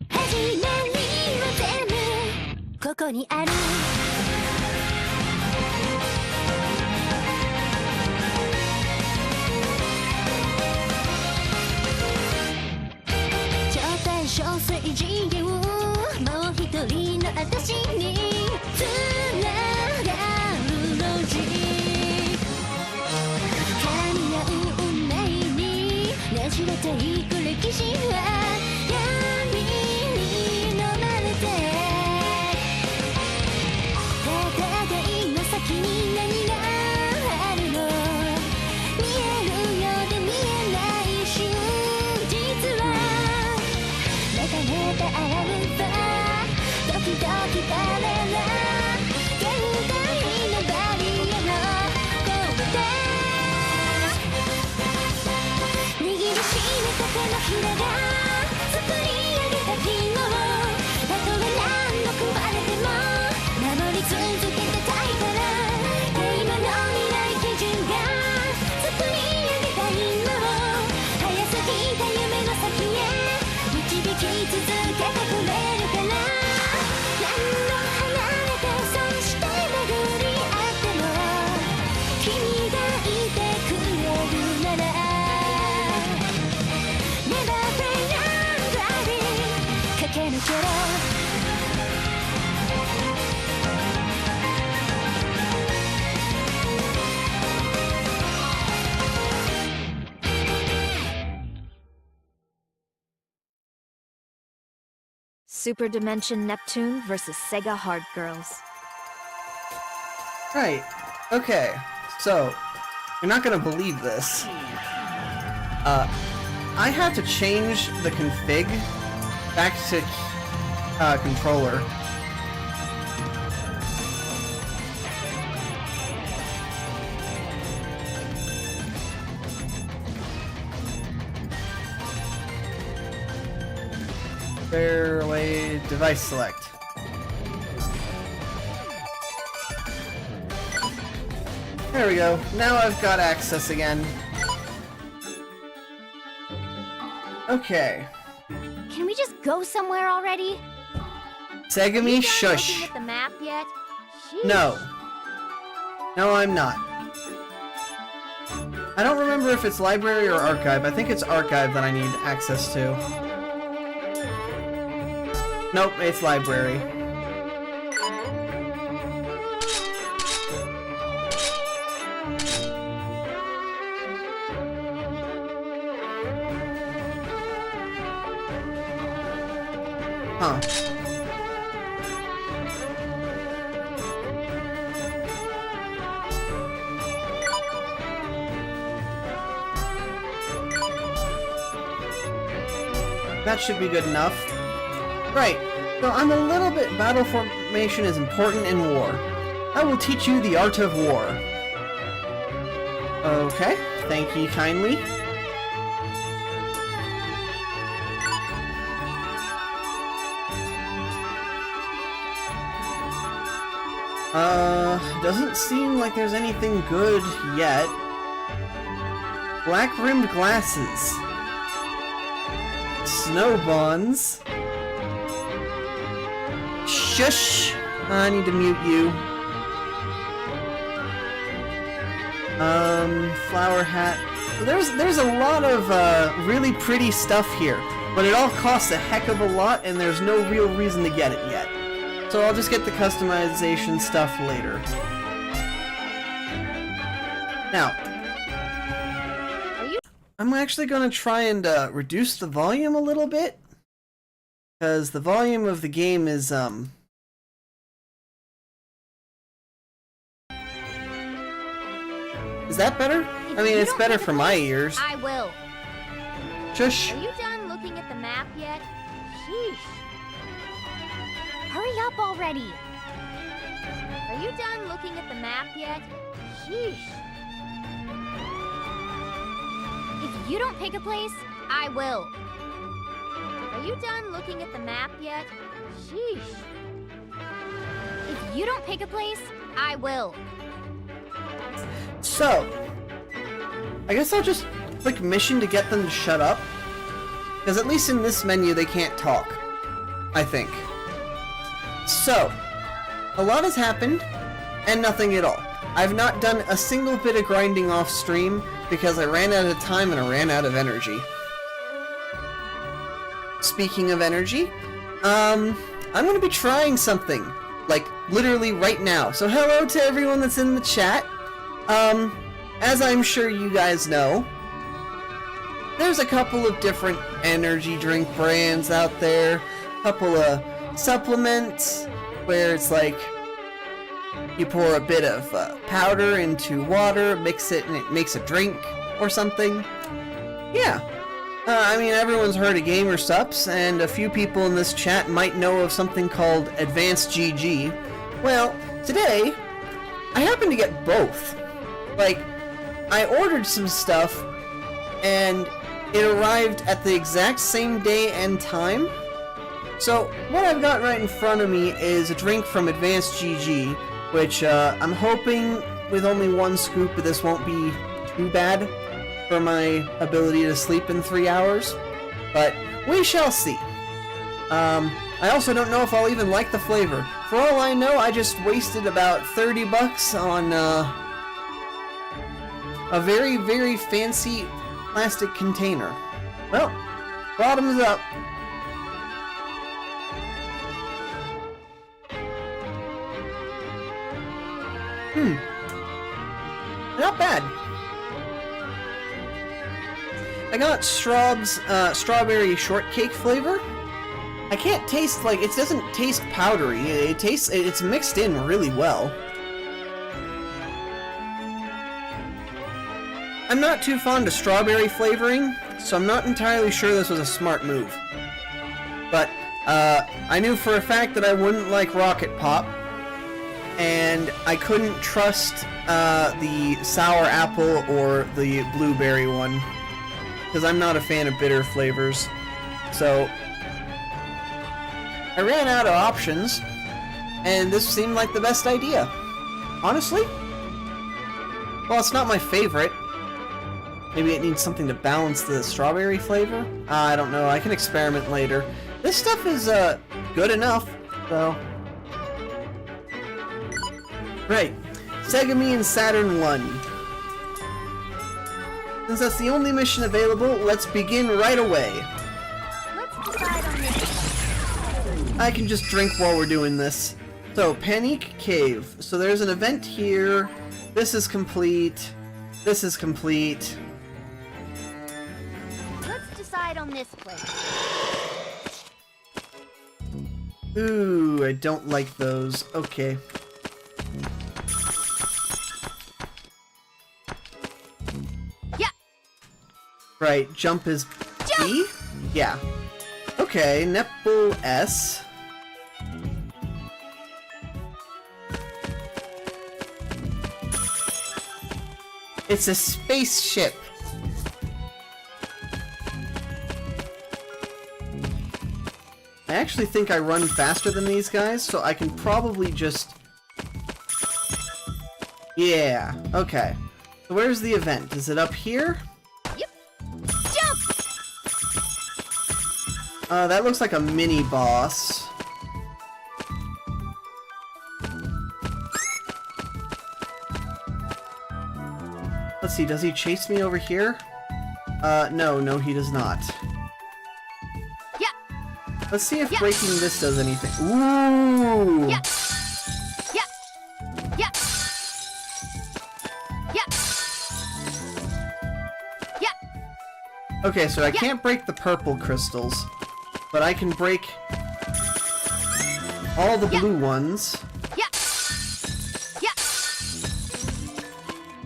始まりは全部ここにある超短小生自由もう一人の私につながるロジック噛み合う運命にねじれていく歴史は闇に飲まれて戦いの先に何があるの見えるようで見えない真実はメタメタ現れたドキドキ彼ら現代のバリアの声で握りしめた手のひらが作り上げた日のたとえ何度食われても守り続けてたいから今の未来基準が作り上げた今を早すぎた夢の先へ導き続けてくれるから何度離れてそして巡り合っても君がいてくれるなら Never play young driving 駆け抜けろSuperdimension Neptune versus Sega Hard Girls. Right. Okay. So, you're not gonna believe this. I have to change the config back to controller. Fairway device select. There we go. Now I've got access again. Okay. Can we just go somewhere already? Segami shush. Looking at the map yet? Sheesh. No. No, I'm not. I don't remember if it's library or archive. I think it's archive that I need access to. Nope, it's library. Huh. That should be good enough. Right. So I'm a little bit... Battle formation is important in war. I will teach you the art of war. Okay. Thank you kindly. Doesn't seem like there's anything good yet. Black-rimmed glasses. Snow bonds. Shush! I need to mute you. Flower hat. There's a lot of really pretty stuff here, but it all costs a heck of a lot, and there's no real reason to get it yet. So I'll just get the customization stuff later. Now, I'm actually gonna try and reduce the volume a little bit, because the volume of the game is Is that better? I mean, it's better for my ears. I will. Shush. Are you done looking at the map yet? Sheesh. Hurry up already. Are you done looking at the map yet? Sheesh. If you don't pick a place, I will. Are you done looking at the map yet? Sheesh. If you don't pick a place, I will. So, I guess I'll just click mission to get them to shut up. Because at least in this menu they can't talk. I think. So, a lot has happened, and nothing at all. I've not done a single bit of grinding off stream because I ran out of time and I ran out of energy. Speaking of energy, I'm gonna be trying something, like, literally right now. So hello to everyone that's in the chat. As I'm sure you guys know, there's a couple of different energy drink brands out there, a couple of supplements, where it's like, you pour a bit of powder into water, mix it, and it makes a drink, or something. Yeah. I mean, everyone's heard of Gamer Sups, and a few people in this chat might know of something called Advanced GG. Well, today, I happened to get both. Like, I ordered some stuff, and it arrived at the exact same day and time. So, what I've got right in front of me is a drink from Advanced GG, which I'm hoping with only one scoop this won't be too bad for my ability to sleep in 3 hours, but we shall see. I also don't know if I'll even like the flavor. For all I know, I just wasted about 30 bucks on a very, very fancy plastic container. Well, bottoms up. Not bad. I got Straub's strawberry shortcake flavor. I can't taste, like, it doesn't taste powdery. It's mixed in really well. I'm not too fond of strawberry flavoring, so I'm not entirely sure this was a smart move. But, I knew for a fact that I wouldn't like Rocket Pop, and I couldn't trust the sour apple or the blueberry one, because I'm not a fan of bitter flavors. So, I ran out of options, and this seemed like the best idea. Honestly? Well, it's not my favorite. Maybe it needs something to balance the strawberry flavor? I don't know, I can experiment later. This stuff is, good enough, so... Right. Sega Me and Saturn 1. Since that's the only mission available, let's begin right away. Let's decide on this. I can just drink while we're doing this. So, Panique Cave. So there's an event here. This is complete. This is complete. Let's decide on this place. Ooh, I don't like those. Okay. Yeah. Right, jump is B? Yeah. Okay, Netball S. It's a spaceship. I actually think I run faster than these guys, so I can probably just... Yeah, okay. So where's the event? Is it up here? Yep. Jump! That looks like a mini-boss. Let's see, does he chase me over here? No, he does not. Yeah. Let's see if breaking this does anything. Ooh! Yeah. Yeah. Yeah. Yeah. Yeah. Okay, so I can't break the purple crystals, but I can break all the blue ones. Yeah. Yeah.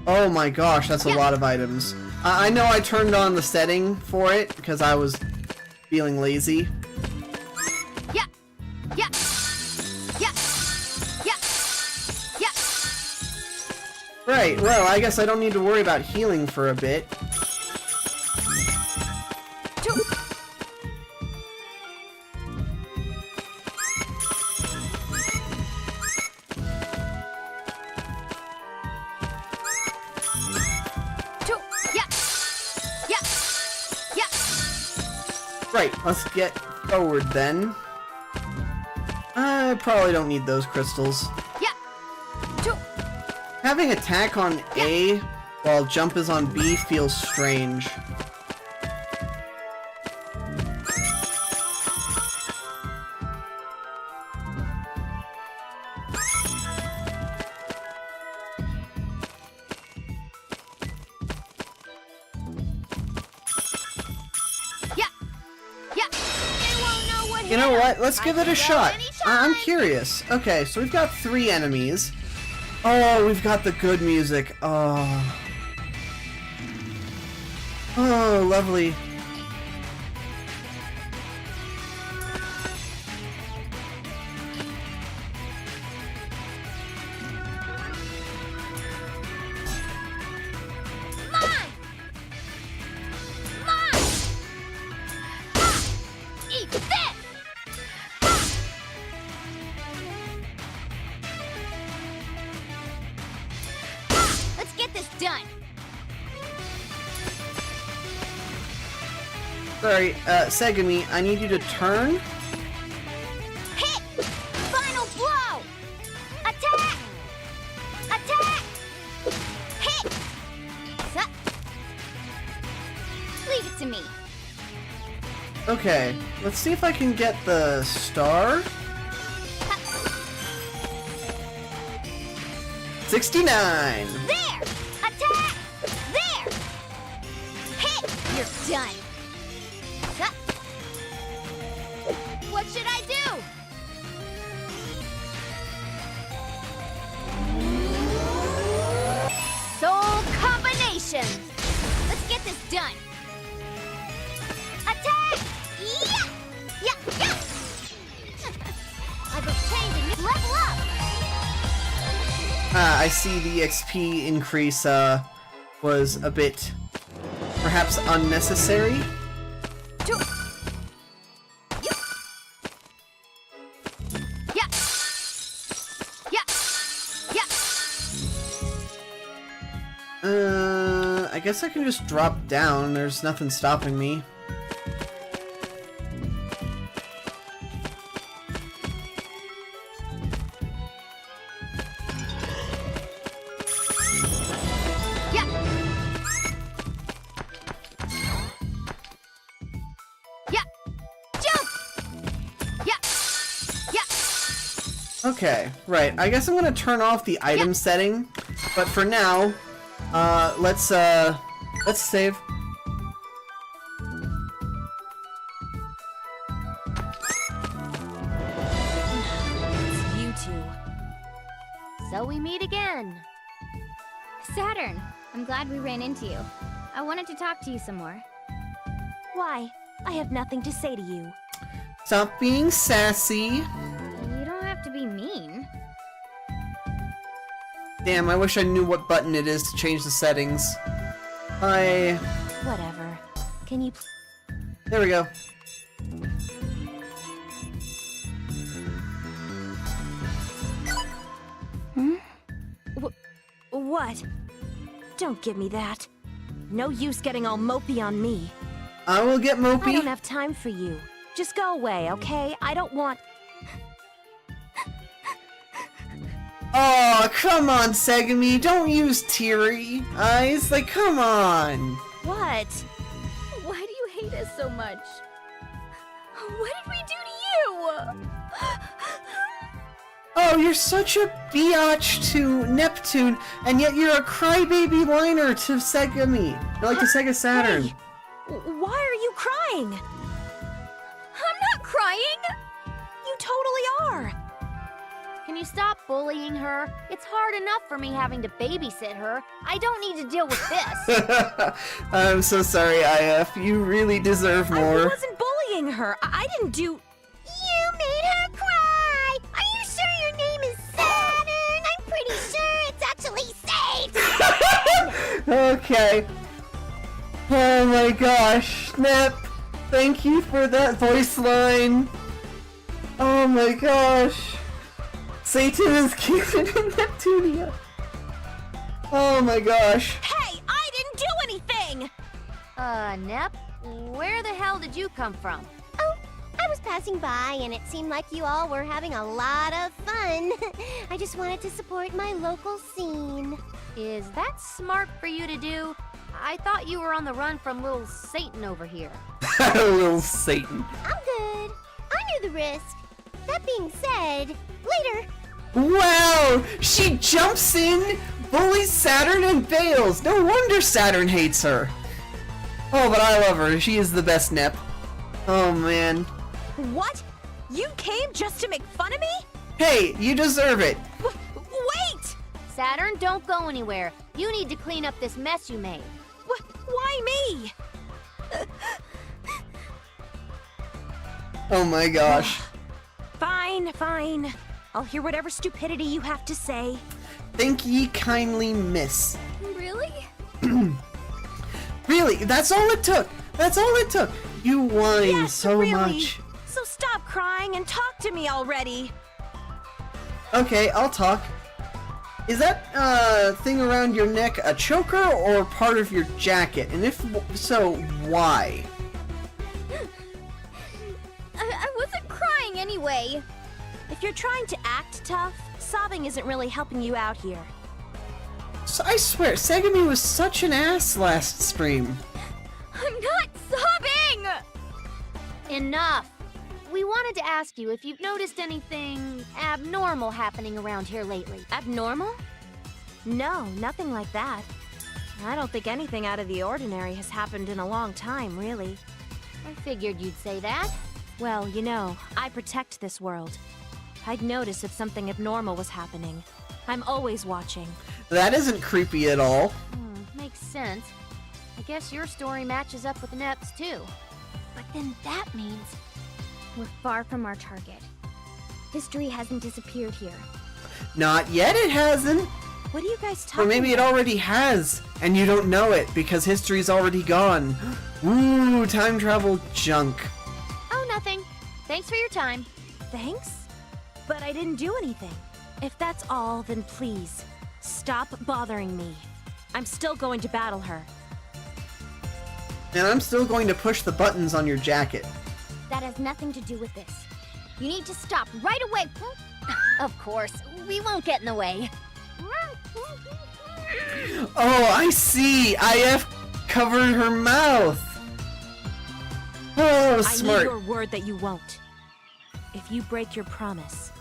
Oh my gosh, that's a lot of items. I know I turned on the setting for it because I was feeling lazy. Yeah. Yeah. Yeah. Yeah. Yeah. Right, well, I guess I don't need to worry about healing for a bit. Right, let's get forward then. I probably don't need those crystals. Yeah. Having attack on A while jump is on B feels strange. You know what? Let's give it a shot. I'm curious. Okay, so we've got 3 enemies. Oh, we've got the good music. Oh. Oh, lovely. Sorry, Segami, I need you to turn. Hit! Final blow! Attack! Attack! Hit! Sup? Leave it to me. Okay, let's see if I can get the star. 69! There! Attack! There! Hit! You're done. What should I do? Soul combination! Let's get this done. Attack! Yeah! Yeah! Yeah! I've obtained a new level up! I see the XP increase, was a bit, perhaps unnecessary. I guess I can just drop down. There's nothing stopping me. Yeah. Yeah. Jump. Yeah. Yeah. Okay, right. I guess I'm gonna turn off the item setting, but for now, let's save. It's you two. So we meet again. Saturn, I'm glad we ran into you. I wanted to talk to you some more. Why? I have nothing to say to you. Stop being sassy. You don't have to be mean. Damn, I wish I knew what button it is to change the settings. Whatever. Can you... There we go. What? Don't give me that. No use getting all mopey on me. I will get I mopey. don't have time for you. Just go away, okay? I don't want... Oh, come on, Segami. Don't use teary eyes. Like, come on. What? Why do you hate us so much? What did we do to you? Oh, you're such a biatch to Neptune, and yet you're a crybaby whiner to Segami. You're like the Sega Saturn. Hey, why are you crying? I'm not crying! You totally are. Can you stop bullying her? It's hard enough for me having to babysit her. I don't need to deal with this. I'm so sorry, IF. You really deserve I more. wasn't bullying her. I didn't do... You made her cry! Are you sure your name is Saturn? I'm pretty sure it's actually Satan! Okay. Oh my gosh, Nep. Thank you for that voice line. Oh my gosh. Satan is keeping Neptunia. Oh my gosh. Hey, I didn't do anything! Nep, where the hell did you come from? Oh, I was just passing by and it seemed like you all were having a lot of fun. I just wanted to support my local scene. Is that smart for you to do? I thought you were on the run from little Satan over here. Little Satan. I'm good. I knew the risk. That being said, later. Wow! She jumps in, bullies Saturn, and bails. No wonder Saturn hates her. Oh, but I love her. She is the best Nep. Oh, man. What? You came just to make fun of me? Hey, you deserve it. Wait! Saturn, don't go anywhere. You need to clean up this mess you made. Why me? Oh my gosh. Fine, fine. I'll hear whatever stupidity you have to say. Thank ye kindly, miss. Really? Really, that's all it took. That's all it took. You whine Yes, so really. much. So stop crying and talk to me already. Okay, I'll talk. Is that thing around your neck a choker or part of your jacket? And if so, why? I wasn't crying anyway. If you're trying to act tough, sobbing isn't really helping you out here. So I swear, Segami was such an ass last stream. I'm not sobbing! Enough. We wanted to ask you if you've noticed anything abnormal happening around here lately. Abnormal? No, nothing like that. I don't think anything out of the ordinary has happened in a long time, really. I figured you'd say that. Well, you know, I protect this world. I'd notice if something abnormal was happening. I'm always watching. That isn't creepy at all. Makes sense. I guess your story matches up with Nep's too. But then that means we're far from our target. History hasn't disappeared here. Not yet, it hasn't. What are you guys talking Or maybe it about? already has, and you don't know it because history's already gone. Ooh, time travel junk. Oh, nothing. Thanks for your time. Thanks? But I didn't do anything. If that's all, then please, stop bothering me. I'm still going to battle her. And I'm still going to push the buttons on your jacket. That has nothing to do with this. You need to stop right away. Of course, we won't get in the way. Oh, I see! IF covered her mouth! Oh, I smart. need your word that you won't. If you break your promise,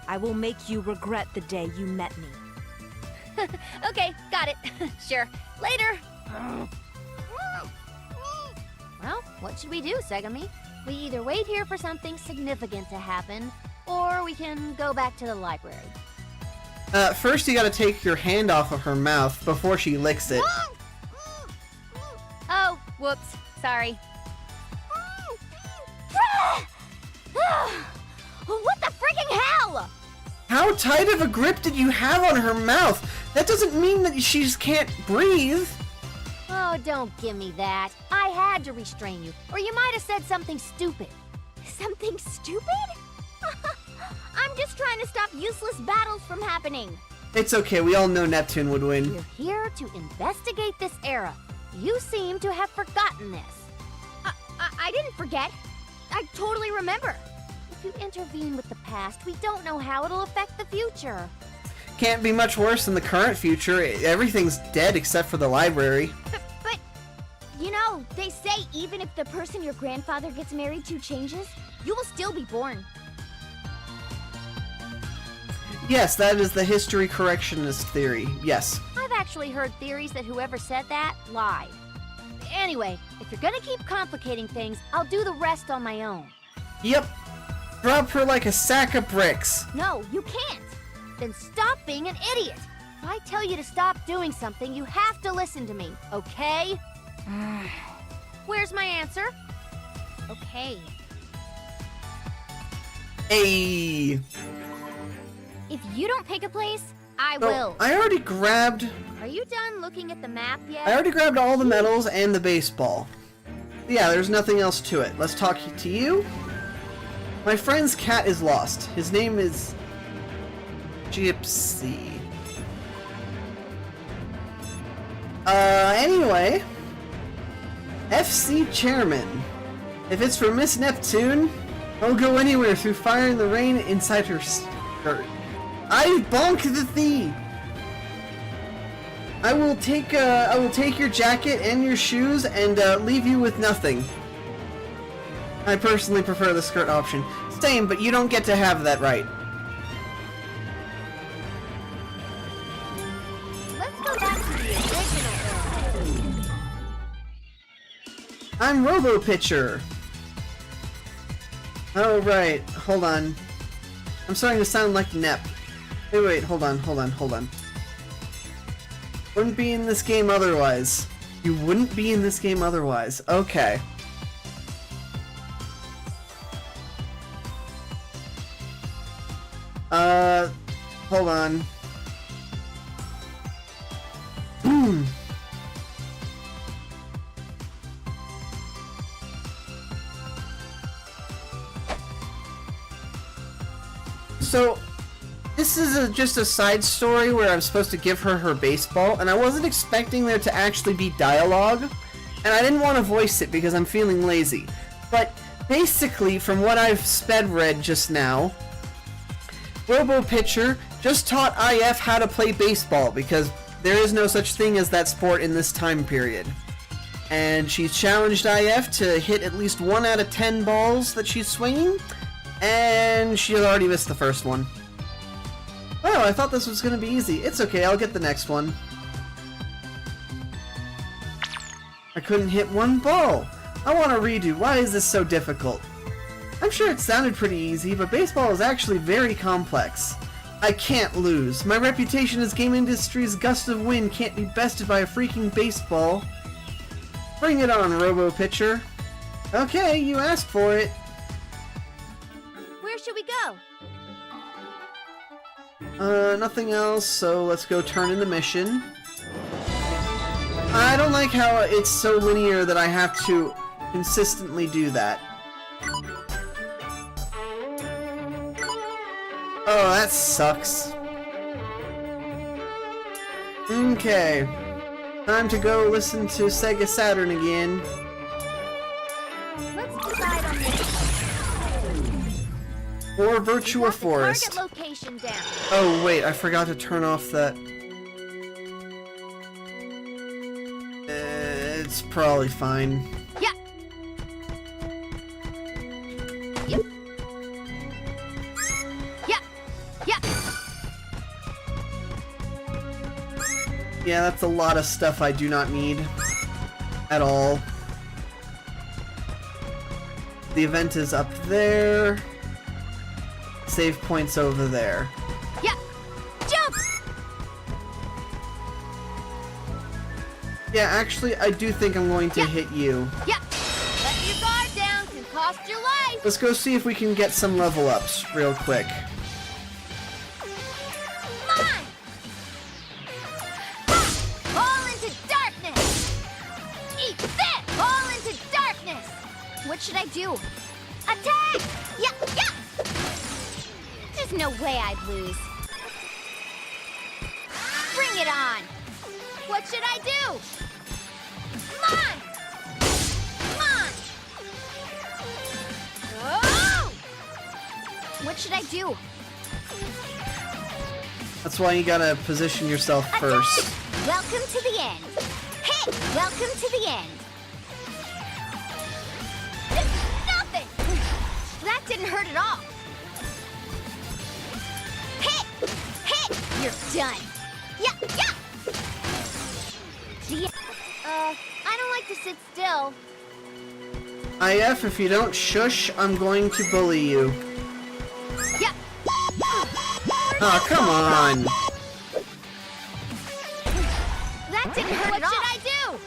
I will make you regret the day you met me. Okay, got it. Sure. Later. Well, what should we do, Segami? We either wait here for something significant to happen, or we can go back to the library. First you gotta take your hand off of her mouth before she licks it. Oh, whoops. Sorry. What the freaking hell? How tight of a grip did you have on her mouth? That doesn't mean that she just can't breathe. Oh, don't give me that. I had to restrain you, or you might have said something stupid. Something stupid? I'm just trying to stop useless battles from happening. It's okay, we all know Neptune would win. We're here to investigate this era. You seem to have forgotten this. I didn't forget. I totally remember. If you intervene with the past, we don't know how it'll affect the future. Can't be much worse than the current future. Everything's dead except for the library. But, you know, they say even if the person your grandfather gets married to changes, you will still be born. Yes, that is the history correctionist theory. Yes. I've actually heard theories that whoever said that lied. Anyway, if you're gonna keep complicating things, I'll do the rest on my own. Yep. Drop her like a sack of bricks. No, you can't. Then stop being an idiot. If I tell you to stop doing something, you have to listen to me, okay? Where's my answer? Okay. Hey. If you don't pick a place, I So, will. I already grabbed Are you done looking at the map yet? all the medals and the baseball. Yeah, there's nothing else to it. Let's talk to you. My friend's cat is lost. His name is Gypsy. Anyway. FC Chairman. If it's for Miss Neptune, I'll go anywhere through fire and the rain inside her skirt. I bonked the thee! I will take your jacket and your shoes and leave you with nothing. I personally prefer the skirt option. Same, but you don't get to have that right. Let's go back to the original. I'm Robo Pitcher. Oh right, hold on. I'm starting to sound like Nep. Wait, hold on. Wouldn't be in this game otherwise. You wouldn't be in this game otherwise. Okay. Hold on. So, this is just a side story where I'm supposed to give her baseball, and I wasn't expecting there to actually be dialogue, and I didn't want to voice it because I'm feeling lazy. But basically, from what I've sped read just now, Robo Pitcher just taught IF how to play baseball because there is no such thing as that sport in this time period. And she's challenged IF to hit at least 1 out of 10 balls that she's swinging, and she had already missed the first one. Oh, I thought this was gonna be easy. It's okay, I'll get the next one. I couldn't hit 1 ball. I want to redo. Why is this so difficult? I'm sure it sounded pretty easy, but baseball is actually very complex. I can't lose. My reputation as game industry's gust of wind can't be bested by a freaking baseball. Bring it on, Robo Pitcher. Okay, you asked for it. Where should we go? Nothing else, so let's go turn in the mission. I don't like how it's so linear that I have to consistently do that. Oh, that sucks. Okay. Time to go listen to Sega Saturn again. Let's decide on this. Or Virtua Mark the Forest. target location down. Oh wait, I forgot to turn off that. It's probably fine. Yeah. Yep. Yeah. Yeah. Yeah, that's a lot of stuff I do not need at all. The event is up there. Save points over there. Yeah. Jump. Yeah, actually, I do think I'm going to hit you. Yeah. Let your guard down can cost your life. Let's go see if we can get some level ups real quick. Come on. Fall into darkness. Eat this. Fall into darkness. What should I do? Attack. Yeah. Yeah. There's no way I'd lose. Bring it on. What should I do? Come on. Come on. Oh! What should I do? That's why you gotta position yourself first. Attack! Welcome to the end. Hit! Welcome to the end. Nothing! That didn't hurt at all. Hit! Hit! You're done. Yeah, yeah! I don't like to sit still. IF, if you don't shush, I'm going to bully you. Yeah. Oh, come on! That didn't hurt at all. What should I do?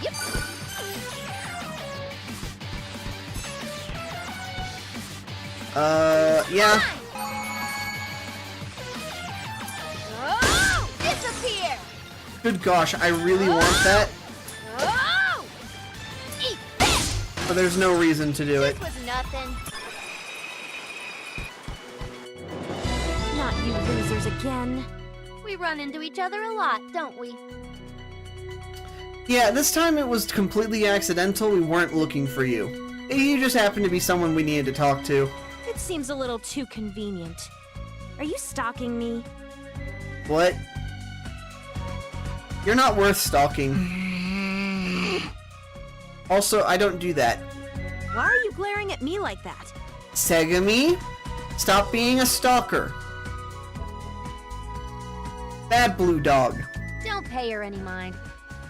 Yep. Yeah. Oh! Disappear! Good gosh, I really want that, Oh! Eat this! but there's no reason to do it. This was nothing. Not you losers again. We run into each other a lot, don't we? Yeah, this time it was completely accidental. We weren't looking for you. You just happened to be someone we needed to talk to. It seems a little too convenient. Are you stalking me? What? You're not worth stalking. Also, I don't do that. Why are you glaring at me like that? Segami, stop being a stalker. Bad blue dog. Don't pay her any mind.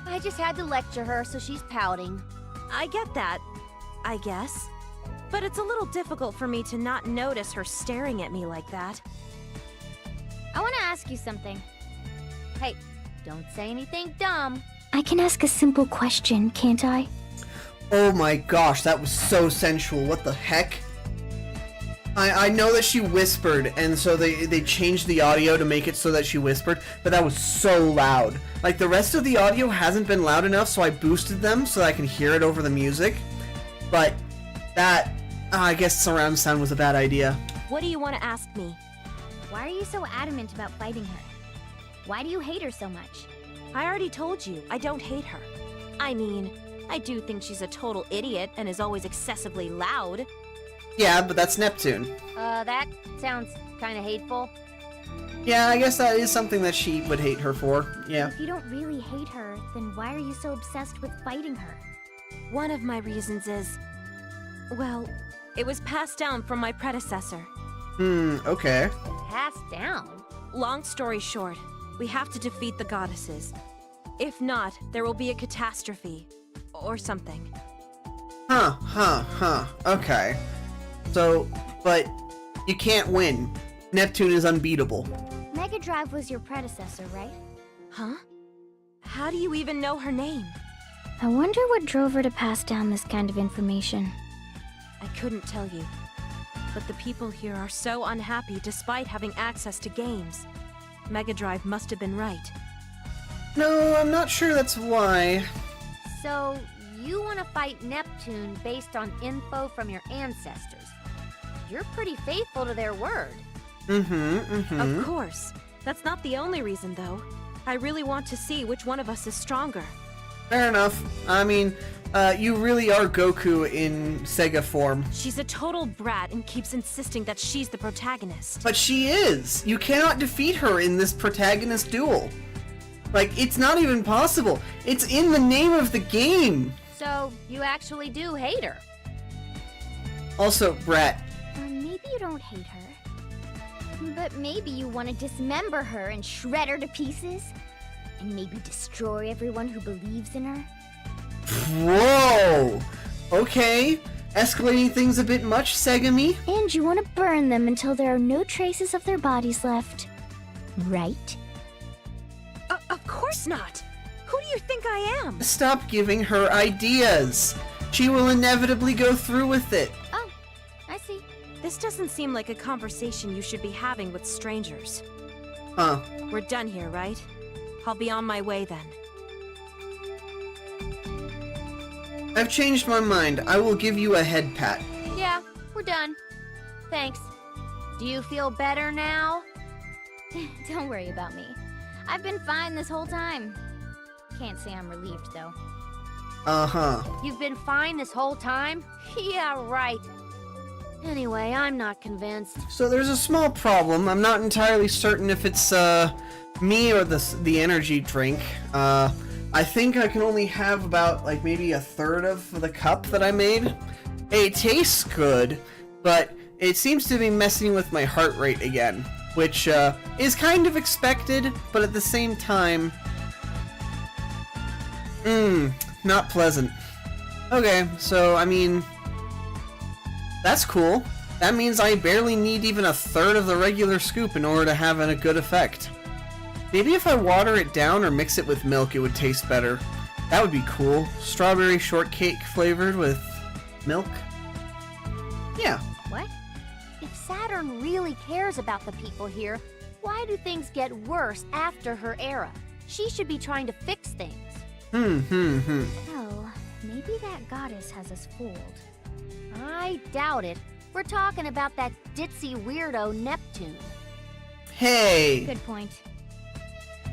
I just had to lecture her, so she's pouting. I get that, I guess. But it's a little difficult for me to not notice her staring at me like that. I want to ask you something. Hey, don't say anything dumb. I can ask a simple question, can't I? Oh my gosh, that was so sensual. What the heck? I know that she whispered, and so they changed the audio to make it so that she whispered, but that was so loud. Like, the rest of the audio hasn't been loud enough, so I boosted them so that I can hear it over the music. But that, I guess surround sound was a bad idea. What do you want to ask me? Why are you so adamant about fighting her? Why do you hate her so much? I already told you, I don't hate her. I mean, I do think she's a total idiot and is always excessively loud. Yeah, but that's Neptune. That sounds kind of hateful. Yeah, I guess that is something that she would hate her for. Yeah. If you don't really hate her, then why are you so obsessed with fighting her? One of my reasons is, well, it was passed down from my predecessor. Okay. Passed down? Long story short, we have to defeat the goddesses. If not, there will be a catastrophe. Or something. Okay. So, but you can't win. Neptune is unbeatable. Mega Drive was your predecessor, right? Huh? How do you even know her name? I wonder what drove her to pass down this kind of information. I couldn't tell you. But the people here are so unhappy despite having access to games. Mega Drive must have been right. No, I'm not sure that's why. So, you want to fight Neptune based on info from your ancestors. You're pretty faithful to their word. Of course. That's not the only reason, though. I really want to see which one of us is stronger. Fair enough. I mean, you really are Goku in Sega form. She's a total brat and keeps insisting that she's the protagonist. But she is! You cannot defeat her in this protagonist duel. Like, it's not even possible. It's in the name of the game. So, you actually do hate her. Also, brat. Maybe you don't hate her. But maybe you want to dismember her and shred her to pieces? And maybe destroy everyone who believes in her? Whoa! Okay. Escalating things a bit much, Segami. And you want to burn them until there are no traces of their bodies left. Right? Of course not! Who do you think I am? Stop giving her ideas. She will inevitably go through with it. Oh, I see. This doesn't seem like a conversation you should be having with strangers. Huh. We're done here, right? I'll be on my way then. I've changed my mind. I will give you a head pat. Yeah, we're done. Thanks. Do you feel better now? Don't worry about me. I've been fine this whole time. Can't say I'm relieved, though. Uh-huh. You've been fine this whole time? Yeah, right. Anyway, I'm not convinced. So there's a small problem. I'm not entirely certain if it's, me or the energy drink. I think I can only have about, like, maybe a third of the cup that I made. It tastes good, but it seems to be messing with my heart rate again, which, is kind of expected, but at the same time, not pleasant. Okay, so, I mean, that's cool. That means I barely need even a third of the regular scoop in order to have a good effect. Maybe if I water it down or mix it with milk, it would taste better. That would be cool. Strawberry shortcake flavored with milk? Yeah. What? If Saturn really cares about the people here, why do things get worse after her era? She should be trying to fix things. Oh, maybe that goddess has us fooled. I doubt it. We're talking about that ditzy weirdo Neptune. Hey! Good point.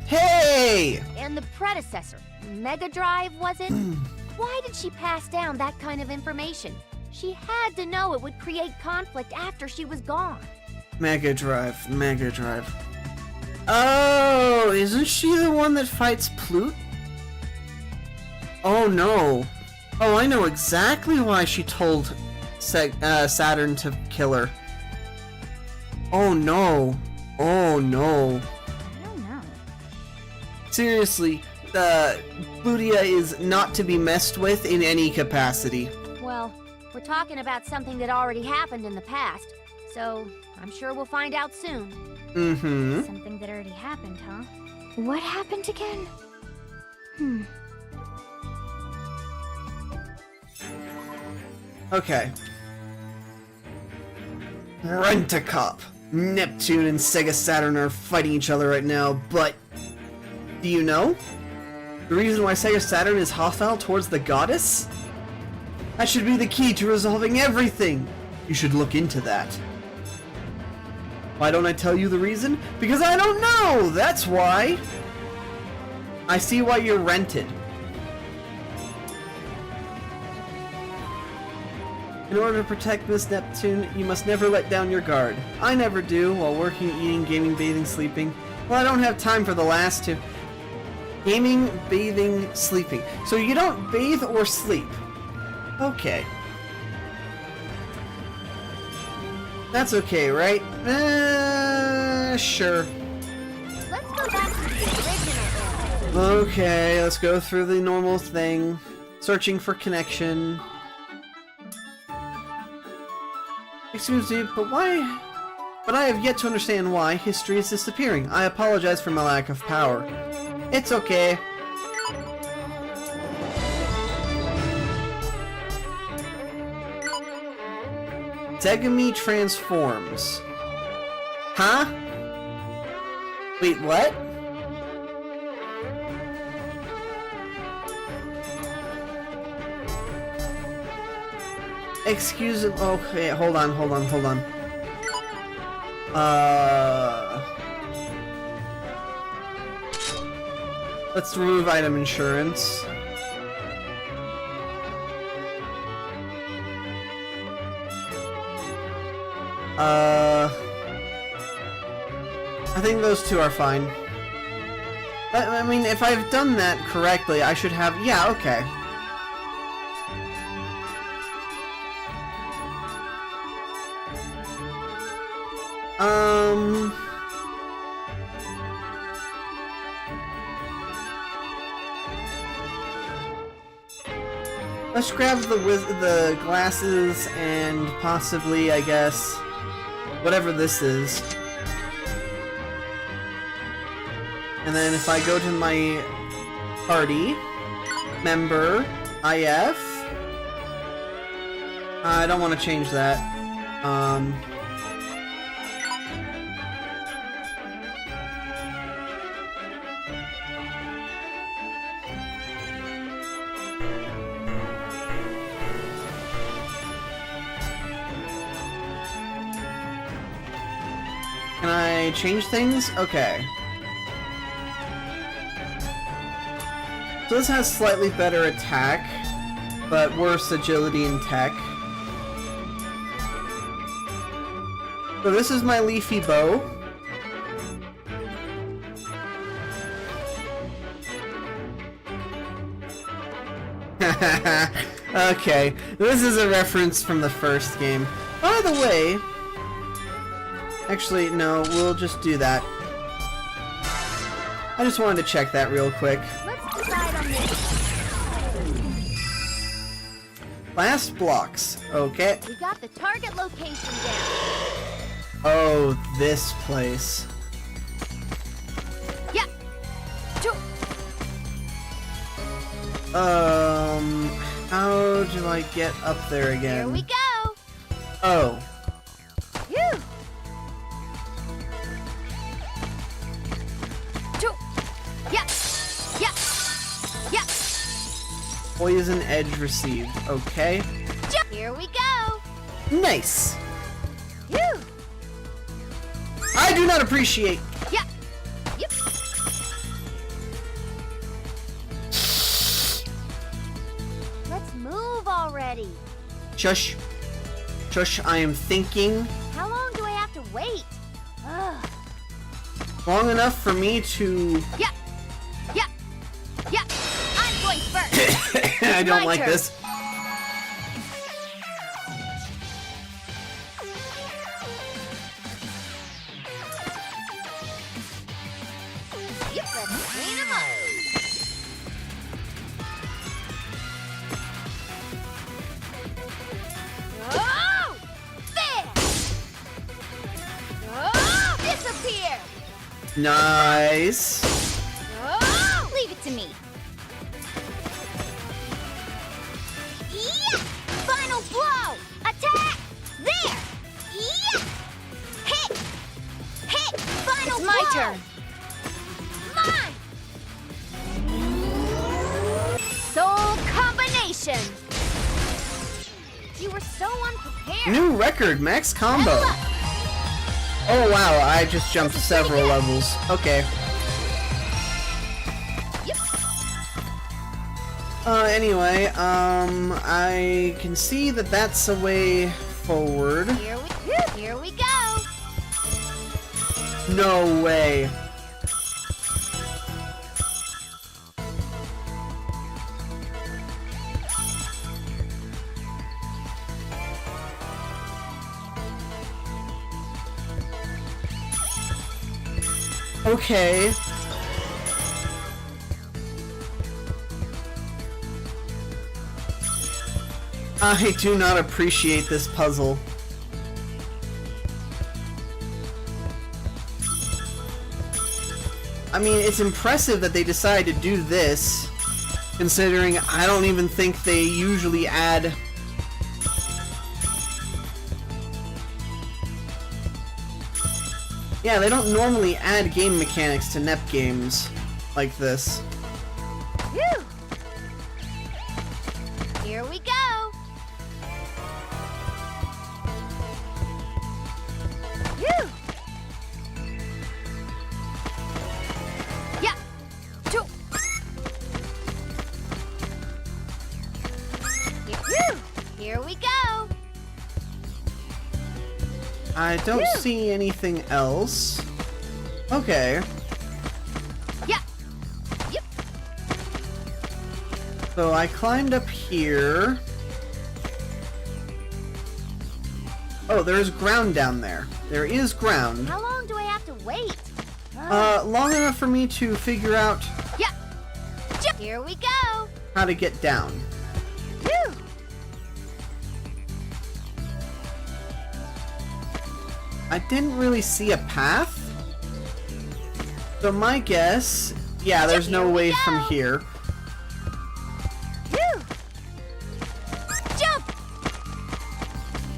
Hey! okay! And the predecessor, Mega Drive, was it? Why did she pass down that kind of information? She had to know it would create conflict after she was gone. Mega Drive. Oh, isn't she the one that fights Plute? Oh no. Oh, I know exactly why she told Saturn to kill her. Oh no. Oh no. I don't know. Seriously, Plutia is not to be messed with in any capacity. Well, we're talking about something that already happened in the past, so I'm sure we'll find out soon. Mm-hmm. Something that already happened, huh? What happened again? Okay. Rent-a-Cop. Neptune and Sega Saturn are fighting each other right now, but... do you know? The reason why Sega Saturn is hostile towards the goddess? That should be the key to resolving everything! You should look into that. Why don't I tell you the reason? Because I don't know! That's why! I see why you're rented. In order to protect Miss Neptune, you must never let down your guard. I never do, while working, eating, gaming, bathing, sleeping. Well, I don't have time for the last two. Gaming, bathing, sleeping. So you don't bathe or sleep. Okay. That's okay, right? Sure. Let's go back to the original. Okay, let's go through the normal thing. Searching for connection. Excuse me, but why? But I have yet to understand why history is disappearing. I apologize for my lack of power. It's okay. Tegami transforms. Huh? Wait, what? Excuse me. Okay, hold on. Let's remove item insurance. I think those two are fine. I mean, if I've done that correctly, I should have... yeah, okay. Let's grab the glasses and possibly, I guess, whatever this is. And then if I go to my party, member, IF, I don't want to change that. Can I change things? Okay. So this has slightly better attack, but worse agility and tech. So this is my leafy bow. Okay, this is a reference from the first game. By the way... actually, no, we'll just do that. I just wanted to check that real quick. Let's decide on this. Last blocks, okay. We got the target location down. Oh, this place. Yeah. How do I get up there again? Here we go. Oh. Phew. Yeah. Poison edge received. Okay. Here we go. Nice. Phew. I do not appreciate. Yeah. Yep. already. Shush. Shush, I am thinking. How long do I have to wait? Ugh. Long enough for me to... Yeah. Yeah. Yeah. I'm going first. I don't my like turn. this. Yep, let's clean 'em up. Oh! There! Oh! Disappear! Nice. Oh! Leave it to me. Yeah! Final blow! Attack! There! Yeah! Hit! Hit! Final It's my blow! turn. Mine! Soul combination! You were so unprepared. New record, max combo. Level up. Oh wow, I just jumped several levels. Okay. Yep. Anyway, I can see that that's a way forward. Here we go. No way. Okay. I do not appreciate this puzzle. I mean, it's impressive that they decided to do this, considering I don't even think they usually add... Yeah, they don't normally add game mechanics to NEP games like this. Phew. Here we go. Phew. Yeah. Two. Phew. Here we go. I don't Phew. see anything else. Okay. Yeah. Yep. So I climbed up here. Oh, there's ground down there. There is ground. How long do I have to wait? Long enough for me to figure out Yeah. Here we go. how to get down. Phew. I didn't really see a path. So my guess, yeah, there's no Here we way go. from here. Phew. Jump.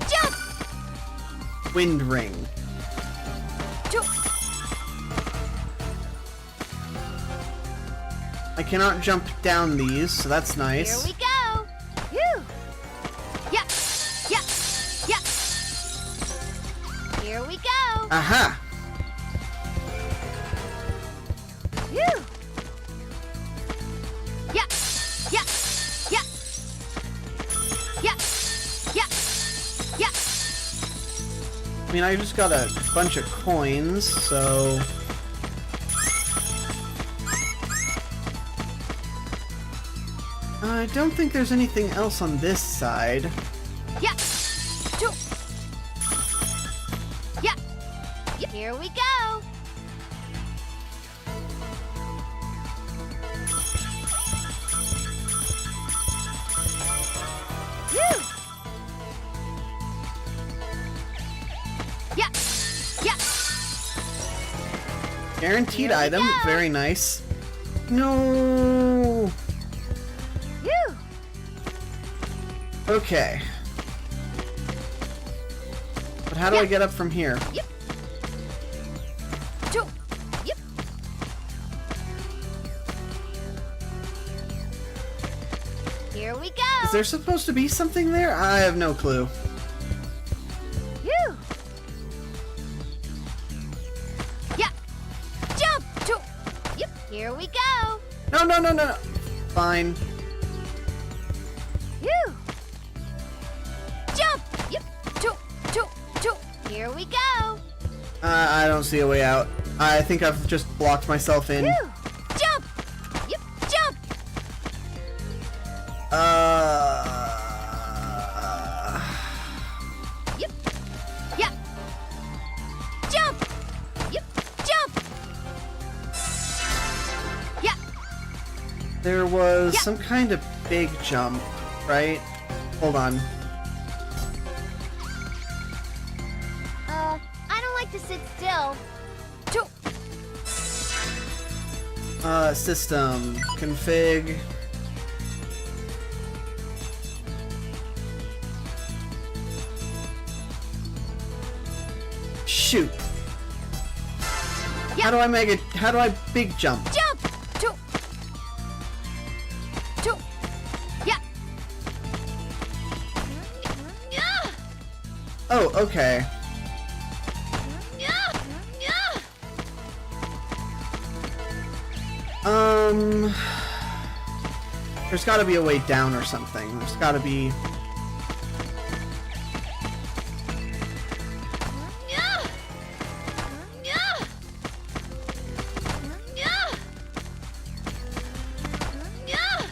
Jump. Wind ring. Jump. I cannot jump down these, so that's Here nice. we go. Phew. Yeah. Yeah. Yeah. Here we go. Aha! Phew. Yeah. Yeah. Yeah. Yeah. Yeah. Yeah. I mean, I just got a bunch of coins, so... I don't think there's anything else on this side. Yeah. Two. Yeah. Here we go. Phew. Yeah. Yeah. Guaranteed Here we item, go. very nice. No. Phew. Okay. But how do I Yeah. get up from here? Yep. Two. Yep. Here we go. Is there supposed to be something there? I have no clue. Phew. Yeah. Jump. Two. Yep. Here we go. No, no, no, no, no. Fine. Phew. Here we go. I don't see a way out. I think I've just blocked myself in. Phew. Jump! Yep, jump! Yep. Yep. Jump! Yep, jump! Yep. There was Yeah. some kind of big jump, right? Hold on. I don't like to sit still. Two. System. Config. Shoot. Yeah. How do I make it? How do I big jump? Jump! Two. Two. Yeah. Yeah. Oh, okay. Yeah. Yeah. There's gotta be a way down or something. There's gotta be... Yeah. Yeah. Yeah. Yeah.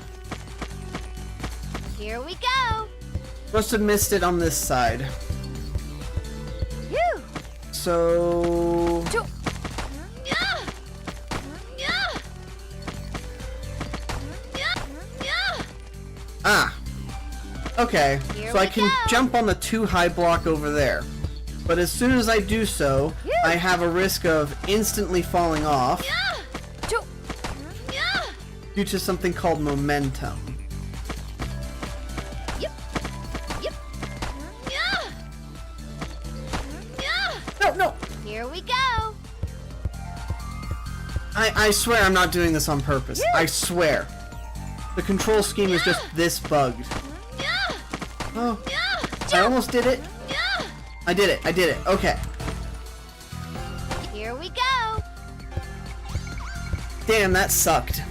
Here we go. Must have missed it on this side. Phew. So... Two. Yeah. Yeah. Yeah. Yeah. Ah! Okay, Here so I we can go. jump on the 2 high block over there. But as soon as I do so, Phew. I have a risk of instantly falling off Yeah. Two. Yeah. due to something called momentum. Yep. Yep. Yeah. Yeah. No, no! Here we go. I swear I'm not doing this on purpose. Yeah. I swear. The control scheme is just this bugged. Yeah. Oh, Yeah. I almost did it. Yeah. I did it. Okay. Here we go. Damn, that sucked.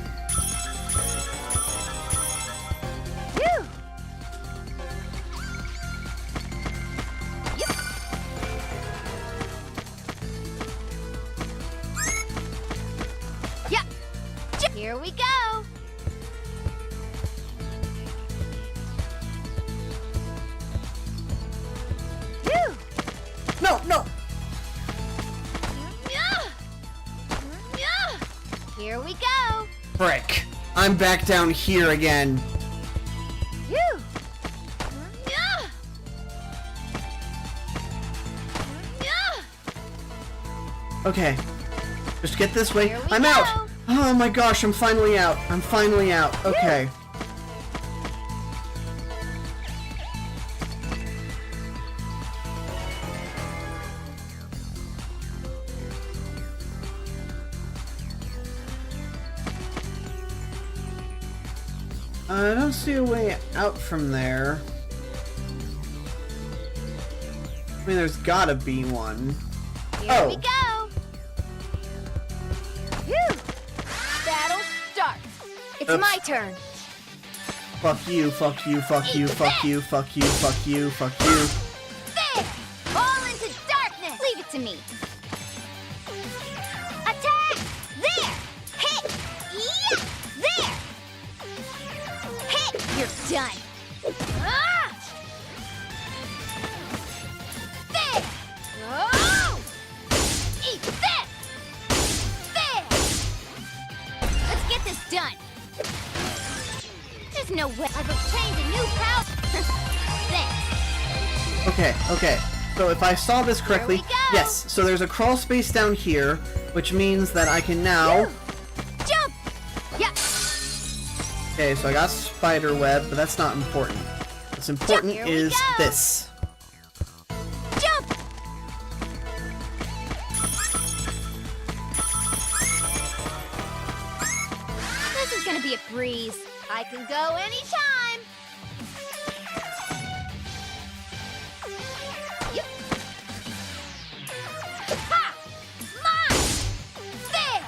Phew. Yep. Yep. Here we go. Phew. No, no! Yeah. Yeah. Here we go. Frick. I'm back down here again. Phew. Yeah. Yeah. Okay. Just get this way. Here we I'm go. out! Oh my gosh, I'm finally out. Okay. I don't see a way out from there. I mean, there's gotta be one. Here we go. Phew. Battle starts. It's Oops. my turn. Fuck you, fuck you, fuck you, fuck you, fuck you, fuck you, fuck you. There! Fall into darkness! Leave it to me. Attack! There! Hit! Yeah! There! Hit! You're done. Ah! There! Oh! Eat this! There! Let's get this done. There's no way I've obtained a new power. Thanks. Okay. So if I saw this correctly, Here we go. yes. So there's a crawl space down here, which means that I can now. Jump! Yeah. Okay, so I got spider web, but that's not important. What's important Here we is go. this. Jump! This is gonna be a breeze. I can go anytime. Yep. Ha! Mine! There!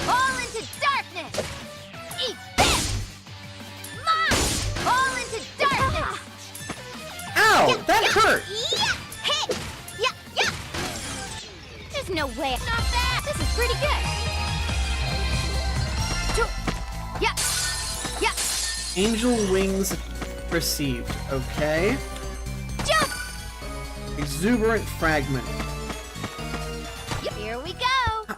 Fall into darkness! Eat this! Mine! Fall into darkness! Ow! That hurt! Yeah! Hit! Yeah! Yeah! Angel wings received. Okay. Jump! Exuberant fragment. Here we go.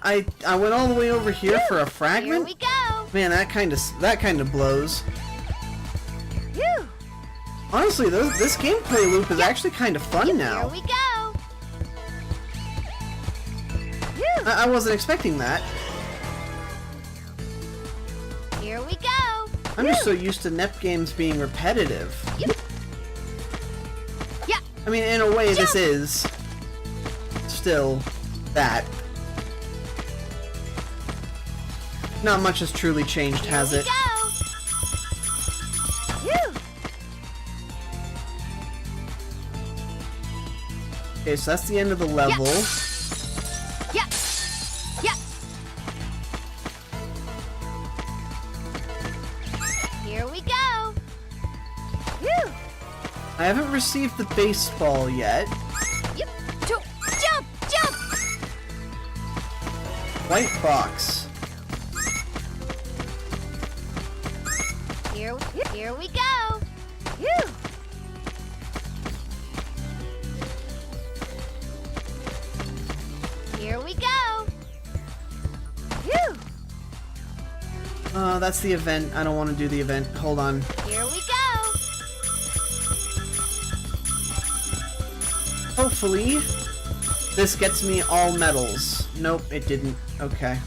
I went all the way over here for a Here fragment? we go. Man, that kind of blows. Phew. Honestly, this gameplay loop is actually kind of fun Here now. we go. Phew. I wasn't expecting that. Here we go. I'm just so used to Nep games being repetitive. Yep. Yeah. I mean, in a way, this is still that. Not much has truly changed, has it? Phew. Okay, so that's the end of the level. Yeah. Yeah. Here we go. Phew. I haven't received the baseball yet. Yep. Jump! Jump! White box. Here we go. Phew. Here we go. Phew. That's the event. I don't want to do the event. Hold on. Here we go. Hopefully, this gets me all medals. Nope, it didn't. Okay.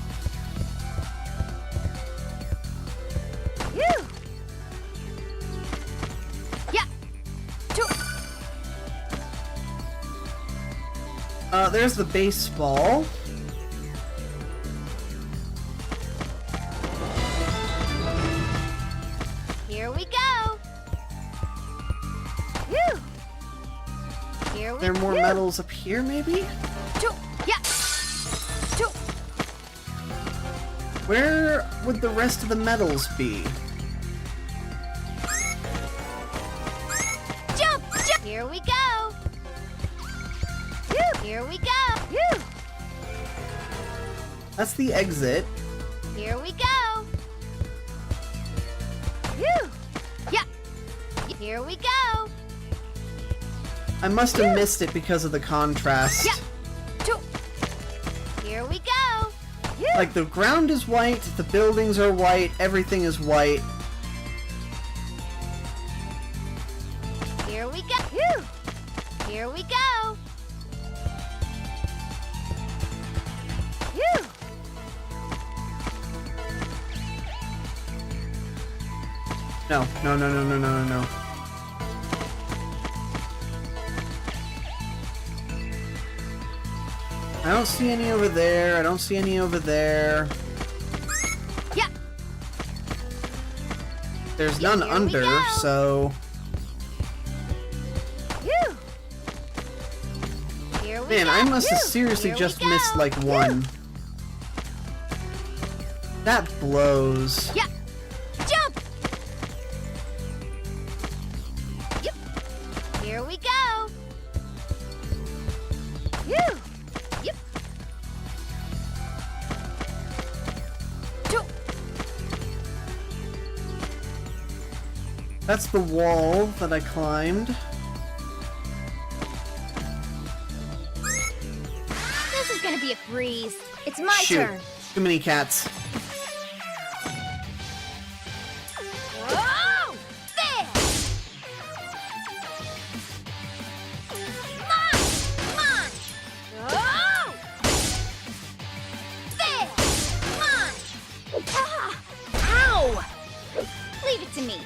Phew. Yeah. There's the baseball. Here we go. Phew. Here we There are more phew. medals up here, maybe? Yeah. Where would the rest of the medals be? Jump! Here we go. Phew. Here we go. Phew. That's the exit. Here we go. Phew. Yeah. Here we go. I must have missed it because of the contrast. Yeah. Here we go. Phew. Like, the ground is white, the buildings are white, everything is white. Here we go. Phew. Here we go. Phew. No, no, no, no, no, no, no, no. I don't see any over there, I don't see any over there. Yeah. There's none Here we under, go. so... Phew. Here we Man, go. I must have Phew. seriously Here we just go. missed, like, Phew. one. That blows. Yeah. Jump. Yep. Here we go. Phew. Yep. That's the wall that I climbed. This is gonna be a breeze. It's my Shoot. turn. Too many cats. Whoa! There! Come on! Oh! There! Come on! Ah! Ow! Leave it to me.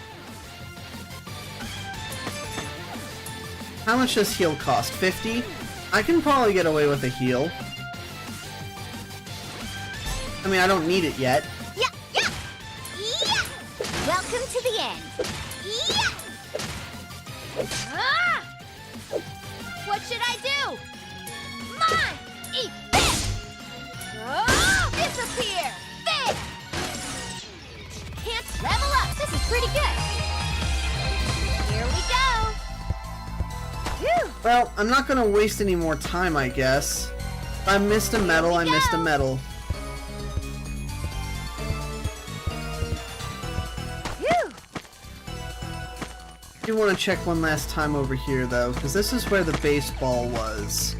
How much does heal cost? 50? I can probably get away with a heal. I mean, I don't need it yet. Yeah! Yeah! Yeah! Welcome to the end. Yeah! Ah! What should I do? Come on! Eat this! Oh! Disappear! This! Can't level up! This is pretty good! Here we go! Phew! Well, I'm not gonna waste any more time, I guess. If I missed a medal, I missed a go. medal. Phew! do want to check one last time over here, though, because this is where the baseball was.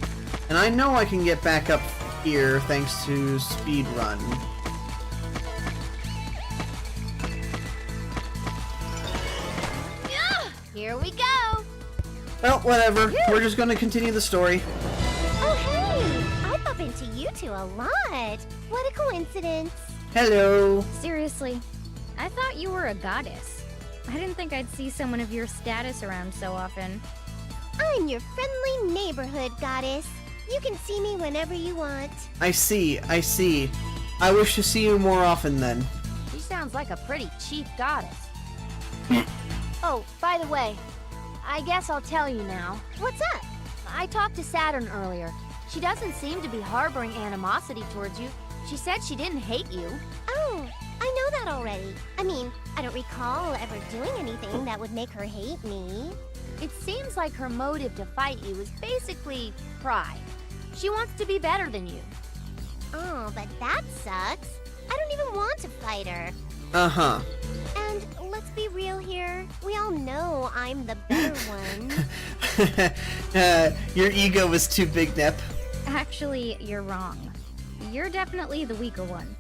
And I know I can get back up here thanks to speedrun. Here we go. Well, whatever. We're just going to continue the story. Oh, hey! I bump into you two a lot. What a coincidence. Hello. Seriously, I thought you were a goddess. I didn't think I'd see someone of your status around so often. I'm your friendly neighborhood goddess. You can see me whenever you want. I see, I see. I wish to see you more often then. She sounds like a pretty cheap goddess. Oh, by the way, I guess I'll tell you now. What's up? I talked to Saturn earlier. She doesn't seem to be harboring animosity towards you. She said she didn't hate you. Oh, I know that already. I mean, I don't recall ever doing anything that would make her hate me. It seems like her motive to fight you is basically pride. She wants to be better than you. Oh, but that sucks. I don't even want to fight her. Uh-huh. And let's be real here. We all know I'm the better one. Your ego was too big, Nep. Actually, you're wrong. You're definitely the weaker one.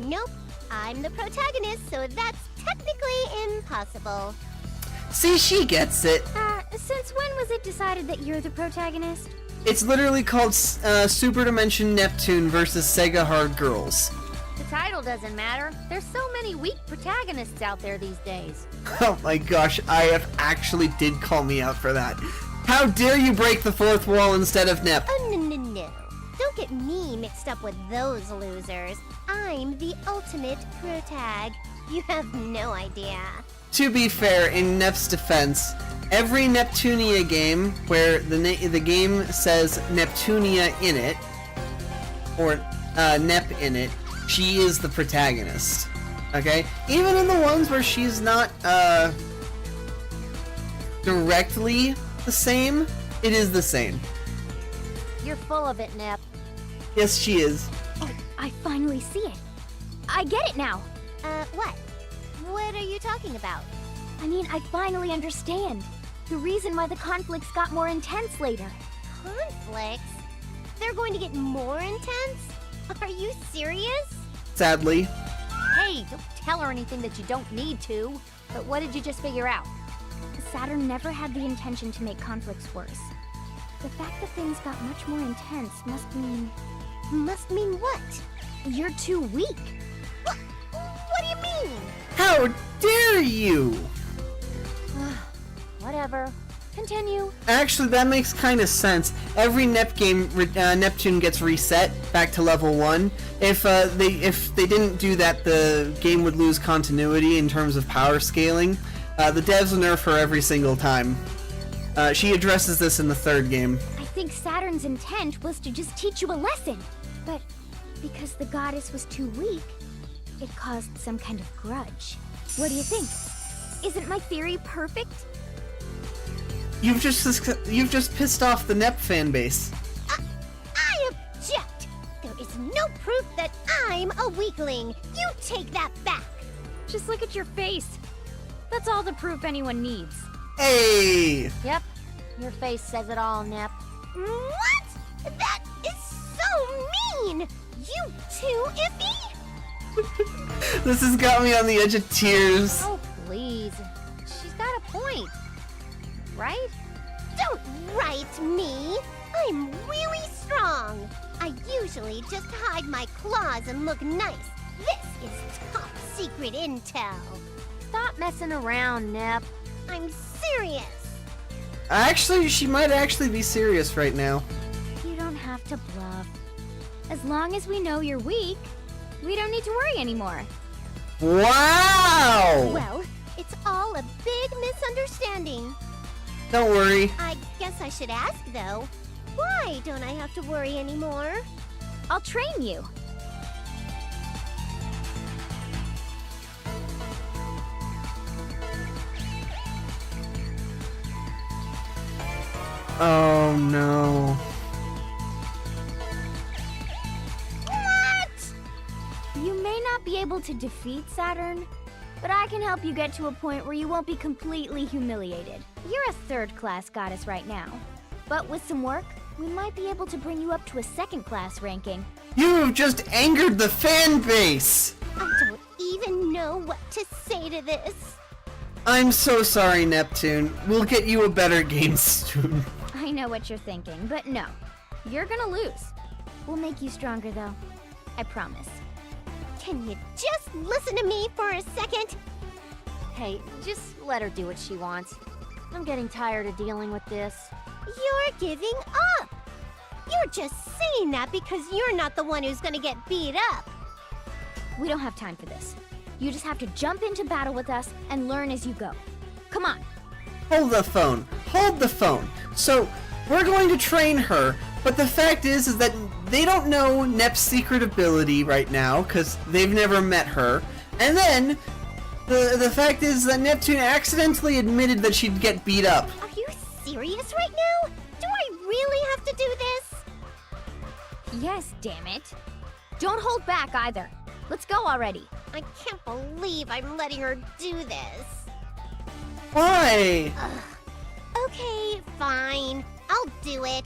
Nope. I'm the protagonist, so that's technically impossible. See, she gets it. Since when was it decided that you're the protagonist? It's literally called Superdimension Neptune versus Sega Hard Girls. The title doesn't matter. There's so many weak protagonists out there these days. Oh my gosh, IF actually did call me out for that. How dare you break the fourth wall instead of Nep? Oh, no. Don't get me mixed up with those losers. I'm the ultimate protag. You have no idea. To be fair, in Nep's defense, every Neptunia game where the game says Neptunia in it, or Nep in it, she is the protagonist. Okay? Even in the ones where she's not directly the same, it is the same. You're full of it, Nep. Yes, she is. Oh, I finally see it. I get it now. What? What are you talking about? I mean, I finally understand. The reason why the conflicts got more intense later. Conflicts? They're going to get more intense? Are you serious? Sadly. Hey, don't tell her anything that you don't need to. But what did you just figure out? Saturn never had the intention to make conflicts worse. The fact that things got much more intense must mean... Must mean what? You're too weak. What do you mean? How dare you! Whatever. Continue. Actually, that makes kind of sense. Every Nep game, Neptune gets reset back to level 1. If they didn't do that, the game would lose continuity in terms of power scaling. The devs nerf her every single time. She addresses this in the third game. I think Saturn's intent was to just teach you a lesson. But because the goddess was too weak, it caused some kind of grudge. What do you think? Isn't my theory perfect? You've just pissed off the Nep fan base. I object! There is no proof that I'm a weakling. You take that back. Just look at your face. That's all the proof anyone needs. Hey! Yep. Your face says it all, Nep. What? That is so mean! You too, Iffy? This has got me on the edge of tears. Oh, please. She's got a point. Right? Don't write me! I'm really strong! I usually just hide my claws and look nice. This is top secret intel. Stop messing around, Nep. I'm serious! Actually, she might actually be serious right now. You don't have to bluff. As long as we know you're weak, we don't need to worry anymore. Wow! Well, it's all a big misunderstanding. Don't worry. I guess I should ask, though. Why don't I have to worry anymore? I'll train you. Oh no. What? You may not be able to defeat Saturn, but I can help you get to a point where you won't be completely humiliated. You're a third-class goddess right now. But with some work, we might be able to bring you up to a second-class ranking. You've just angered the fan base! I don't even know what to say to this. I'm so sorry, Neptune. We'll get you a better game soon. I know what you're thinking, but no. You're gonna lose. We'll make you stronger, though. I promise. Can you just listen to me for a second? Hey, just let her do what she wants. I'm getting tired of dealing with this. You're giving up. You're just saying that because you're not the one who's gonna get beat up. We don't have time for this. You just have to jump into battle with us and learn as you go. Come on. Hold the phone. Hold the phone. So, we're going to train her, but the fact is that they don't know Nep's secret ability right now, because they've never met her. And then, the fact is that Neptune accidentally admitted that she'd get beat up. Are you serious right now? Do I really have to do this? Yes, damn it. Don't hold back either. Let's go already. I can't believe I'm letting her do this. Why? Okay, fine. I'll do it.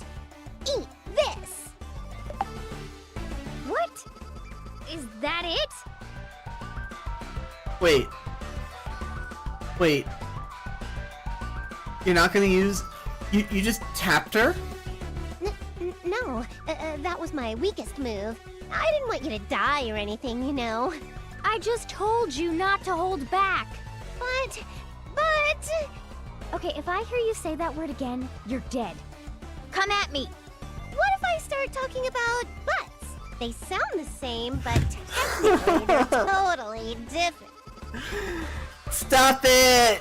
Eat this. What? Is that it? Wait. Wait. You're not gonna use... You just tapped her? No, that was my weakest move. I didn't want you to die or anything, you know. I just told you not to hold back. But... Okay, if I hear you say that word again, you're dead. Come at me. What if I start talking about butts? They sound the same, but technically they're totally different. Stop it!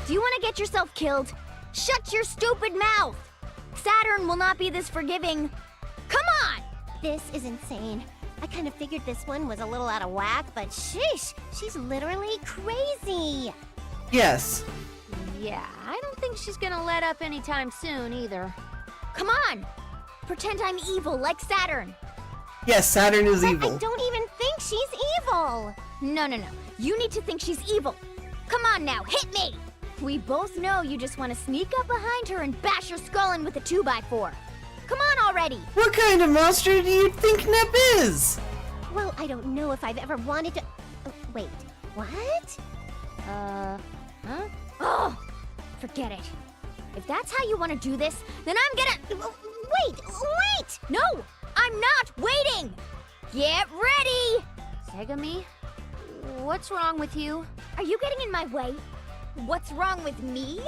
Do you want to get yourself killed? Shut your stupid mouth! Saturn will not be this forgiving. Come on! This is insane. I kind of figured this one was a little out of whack, but sheesh, she's literally crazy. Yes. Yeah, I don't think she's gonna let up anytime soon either. Come on! Pretend I'm evil like Saturn. Yes, Saturn is But evil. I don't even think she's evil. No. You need to think she's evil. Come on now, hit me! We both know you just want to sneak up behind her and bash her skull in with a 2x4. Come on already! What kind of monster do you think Nep is? Well, I don't know if I've ever wanted to... wait, what? Huh? Oh, forget it. If that's how you want to do this, then I'm gonna... Wait! No, I'm not waiting! Get ready! Segami? What's wrong with you? Are you getting in my way? What's wrong with me?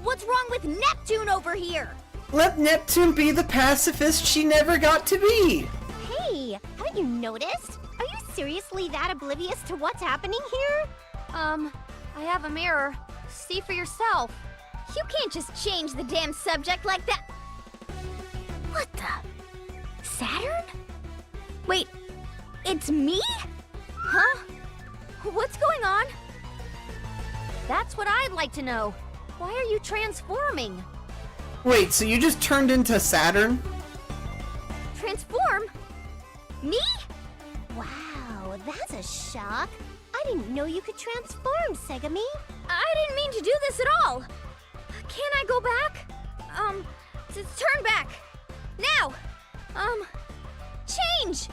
What's wrong with Neptune over here? Let Neptune be the pacifist she never got to be. Hey, haven't you noticed? Are you seriously that oblivious to what's happening here? I have a mirror. See for yourself. You can't just change the damn subject like that. What the? Saturn? Wait, it's me? Huh? What's going on? That's what I'd like to know. Why are you transforming? Wait, so you just turned into Saturn? Transform? Me? Wow, that's a shock. I didn't know you could transform, Segami. I didn't mean to do this at all. Can I go back? Turn back. Now. Change.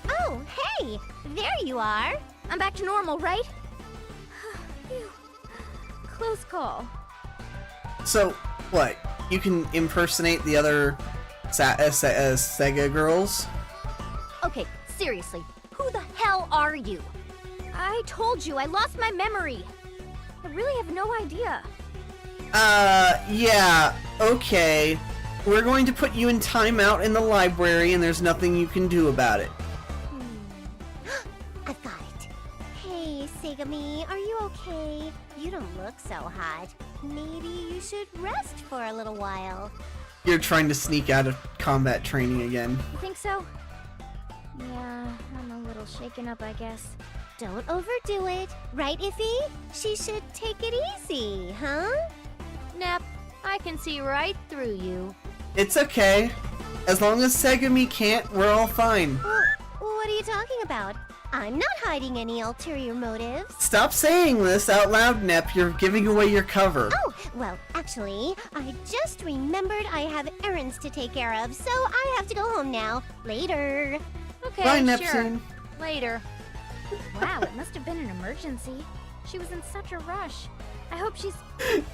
Oh, hey, there you are. I'm back to normal, right? Phew. Close call. So, what? You can impersonate the other Sega girls? Okay, seriously, who the hell are you? I told you, I lost my memory. I really have no idea. Yeah, okay. We're going to put you in timeout in the library and there's nothing you can do about it. I've got it. Hey, Segami, are you okay? You don't look so hot. Maybe you should rest for a little while. You're trying to sneak out of combat training again. You think so? Yeah, I'm a little shaken up, I guess. Don't overdo it. Right, Iffy? She should take it easy, huh? Nep, I can see right through you. It's okay. As long as Segami can't, we're all fine. Well, what are you talking about? I'm not hiding any ulterior motives. Stop saying this out loud, Nep. You're giving away your cover. Oh, well, actually, I just remembered I have errands to take care of, so I have to go home now. Later. Okay, Bye, sure. Neptune. Later. Wow, it must have been an emergency. She was in such a rush. I hope she's...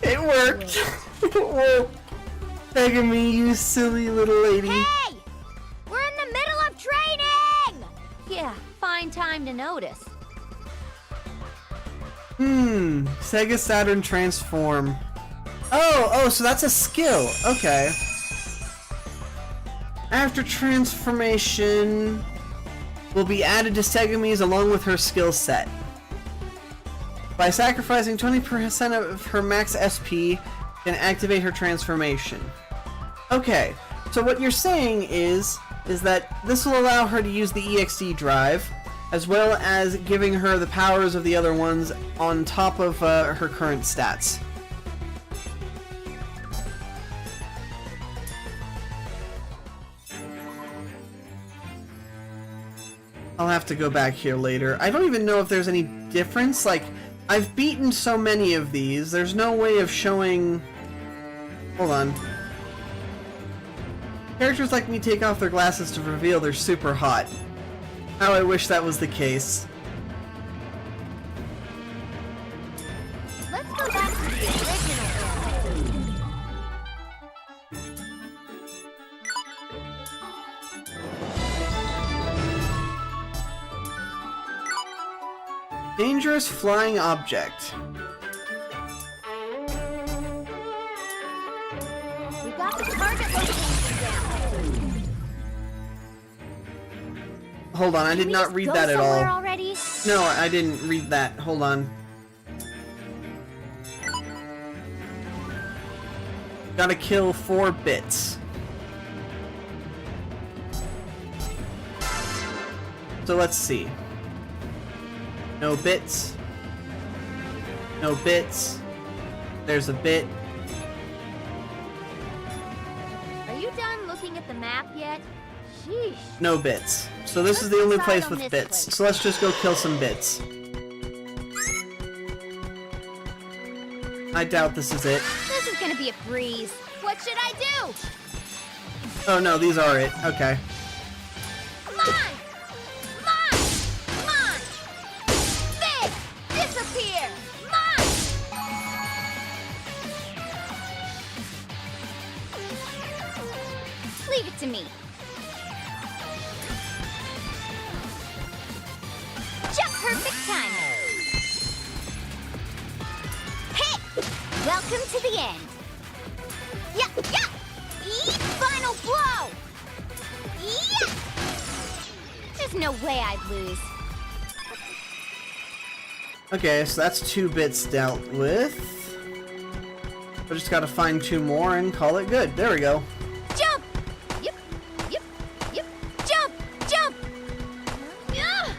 It worked. It worked. Tegami, you silly little lady. Hey! We're in the middle of training! Yeah, fine time to notice. Sega Saturn Transform. Oh, so that's a skill. Okay. After transformation will be added to Segami's along with her skill set. By sacrificing 20% of her max SP, can activate her transformation. Okay, so what you're saying is that this will allow her to use the EXD drive, as well as giving her the powers of the other ones on top of her current stats. I'll have to go back here later. I don't even know if there's any difference. Like, I've beaten so many of these, there's no way of showing... Hold on. Characters like me take off their glasses to reveal they're super hot. How I wish that was the case. Let's go back to the original era. Dangerous flying object. We got the target location down. Hold on, I did not read that at all. Already? No, I didn't read that. Hold on. Gotta kill 4 bits. So let's see. No bits. No bits. There's a bit. Are you done looking at the map yet? Sheesh. No bits. So this is the only place with bits. So let's just go kill some bits. I doubt this is it. This is gonna be a breeze. What should I do? Oh no, these are it. Okay. Come on! Come on! Come on! Big! Disappear! Come on! Leave it to me. Just perfect timing. Hey! Welcome to the end. Yeah, yeah! Final blow! Yeah! There's no way I'd lose. Okay, so that's 2 bits dealt with. I just gotta find 2 more and call it good. There we go. Jump! Yep, yep, yep. Jump! Jump! Yeah!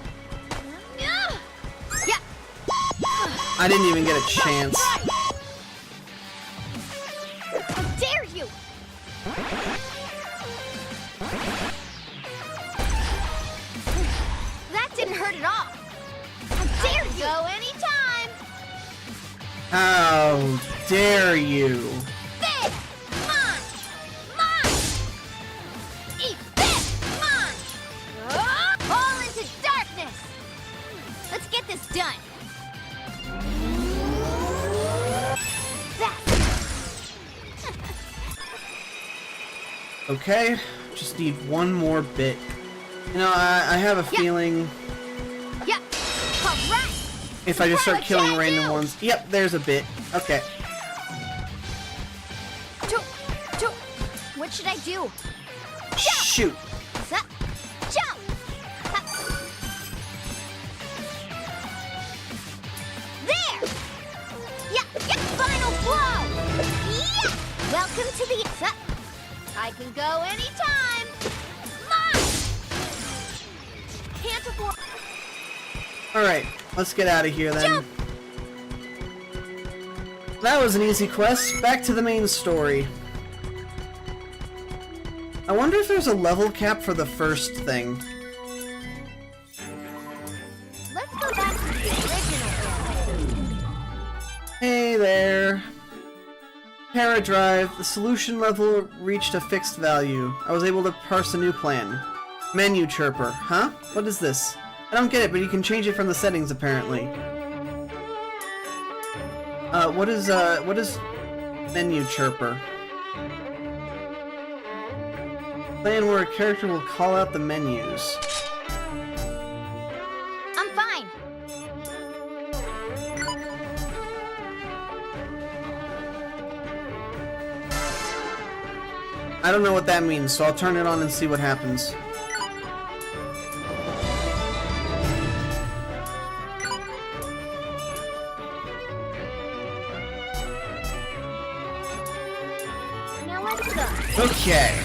Yeah! Yeah! I didn't even get a chance. How dare you! That didn't hurt at all. How dare you! Go anytime. How dare you? Big! Come on! Come on! Eat this! Come on! Fall into darkness! Let's get this done. Okay, just need 1 more bit. You know, I have a feeling Yeah! All right! if I just start killing random ones... Yep, there's a bit. Okay. What should I do? Shoot! Sup? Jump! Ha. There! Yeah! Yeah! Final blow! Yeah! Welcome to the... Sup? I can go anytime! Come on! Can't afford... Alright, let's get out of here then. Jump! That was an easy quest. Back to the main story. I wonder if there's a level cap for the first thing. Let's go back to the original era. Hey there. Paradrive, the solution level reached a fixed value. I was able to parse a new plan. Menu chirper, huh? What is this? I don't get it, but you can change it from the settings apparently. What is menu chirper? Plan where a character will call out the menus. I'm fine. I don't know what that means, so I'll turn it on and see what happens. Now let's go. Okay.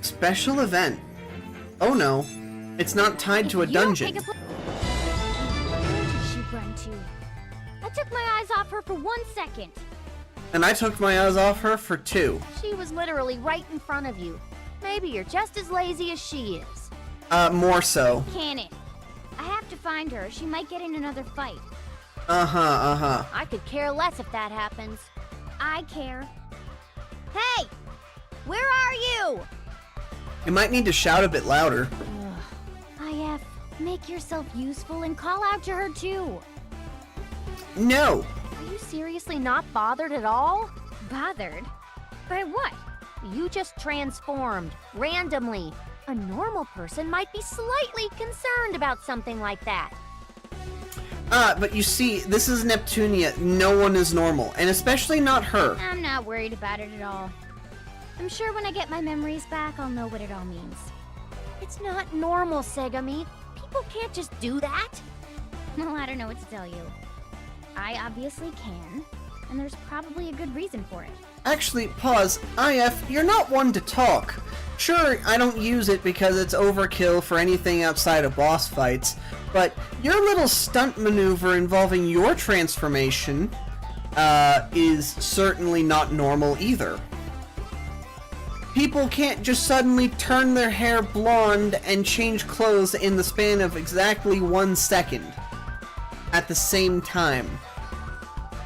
Special event. Oh no. It's not tied to a If you don't dungeon. take Where did she run to? I took my eyes off her for 1 second. And I took my eyes off her for 2. She was literally right in front of you. Maybe you're just as lazy as she is. More so. Can it? I have to find her. She might get in another fight. I could care less if that happens. I care. Hey! Where are you? You might need to shout a bit louder. IF, make yourself useful and call out to her too. No! Are you seriously not bothered at all? Bothered? By what? You just transformed, randomly. A normal person might be slightly concerned about something like that. But you see, this is Neptunia. No one is normal, and especially not her. I'm not worried about it at all. I'm sure when I get my memories back, I'll know what it all means. It's not normal, Segami. People can't just do that. Well, I don't know what to tell you. I obviously can, and there's probably a good reason for it. Actually, pause. IF, you're not one to talk. Sure, I don't use it because it's overkill for anything outside of boss fights, but your little stunt maneuver involving your transformation is certainly not normal either. People can't just suddenly turn their hair blonde and change clothes in the span of exactly 1 second at the same time.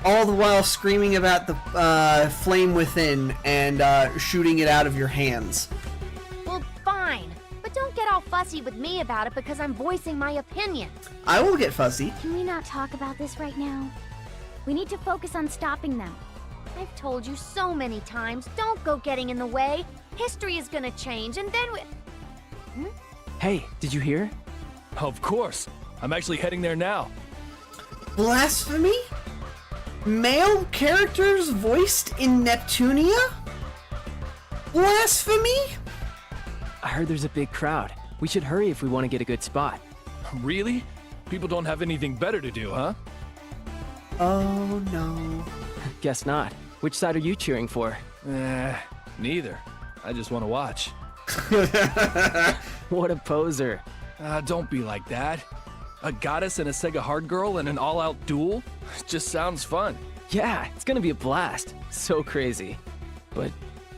All the while screaming about the flame within and shooting it out of your hands. Well, fine. But don't get all fussy with me about it because I'm voicing my opinion. I will get fussy. Can we not talk about this right now? We need to focus on stopping them. I've told you so many times, don't go getting in the way. History is gonna change, and then Hey, did you hear? Of course. I'm actually heading there now. Blasphemy? Male characters voiced in Neptunia? Blasphemy? I heard there's a big crowd. We should hurry if we want to get a good spot. Really? People don't have anything better to do, huh? Oh no. Guess not. Which side are you cheering for? Neither. I just want to watch. What a poser. Don't be like that. A goddess and a Sega hard girl in an all-out duel? Just sounds fun. Yeah, it's gonna be a blast. So crazy. But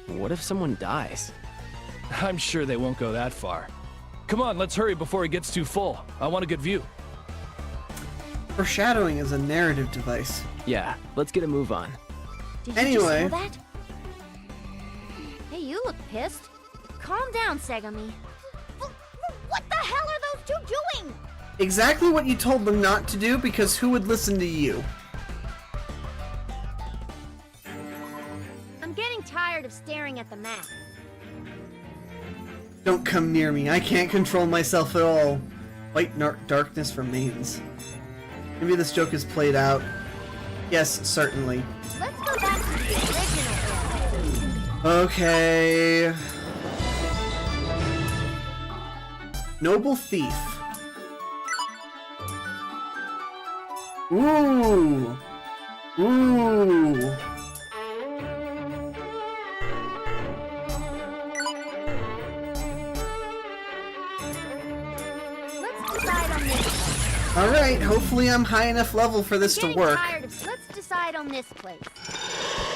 what if someone dies? I'm sure they won't go that far. Come on, let's hurry before it gets too full. I want a good view. Foreshadowing is a narrative device. Yeah, let's get a move on. did you Anyway. just hear that? Hey, you look pissed. Calm down, Segami. What the hell are those two doing? Exactly what you told them not to do, because who would listen to you? I'm getting tired of staring at the map. Don't come near me. I can't control myself at all. White darkness remains. Maybe this joke is played out. Yes, certainly. Let's go back to the original era. Okay. Noble Thief. Ooh. Ooh. Let's decide on this. Alright, hopefully I'm high enough level for this to Getting work. tired of. Let's decide on this place.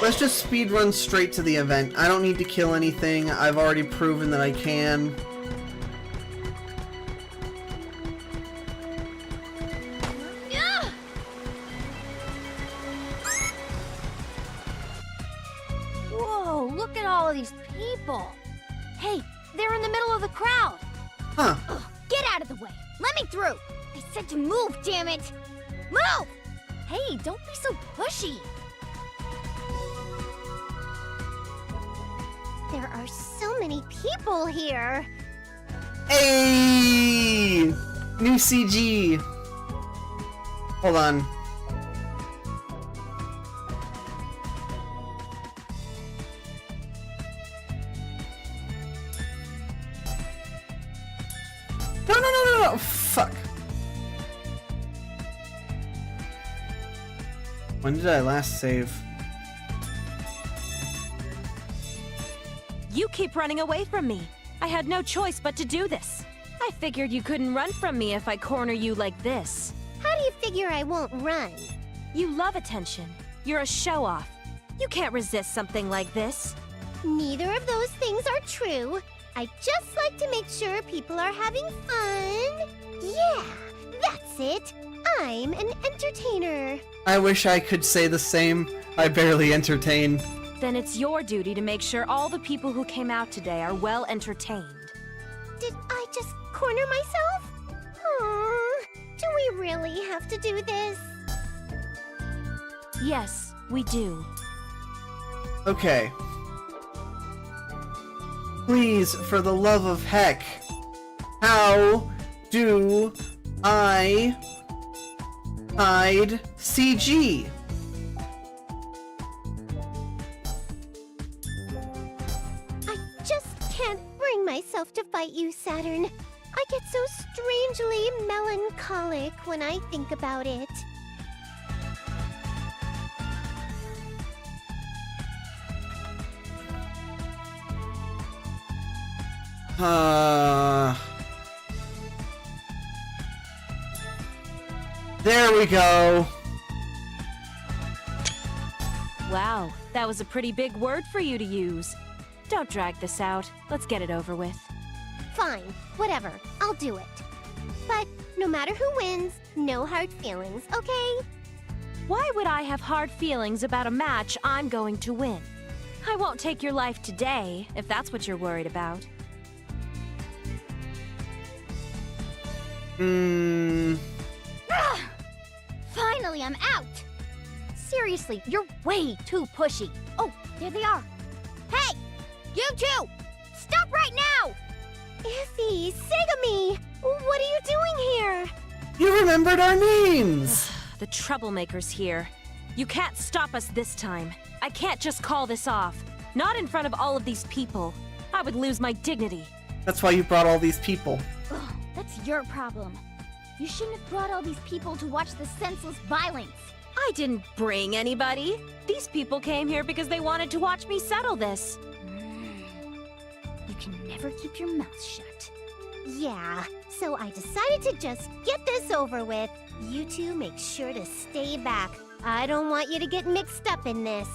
Let's just speedrun straight to the event. I don't need to kill anything. I've already proven that I can. these people. Hey, they're in the middle of the crowd. Huh. Ugh, get out of the way. Let me through. I said to move, damn it. Move! Hey, don't be so pushy. There are so many people here. Hey! New CG. Hold on. No. Fuck. When did I last save? You keep running away from me. I had no choice but to do this. I figured you couldn't run from me if I corner you like this. How do you figure I won't run? You love attention. You're a show-off. You can't resist something like this. Neither of those things are true. I just like to make sure people are having fun. Yeah, that's it. I'm an entertainer. I wish I could say the same. I barely entertain. Then it's your duty to make sure all the people who came out today are well entertained. Did I just corner myself? Aww, do we really have to do this? Yes, we do. Okay. Please, for the love of heck, how do I hide CG? I just can't bring myself to fight you, Saturn. I get so strangely melancholic when I think about it. There we go. Wow, that was a pretty big word for you to use. Don't drag this out. Let's get it over with. Fine, whatever, I'll do it. But no matter who wins, no hard feelings, okay? Why would I have hard feelings about a match I'm going to win? I won't take your life today, if that's what you're worried about. Finally, I'm out. Seriously, you're way too pushy. Oh, there they are. Hey, you two! Stop right now! Iffy, Segami, what are you doing here? You remembered our names! The troublemaker's here. You can't stop us this time. I can't just call this off. Not in front of all of these people. I would lose my dignity. That's why you brought all these people. Ugh, that's your problem. You shouldn't have brought all these people to watch the senseless violence. I didn't bring anybody. These people came here because they wanted to watch me settle this. You can never keep your mouth shut. Yeah, so I decided to just get this over with. You two make sure to stay back. I don't want you to get mixed up in this.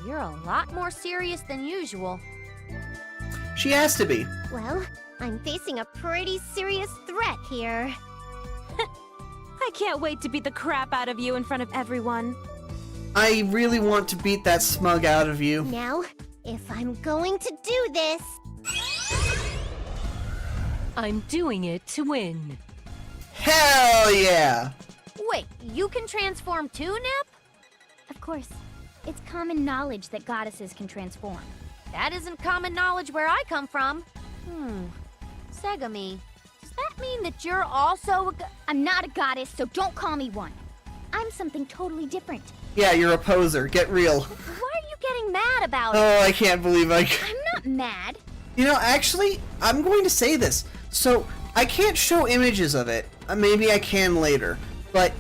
You're a lot more serious than usual. She has to be. Well, I'm facing a pretty serious threat here. I can't wait to beat the crap out of you in front of everyone. I really want to beat that smug out of you. Now, if I'm going to do this... I'm doing it to win. Hell yeah! Wait, you can transform too, Nep? Of course, it's common knowledge that goddesses can transform. That isn't common knowledge where I come from. Segami, does that mean that you're also I'm not a goddess, so don't call me one. I'm something totally different. Yeah, you're a poser. Get real. Why are you getting mad about it? Oh, I can't believe I... I'm not mad. You know, actually, I'm going to say this. So, I can't show images of it. Maybe I can later. But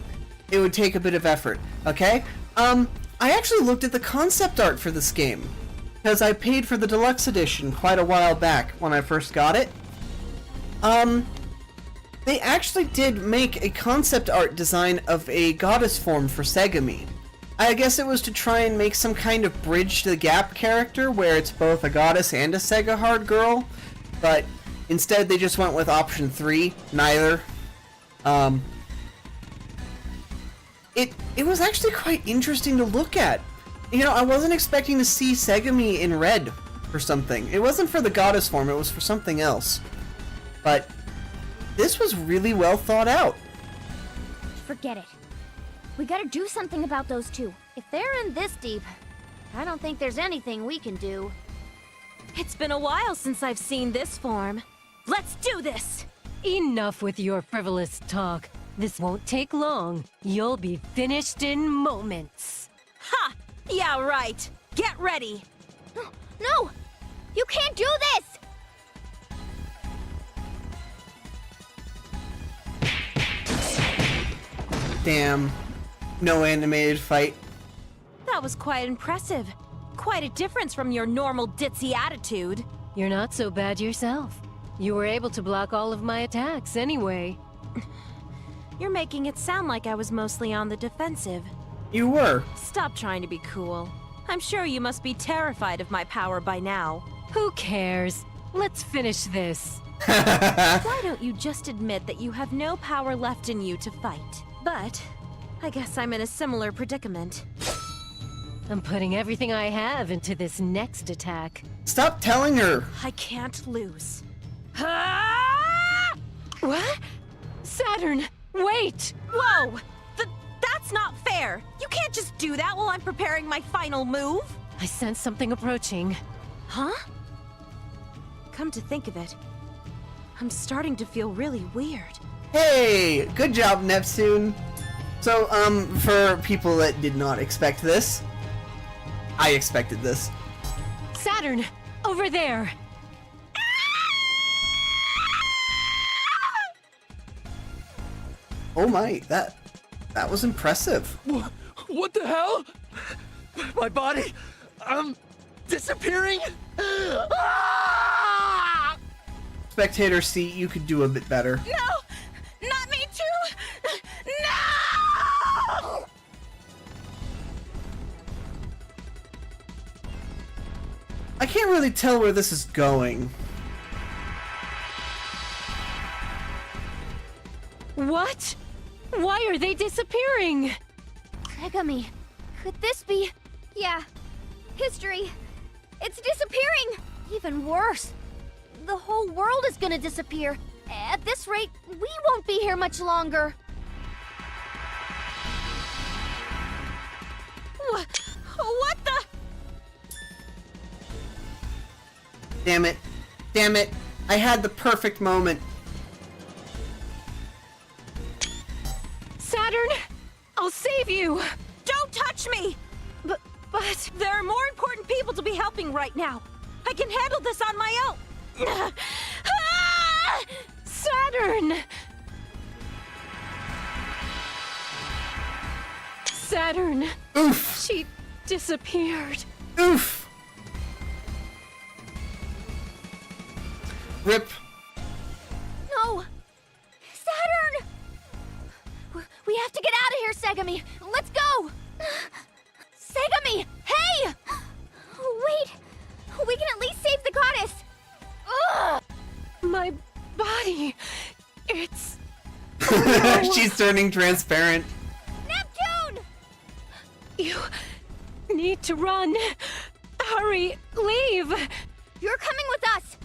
it would take a bit of effort, okay? I actually looked at the concept art for this game. Because I paid for the deluxe edition quite a while back when I first got it. They actually did make a concept art design of a goddess form for Segami. I guess it was to try and make some kind of bridge to the gap character where it's both a goddess and a Sega hard girl, but instead they just went with option 3, neither. It was actually quite interesting to look at. You know, I wasn't expecting to see Segami in red for something. It wasn't for the goddess form, it was for something else. But this was really well thought out. Forget it. We gotta do something about those two. If they're in this deep, I don't think there's anything we can do. It's been a while since I've seen this form. Let's do this! Enough with your frivolous talk. This won't take long. You'll be finished in moments. Ha! Yeah, right. Get ready. No! You can't do this! Damn. No animated fight. That was quite impressive. Quite a difference from your normal ditzy attitude. You're not so bad yourself. You were able to block all of my attacks anyway. You're making it sound like I was mostly on the defensive. You were. Stop trying to be cool. I'm sure you must be terrified of my power by now. Who cares? Let's finish this. Why don't you just admit that you have no power left in you to fight? But I guess I'm in a similar predicament. I'm putting everything I have into this next attack. Stop telling her. I can't lose. What? Saturn, wait! Whoa! That's not fair! You can't just do that while I'm preparing my final move! I sense something approaching. Huh? Come to think of it, I'm starting to feel really weird. Hey, good job, Neptune. So, for people that did not expect this, I expected this. Saturn, over there! Oh my, that was impressive. What the hell? My body, disappearing? Ah! Spectator seat, you could do a bit better. No! Not me too! No! I can't really tell where this is going. What? Why are they disappearing? Megami, could this be... Yeah, history. It's disappearing! Even worse, the whole world is gonna disappear. At this rate, we won't be here much longer. What the? Damn it. Damn it. I had the perfect moment. Saturn, I'll save you! Don't touch me! But... There are more important people to be helping right now. I can handle this on my own. Ah! Saturn! Saturn! Oof. She disappeared. Oof. Rip. No! Saturn! We have to get out of here, Segami! Let's go! Segami! Hey! Wait! We can at least save the goddess! Ugh! My body... It's... She's turning transparent. Neptune! You need to run. Hurry, leave! You're coming with us!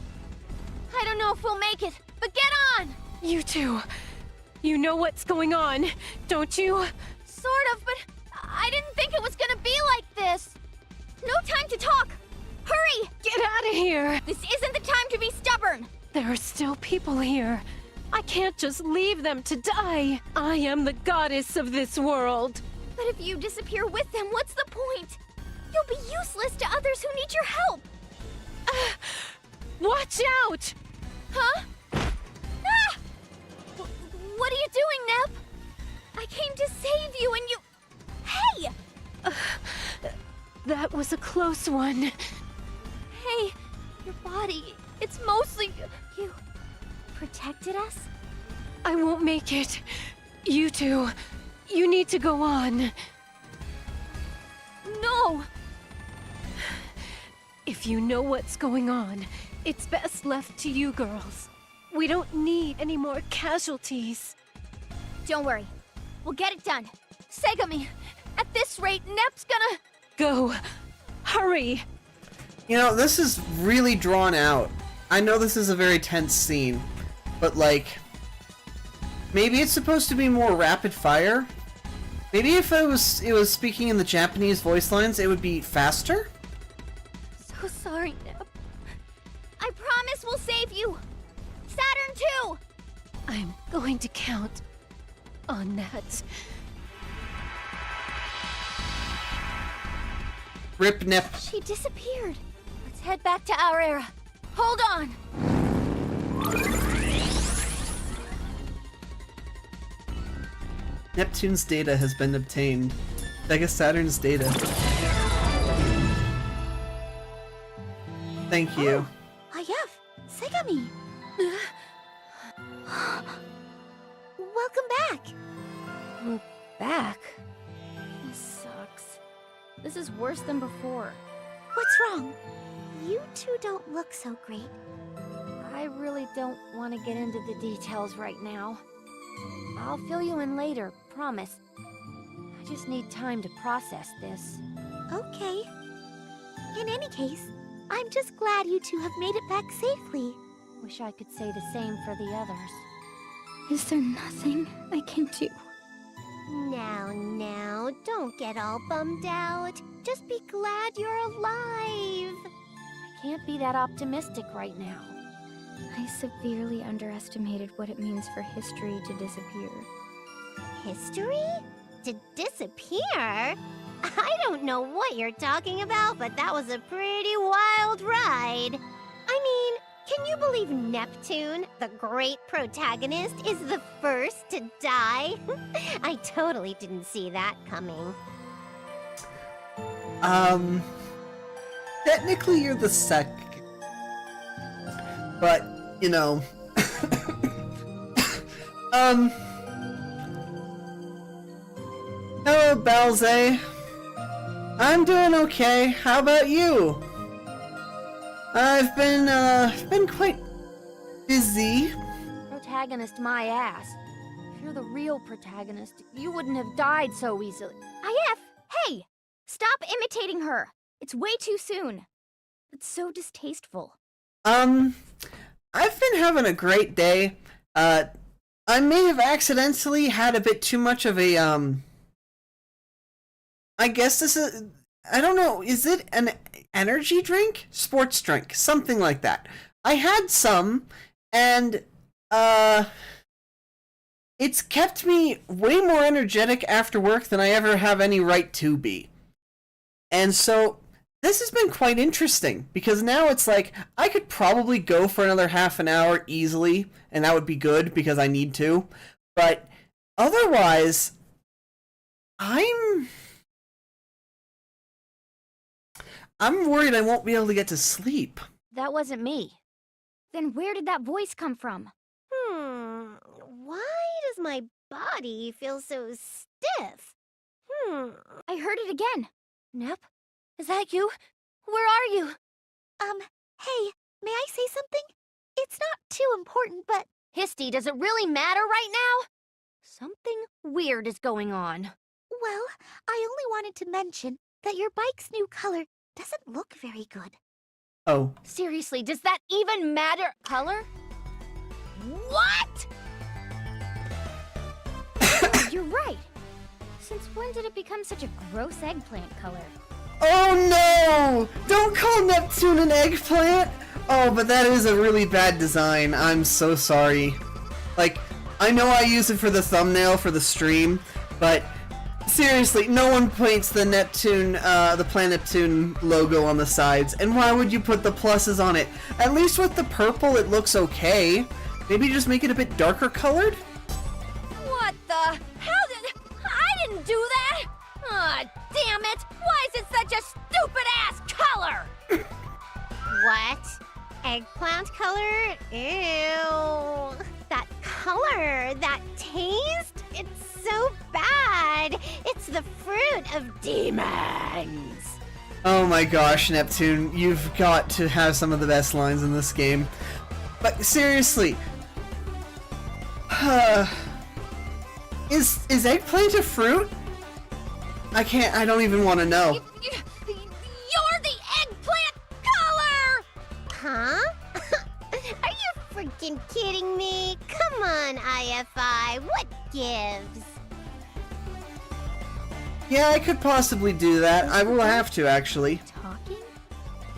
I don't know if we'll make it, but get on! You two. You know what's going on, don't you? Sort of, but I didn't think it was gonna be like this! No time to talk! Hurry! Get out of here! This isn't the time to be stubborn! There are still people here. I can't just leave them to die. I am the goddess of this world. But if you disappear with them, what's the point? You'll be useless to others who need your help! Watch out! Huh? Ah! What are you doing, Nep? I came to save you and you... Hey! That was a close one. Hey, your body, it's mostly... You protected us? I won't make it. You two, you need to go on. No! If you know what's going on, it's best left to you girls. We don't need any more casualties. Don't worry. We'll get it done. Segami, at this rate, Nep's gonna... Go. Hurry. You know, this is really drawn out. I know this is a very tense scene, but like, maybe it's supposed to be more rapid fire? Maybe if it was speaking in the Japanese voice lines, it would be faster? So sorry, Nep. I promise we'll save you! Saturn 2! I'm going to count on that. Rip Nep. She disappeared. Let's head back to our era. Hold on! Neptune's data has been obtained. Sega Saturn's data. Thank you. Ayaf, Segami. Welcome back. We're back. This sucks. This is worse than before. What's wrong? You two don't look so great. I really don't want to get into the details right now. I'll fill you in later, promise. I just need time to process this. Okay. In any case, I'm just glad you two have made it back safely. Wish I could say the same for the others. Is there nothing I can do? Now, don't get all bummed out. Just be glad you're alive. I can't be that optimistic right now. I severely underestimated what it means for history to disappear. History? To disappear? I don't know what you're talking about, but that was a pretty wild ride. I mean, can you believe Neptune, the great protagonist, is the first to die? I totally didn't see that coming. Technically you're the second. But, you know... Hello, Balze. I'm doing okay. How about you? I've been quite busy. Protagonist my ass. If you're the real protagonist, you wouldn't have died so easily. Ayaf, hey! Stop imitating her! It's way too soon. It's so distasteful. I've been having a great day. I may have accidentally had a bit too much of a, I guess this is, I don't know, is it an energy drink? Sports drink, something like that. I had some, and, it's kept me way more energetic after work than I ever have any right to be. And so, this has been quite interesting, because now it's like, I could probably go for another half an hour easily, and that would be good, because I need to. But, otherwise, I'm worried I won't be able to get to sleep. That wasn't me. Then where did that voice come from? Why does my body feel so stiff? I heard it again. Nep? Is that you? Where are you? Hey, may I say something? It's not too important, but... Histy, does it really matter right now? Something weird is going on. Well, I only wanted to mention that your bike's new color doesn't look very good. Oh. Seriously, does that even matter? Color? What? Oh, you're right. Since when did it become such a gross eggplant color? Oh no! Don't call Neptune an eggplant! Oh, but that is a really bad design. I'm so sorry. Like, I know I use it for the thumbnail for the stream, but seriously, no one paints the Neptune, the Planet Neptune logo on the sides, and why would you put the pluses on it? At least with the purple, it looks okay. Maybe just make it a bit darker colored? What the? How did... I didn't do that! Aw, damn it! Why is it such a stupid-ass color? What? Eggplant color? Ew. That color, that taste, it's so bad. It's the fruit of demons. Oh my gosh, Neptune, you've got to have some of the best lines in this game. But seriously, is eggplant a fruit? I don't even want to know. You're the eggplant on, IFI. What gives? Yeah, I could possibly do that. I will have to, actually. Talking?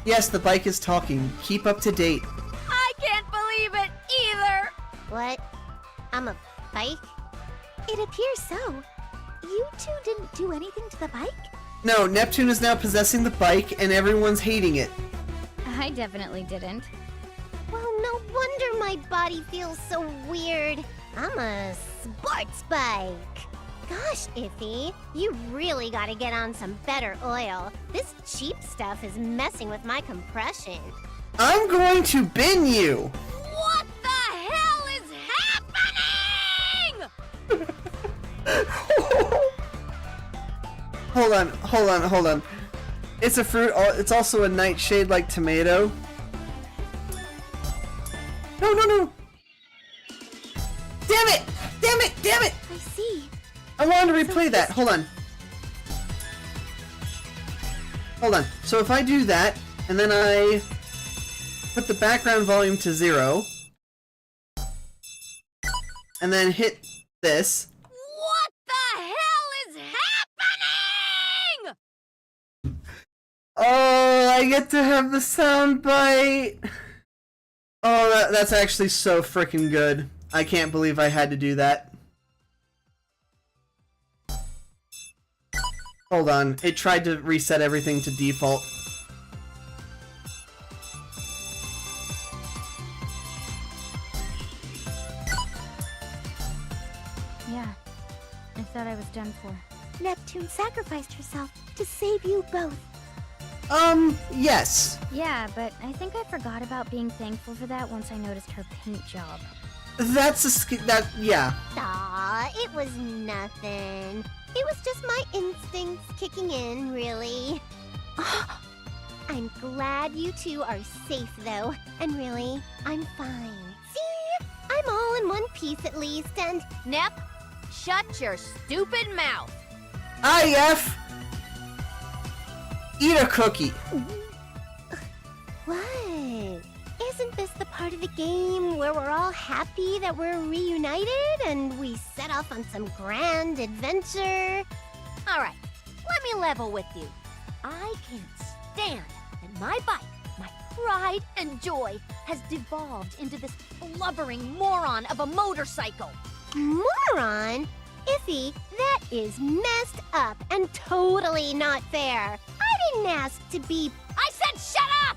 Yes, the bike is talking. Keep up to date. I can't believe it either! What? I'm a bike? It appears so. You two didn't do anything to the bike? No, Neptune is now possessing the bike, and everyone's hating it. I definitely didn't. Well, no wonder my body feels so weird. I'm a sports bike. Gosh, Iffy, you really gotta get on some better oil. This cheap stuff is messing with my compression. I'm going to bin you! What the hell is happening? Hold on. It's a fruit, it's also a nightshade like tomato. No! Damn it! I see. I wanted to replay that. Hold on. So if I do that, and then I put the background volume to 0, and then hit this. What the hell is happening? Oh, I get to have the sound bite. Oh, that's actually so freaking good. I can't believe I had to do that. Hold on, it tried to reset everything to default. Yeah, I thought I was done for. Neptune sacrificed herself to save you both. Yes. Yeah, but I think I forgot about being thankful for that once I noticed her paint job. That's yeah. Aw, it was nothing. It was just my instincts kicking in, really. I'm glad you two are safe, though. And really, I'm fine. See? I'm all in one piece at least, and... Nep, shut your stupid mouth. IF! Eat a cookie. What? Isn't this the part of the game where we're all happy that we're reunited and we set off on some grand adventure? All right, let me level with you. I can't stand that my bike, my pride and joy, has devolved into this blubbering moron of a motorcycle. Moron? Iffy, that is messed up and totally not fair. I didn't ask to be... I said shut up!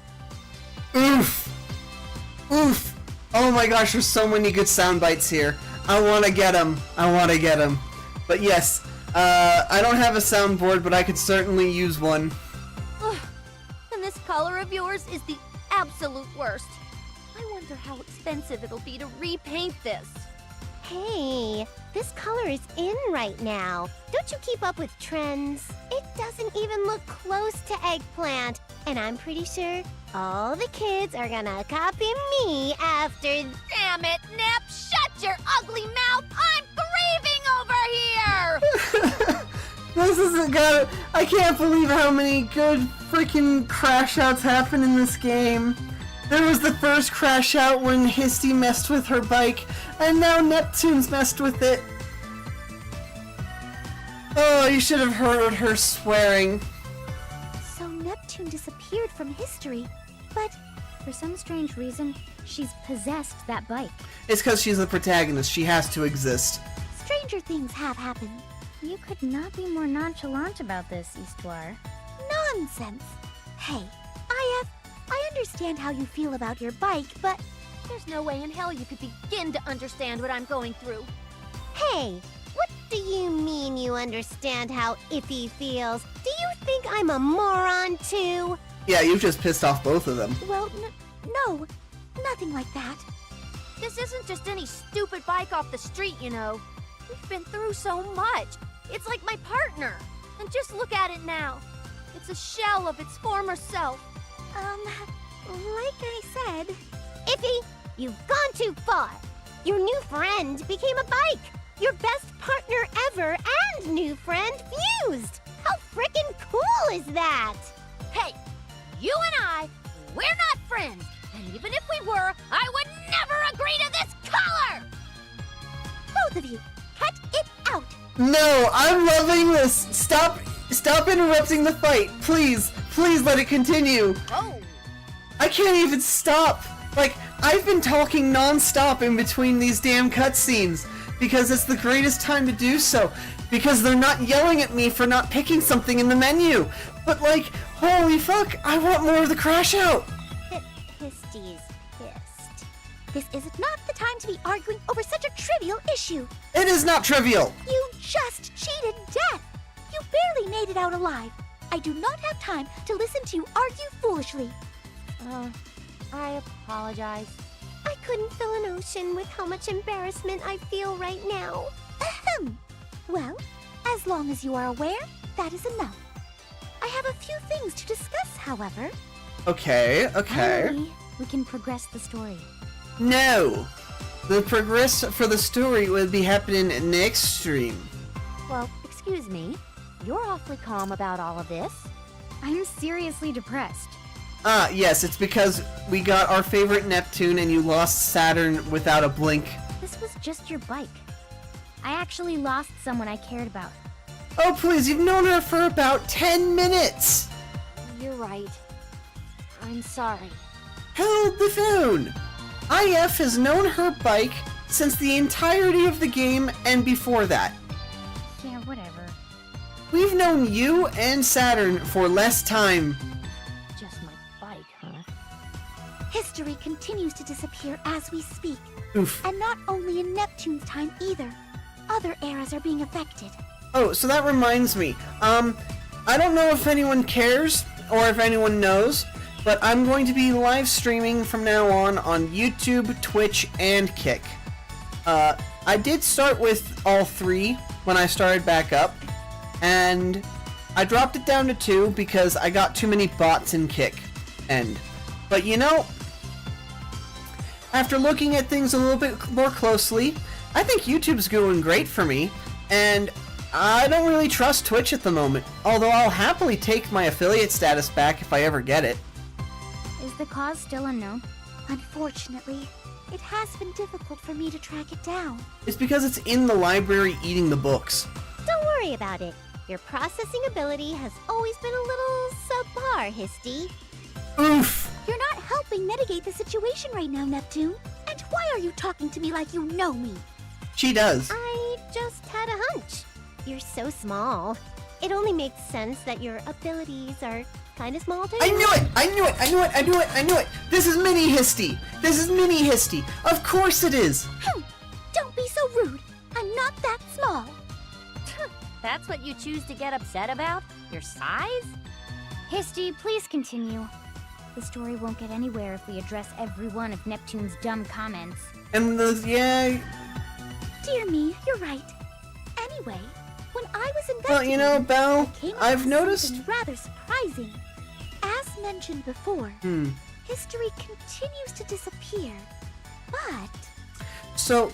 Oof. Oh my gosh, there's so many good sound bites here. I want to get them. But yes, I don't have a soundboard, but I could certainly use one. And this color of yours is the absolute worst. I wonder how expensive it'll be to repaint this. Hey, this color is in right now. Don't you keep up with trends? It doesn't even look close to eggplant. And I'm pretty sure all the kids are gonna copy me after... Damn it, Nep! Shut your ugly mouth! I'm grieving over here! This isn't gonna... I can't believe how many good freaking crash outs happen in this game. There was the first crash out when Histy messed with her bike, and now Neptune's messed with it. Oh, you should have heard her swearing. So Neptune disappeared from history, but for some strange reason, she's possessed that bike. It's because she's the protagonist. She has to exist. Stranger things have happened. You could not be more nonchalant about this, Histoire. Nonsense! Hey, I understand how you feel about your bike, but There's no way in hell you could begin to understand what I'm going through. Hey, what do you mean you understand how Iffy feels? Do you think I'm a moron too? Yeah, you've just pissed off both of them. well, no, nothing like that. This isn't just any stupid bike off the street, you know. We've been through so much. It's like my partner. And just look at it now. It's a shell of its former self. Like I said, Iffy, you've gone too far. Your new friend became a bike. Your best partner ever and new friend fused. How frickin' cool is that? Hey, you and we're not friends. And even if we were, I would never agree to this color! both of you. Cut it out. No, I'm loving this. Stop interrupting the fight. Please let it continue. Oh. I can't even stop. Like, I've been talking non-stop in between these damn cutscenes because it's the greatest time to do so. Because they're not yelling at me for not picking something in the menu. But like, holy fuck, I want more of the crash out. Histy's pissed. This is not the time to be arguing over such a trivial issue. It is not trivial. You just cheated death. You barely made it out alive. I do not have time to listen to you argue foolishly. I apologize. I couldn't fill an ocean with how much embarrassment I feel right now. Ahem. Well, as long as you are aware, that is enough. I have a few things to discuss, however. Okay. Finally, we can progress the story. No. The progress for the story will be happening next stream. Well, excuse me. You're awfully calm about all of this. I'm seriously depressed. Ah, yes, it's because we got our favorite Neptune and you lost Saturn without a blink. This was just your bike. I actually lost someone I cared about. Oh, please, you've known her for about 10 minutes! You're right. I'm sorry. Hold the phone! IF has known her bike since the entirety of the game and before that. Yeah, whatever. We've known you and Saturn for less time. Just my bike, huh? History continues to disappear as we speak. Oof. And not only in Neptune's time either. Other eras are being affected. Oh, so that reminds me. I don't know if anyone cares or if anyone knows, but I'm going to be live streaming from now on YouTube, Twitch, and Kick. I did start with all three when I started back up, and I dropped it down to 2 because I got too many bots in Kick. But you know, after looking at things a little bit more closely, I think YouTube's going great for me, and I don't really trust Twitch at the moment, although I'll happily take my affiliate status back if I ever get it. Is the cause still unknown? Unfortunately, it has been difficult for me to track it down. It's because it's in the library eating the books. Don't worry about it. Your processing ability has always been a little subpar, Histy. Oof! You're not helping mitigate the situation right now, Neptune. And why are you talking to me like you know me? She does. I just had a hunch. You're so small. It only makes sense that your abilities are kind of small too. I knew it! This is Mini Histy! Of course it is! Don't be so rude. I'm not that small. That's what you choose to get upset about? Your size? Histy, please continue. The story won't get anywhere if we address every one of Neptune's dumb comments. And yeah... Dear me, you're right. Anyway, when I was investigating, Well, you know, Belle, I came I've across noticed... something rather surprising. As mentioned before, history continues to disappear. But So,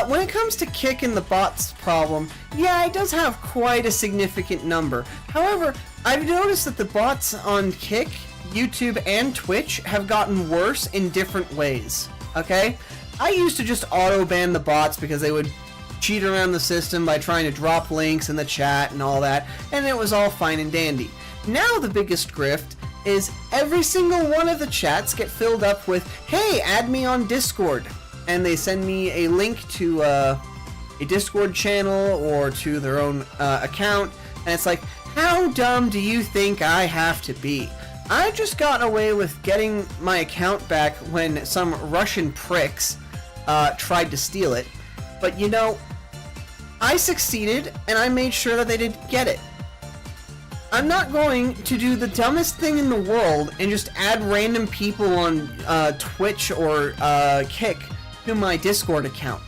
when it comes to Kick and the bots problem, yeah, it does have quite a significant number. However, I've noticed that the bots on Kick, YouTube, and Twitch have gotten worse in different ways, okay? I used to just auto-ban the bots because they would cheat around the system by trying to drop links in the chat and all that, and it was all fine and dandy. Now the biggest grift is every single one of the chats get filled up with, hey, add me on Discord, and they send me a link to a Discord channel or to their own account, and it's like, how dumb do you think I have to be? I just got away with getting my account back when some Russian pricks tried to steal it, but you know, I succeeded and I made sure that they didn't get it. I'm not going to do the dumbest thing in the world and just add random people on Twitch or Kick to my Discord account.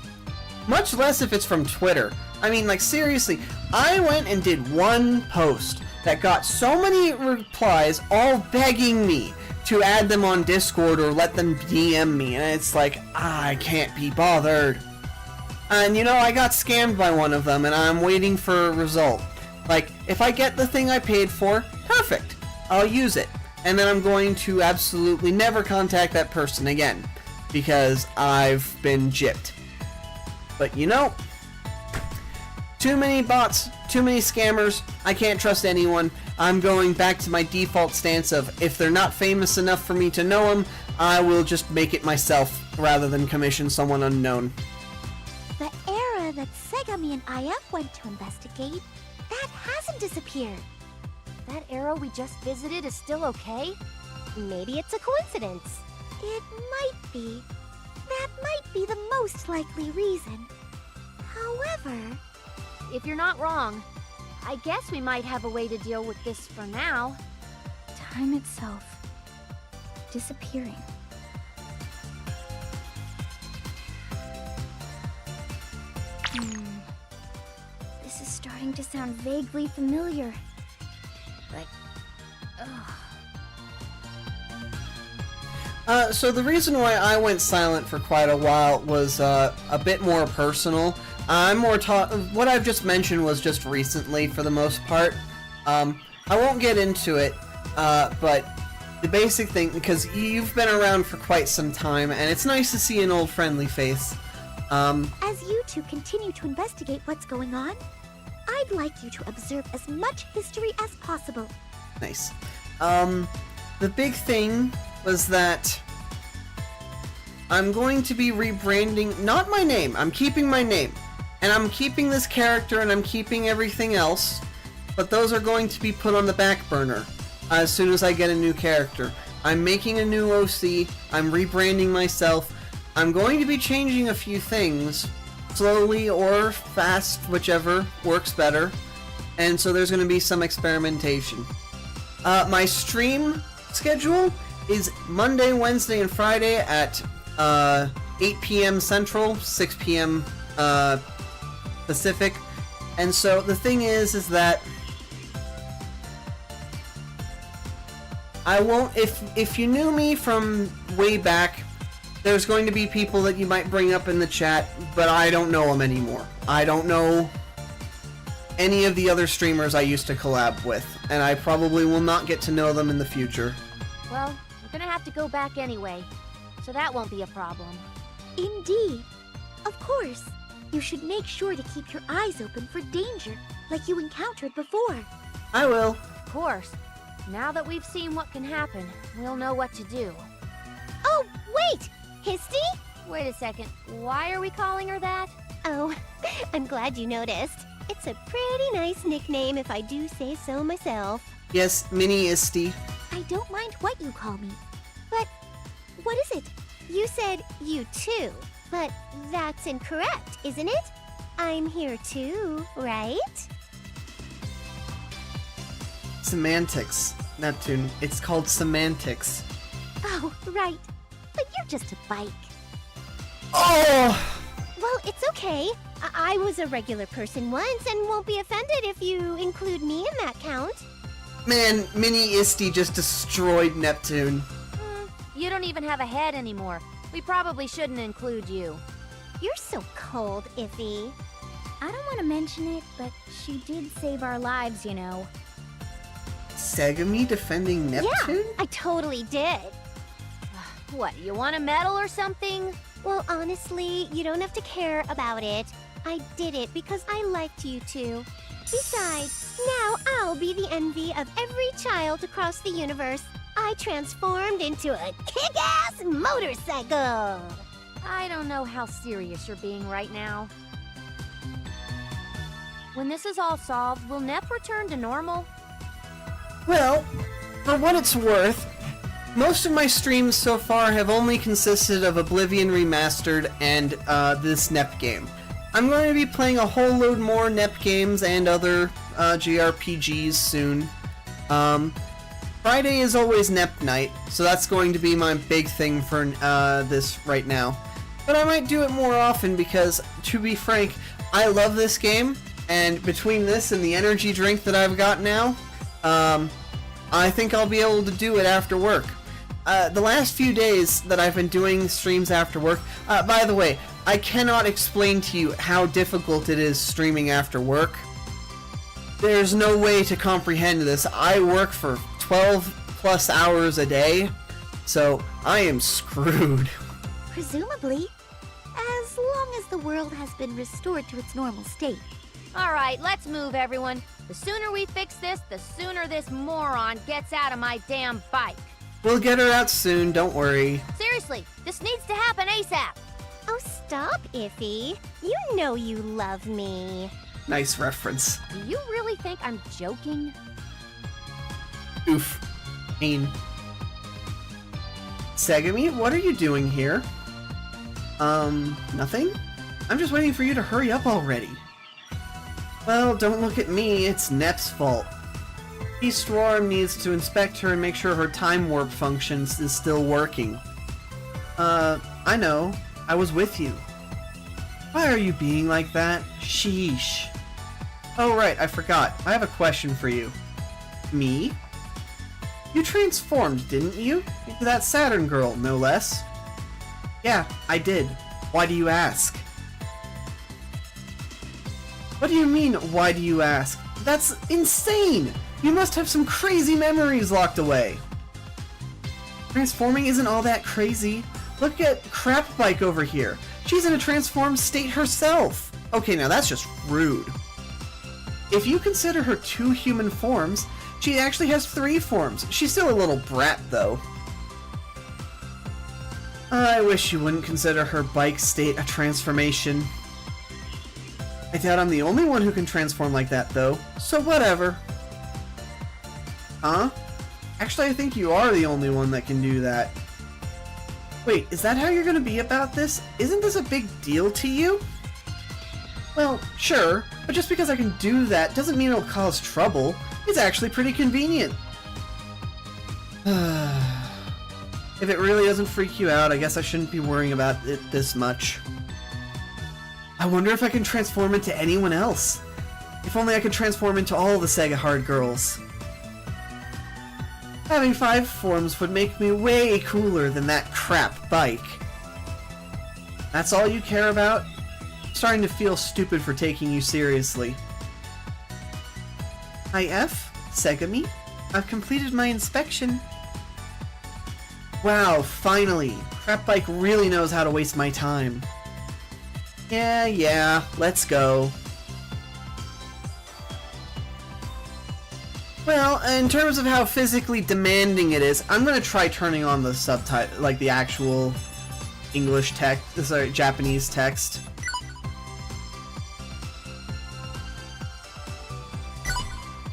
Much less if it's from Twitter. I mean, like, seriously, I went and did one post that got so many replies, all begging me to add them on Discord or let them DM me, and it's like, I can't be bothered. And you know, I got scammed by one of them, and I'm waiting for a result. Like, if I get the thing I paid for, perfect, I'll use it. And then I'm going to absolutely never contact that person again, because I've been gypped. But you know, Too many bots, too many scammers, I can't trust anyone. I'm going back to my default stance of, if they're not famous enough for me to know them, I will just make it myself, rather than commission someone unknown. The era that Segami and IF went to investigate, that hasn't disappeared. That era we just visited is still okay? Maybe it's a coincidence. It might be. That might be the most likely reason. However... If you're not wrong, I guess we might have a way to deal with this for now. time itself disappearing. This is starting to sound vaguely familiar. But, So the reason why I went silent for quite a while was a bit more personal. What I've just mentioned was just recently for the most part. I won't get into it, but the basic thing, because you've been around for quite some time, and it's nice to see an old friendly face. as you two continue to investigate what's going on, I'd like you to observe as much history as possible. Nice. The big thing was that I'm going to be rebranding, not my name, I'm keeping my name. And I'm keeping this character and I'm keeping everything else, but those are going to be put on the back burner as soon as I get a new character. I'm making a new OC, I'm rebranding myself, I'm going to be changing a few things, slowly or fast, whichever works better, and so there's going to be some experimentation. My stream schedule is Monday, Wednesday, and Friday at 8 p.m. Central, 6 p.m. Pacific, and so the thing is that I won't, if you knew me from way back, there's going to be people that you might bring up in the chat, but I don't know them anymore. I don't know any of the other streamers I used to collab with, and I probably will not get to know them in the future. Well, we're gonna have to go back anyway, so that won't be a problem. Indeed. Of course. You should make sure to keep your eyes open for danger, like you encountered before. I will. Of course. Now that we've seen what can happen, we'll know what to do. Oh, wait! Histy? Wait a second, why are we calling her that? Oh, I'm glad you noticed. It's a pretty nice nickname if I do say so myself. Yes, Mini Isti. I don't mind what you call me. But what is it? You said you too, but that's incorrect, isn't it? I'm here too, right? Semantics, Neptune. It's called semantics. Oh, right. But you're just a bike. Oh! Well, it's okay. I was a regular person once and won't be offended if you include me in that count. Man, Mini Isti just destroyed Neptune. You don't even have a head anymore. We probably shouldn't include you. You're so cold, Iffy. I don't want to mention it, but she did save our lives, you know. Segami defending Neptune? Yeah, I totally did. What, you want a medal or something? Well, honestly, you don't have to care about it. I did it because I liked you two. Besides, now I'll be the envy of every child across the universe. I transformed into a kick-ass motorcycle! I don't know how serious you're being right now. When this is all solved, will Nep return to normal? Well, for what it's worth, most of my streams so far have only consisted of Oblivion Remastered and this NEP game. I'm going to be playing a whole load more NEP games and other JRPGs soon. Friday is always NEP night, so that's going to be my big thing for this right now. But I might do it more often because, to be frank, I love this game, and between this and the energy drink that I've got now, I think I'll be able to do it after work. The last few days that I've been doing streams after work, by the way, I cannot explain to you how difficult it is streaming after work. There's no way to comprehend this. I work for 12 plus hours a day, so I am screwed. Presumably, as long as the world has been restored to its normal state. Alright, let's move, everyone. The sooner we fix this, the sooner this moron gets out of my damn bike. We'll get her out soon, don't worry. Seriously, this needs to happen ASAP. Oh, stop, Iffy. You know you love me. Nice reference. Do you really think I'm joking? Oof. Pain. Segami, what are you doing here? Nothing? I'm just waiting for you to hurry up already. Well, don't look at me, it's Nep's fault. Storm needs to inspect her and make sure her time warp function is still working. I know. I was with you. Why are you being like that? Sheesh. Oh right, I forgot. I have a question for you. Me? You transformed, didn't you? Into that Saturn girl, no less. Yeah, I did. Why do you ask? What do you mean, why do you ask? That's insane! You must have some crazy memories locked away. Transforming isn't all that crazy. Look at Crap Bike over here. She's in a transformed state herself. Okay, now that's just rude. If you consider her 2 human forms, she actually has 3 forms. She's still a little brat, though. I wish you wouldn't consider her bike state a transformation. I doubt I'm the only one who can transform like that, though, so whatever. Huh? Actually, I think you are the only one that can do that. Wait, is that how you're gonna be about this? Isn't this a big deal to you? Well, sure, but just because I can do that doesn't mean it'll cause trouble. It's actually pretty convenient. If it really doesn't freak you out, I guess I shouldn't be worrying about it this much. I wonder if I can transform into anyone else. If only I could transform into all the Sega Hard girls. Having 5 forms would make me way cooler than that crap bike. That's all you care about? I'm starting to feel stupid for taking you seriously. IF? Segami? I've completed my inspection. Wow, finally! Crap Bike really knows how to waste my time. Yeah, let's go. Well, in terms of how physically demanding it is, I'm gonna try turning on the subtitle, like the actual English text, sorry, Japanese text.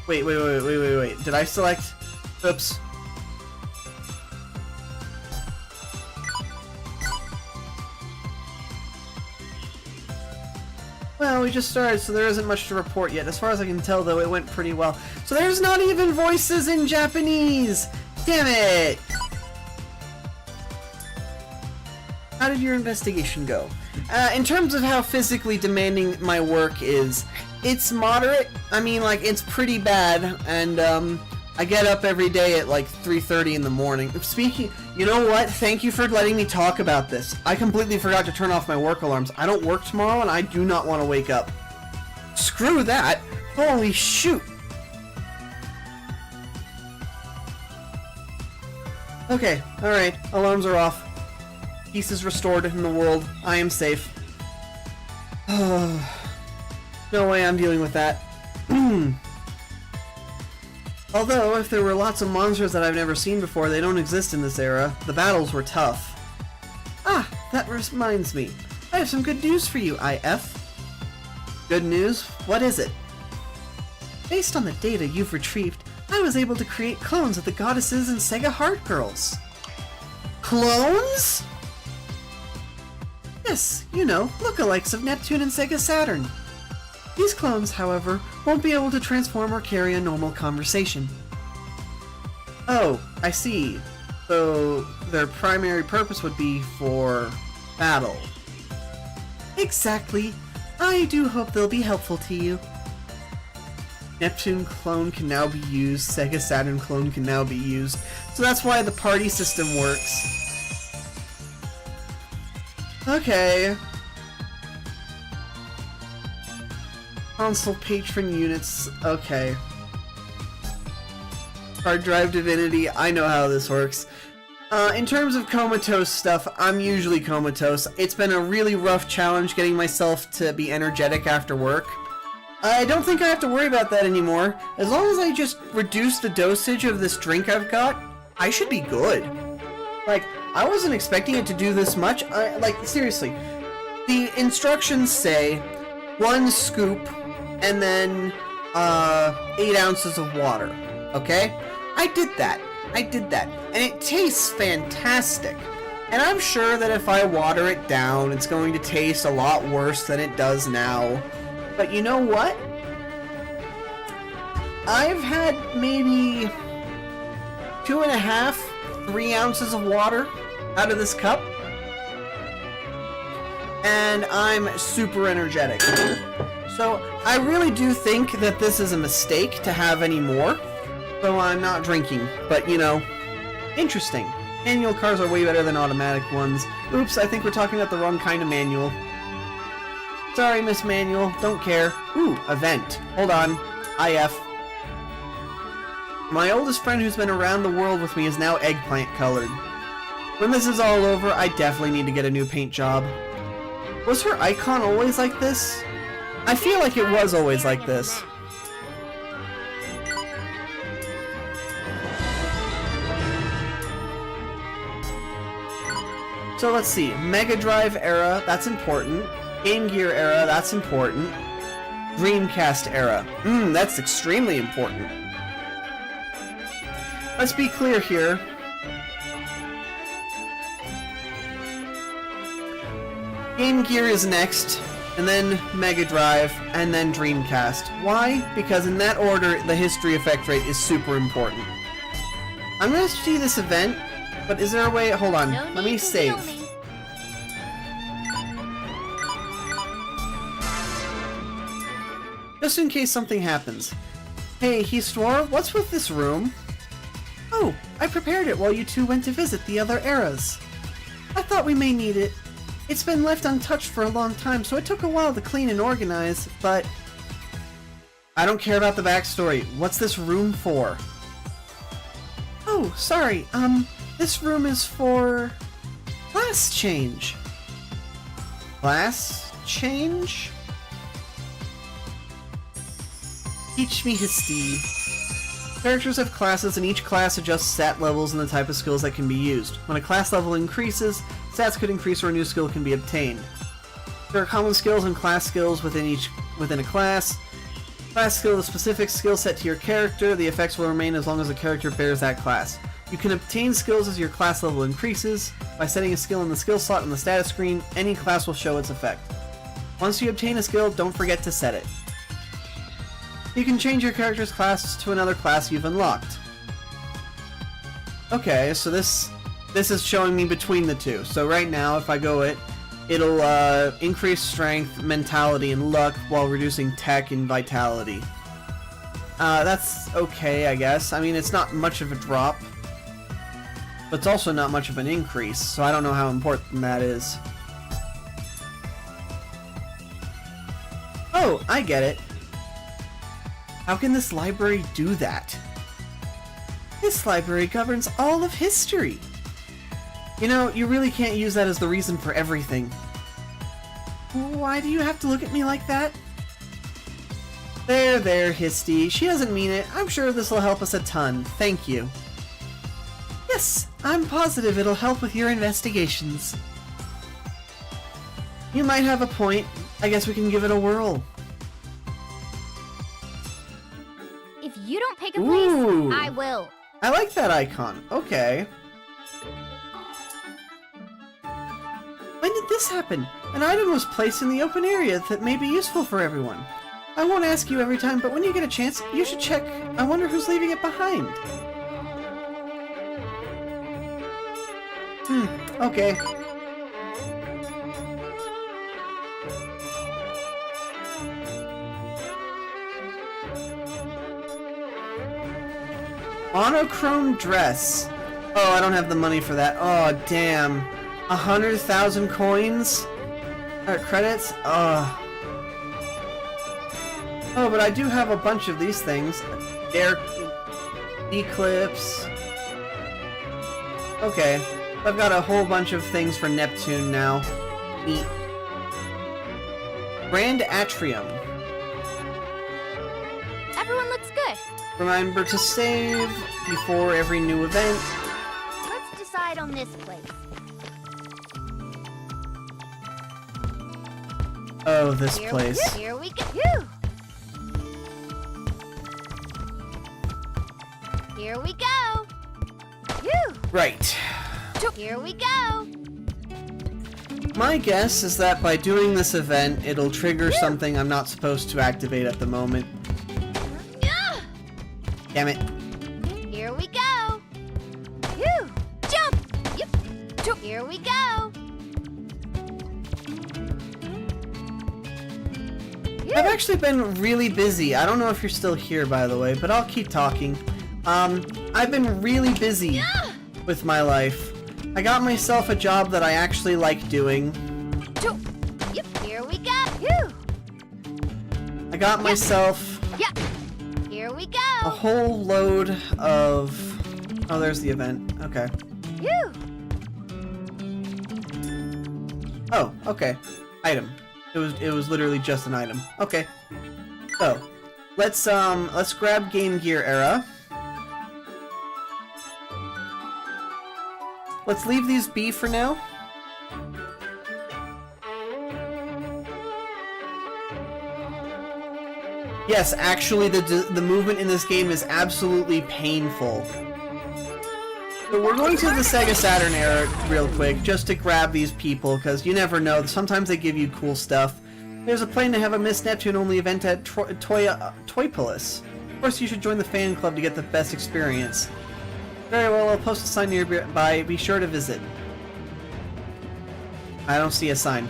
Wait, did I select? Oops. Well, we just started, so there isn't much to report yet. As far as I can tell, though, it went pretty well. So there's not even voices in Japanese! Damn it! How did your investigation go? In terms of how physically demanding my work is, it's moderate. I mean, like, it's pretty bad, and, I get up every day at, like, 3:30 in the morning. Speaking, you know what? Thank you for letting me talk about this. I completely forgot to turn off my work alarms. I don't work tomorrow, and I do not want to wake up. Screw that! Holy shoot! Okay, alright. Alarms are off. Peace is restored in the world. I am safe. No way I'm dealing with that. Although, if there were lots of monsters that I've never seen before, they don't exist in this era. The battles were tough. Ah, that reminds me. I have some good news for you, IF. Good news? What is it? Based on the data you've retrieved, I was able to create clones of the goddesses and Sega Heart Girls. Clones? Yes, you know, lookalikes of Neptune and Sega Saturn. These clones, however, won't be able to transform or carry a normal conversation. Oh, I see. So, their primary purpose would be for battle. Exactly. I do hope they'll be helpful to you. Neptune clone can now be used, Sega Saturn clone can now be used, so that's why the party system works. Okay. Console patron units, okay. Hard drive divinity, I know how this works. In terms of comatose stuff, I'm usually comatose. It's been a really rough challenge getting myself to be energetic after work. I don't think I have to worry about that anymore. As long as I just reduce the dosage of this drink I've got, I should be good. Like, I wasn't expecting it to do this much. Like, seriously. The instructions say 1 scoop and then 8 ounces of water. Okay? I did that. And it tastes fantastic. And I'm sure that if I water it down, it's going to taste a lot worse than it does now. But you know what? I've had maybe 2.5, 3 ounces of water out of this cup. And I'm super energetic. So I really do think that this is a mistake to have any more. So I'm not drinking. But, you know, interesting. Manual cars are way better than automatic ones. Oops, I think we're talking about the wrong kind of manual. Sorry, Miss Manual. Don't care. Ooh, event. Hold on. IF. My oldest friend who's been around the world with me is now eggplant colored. When this is all over, I definitely need to get a new paint job. Was her icon always like this? I feel like it was always like this. So let's see. Mega Drive era, that's important. Game Gear era, that's important. Dreamcast era. That's extremely important. Let's be clear here. Game Gear is next, and then Mega Drive, and then Dreamcast. Why? Because in that order, the history effect rate is super important. I'm gonna see this event, but is there a way? Hold on, let me save. Just in case something happens. Hey, Histoire, what's with this room? Oh, I prepared it while you two went to visit the other eras. I thought we may need it. It's been left untouched for a long time, so it took a while to clean and organize, but... I don't care about the backstory. What's this room for? Oh, sorry, this room is for... class change. Class change? Teach me history. Characters have classes, and each class adjusts stat levels and the type of skills that can be used. When a class level increases, stats could increase or a new skill can be obtained. There are common skills and class skills within a class. Class skill is a specific skill set to your character. The effects will remain as long as the character bears that class. You can obtain skills as your class level increases. By setting a skill in the skill slot on the status screen, any class will show its effect. Once you obtain a skill, don't forget to set it. You can change your character's class to another class you've unlocked. Okay, so this is showing me between the two. So right now, if I go it'll increase strength, mentality, and luck while reducing tech and vitality. That's okay, I guess. I mean, it's not much of a drop, but it's also not much of an increase, so I don't know how important that is. Oh, I get it. How can this library do that? This library governs all of history. You know, you really can't use that as the reason for everything. Why do you have to look at me like that? There, Histy. She doesn't mean it. I'm sure this will help us a ton. Thank you. Yes, I'm positive it'll help with your investigations. You might have a point. I guess we can give it a whirl. If you don't pick a place, Ooh. I will. I like that icon. Okay. When did this happen? An item was placed in the open area that may be useful for everyone. I won't ask you every time, but when you get a chance, you should check. I wonder who's leaving it behind. Okay. Monochrome dress. Oh, I don't have the money for that. Oh, damn. 100,000 coins? Credits? Oh, but I do have a bunch of these things. Air... Eclipse... Okay. I've got a whole bunch of things for Neptune now. Neat. Grand Atrium. everyone looks good. Remember to save before every new event. Let's decide on this place. Oh, this place. Here we go. Phew. Here we go. Phew. Right. Here we go. My guess is that by doing this event, it'll trigger something I'm not supposed to activate at the moment. Yeah. Damn it. Here we go. Phew. Jump. Yep. Here we go. I've actually been really busy. I don't know if you're still here, by the way, but I'll keep talking. I've been really busy with my life. I got myself a job that I actually like doing. Yep. Here we go. Phew. I got myself Yeah. Here we a go. whole load of... Oh, there's the event. Okay. Phew. Oh, okay. Item. It was literally just an item. Okay. So, let's grab Game Gear Era. Let's leave these be for now. Yes, actually, the movement in this game is absolutely painful. So we're going to the Sega Saturn era real quick, just to grab these people, because you never know. Sometimes they give you cool stuff. There's a plan to have a Miss Neptune only event at Toypolis. Of course, you should join the fan club to get the best experience. Very well, I'll post a sign nearby. Be sure to visit. I don't see a sign.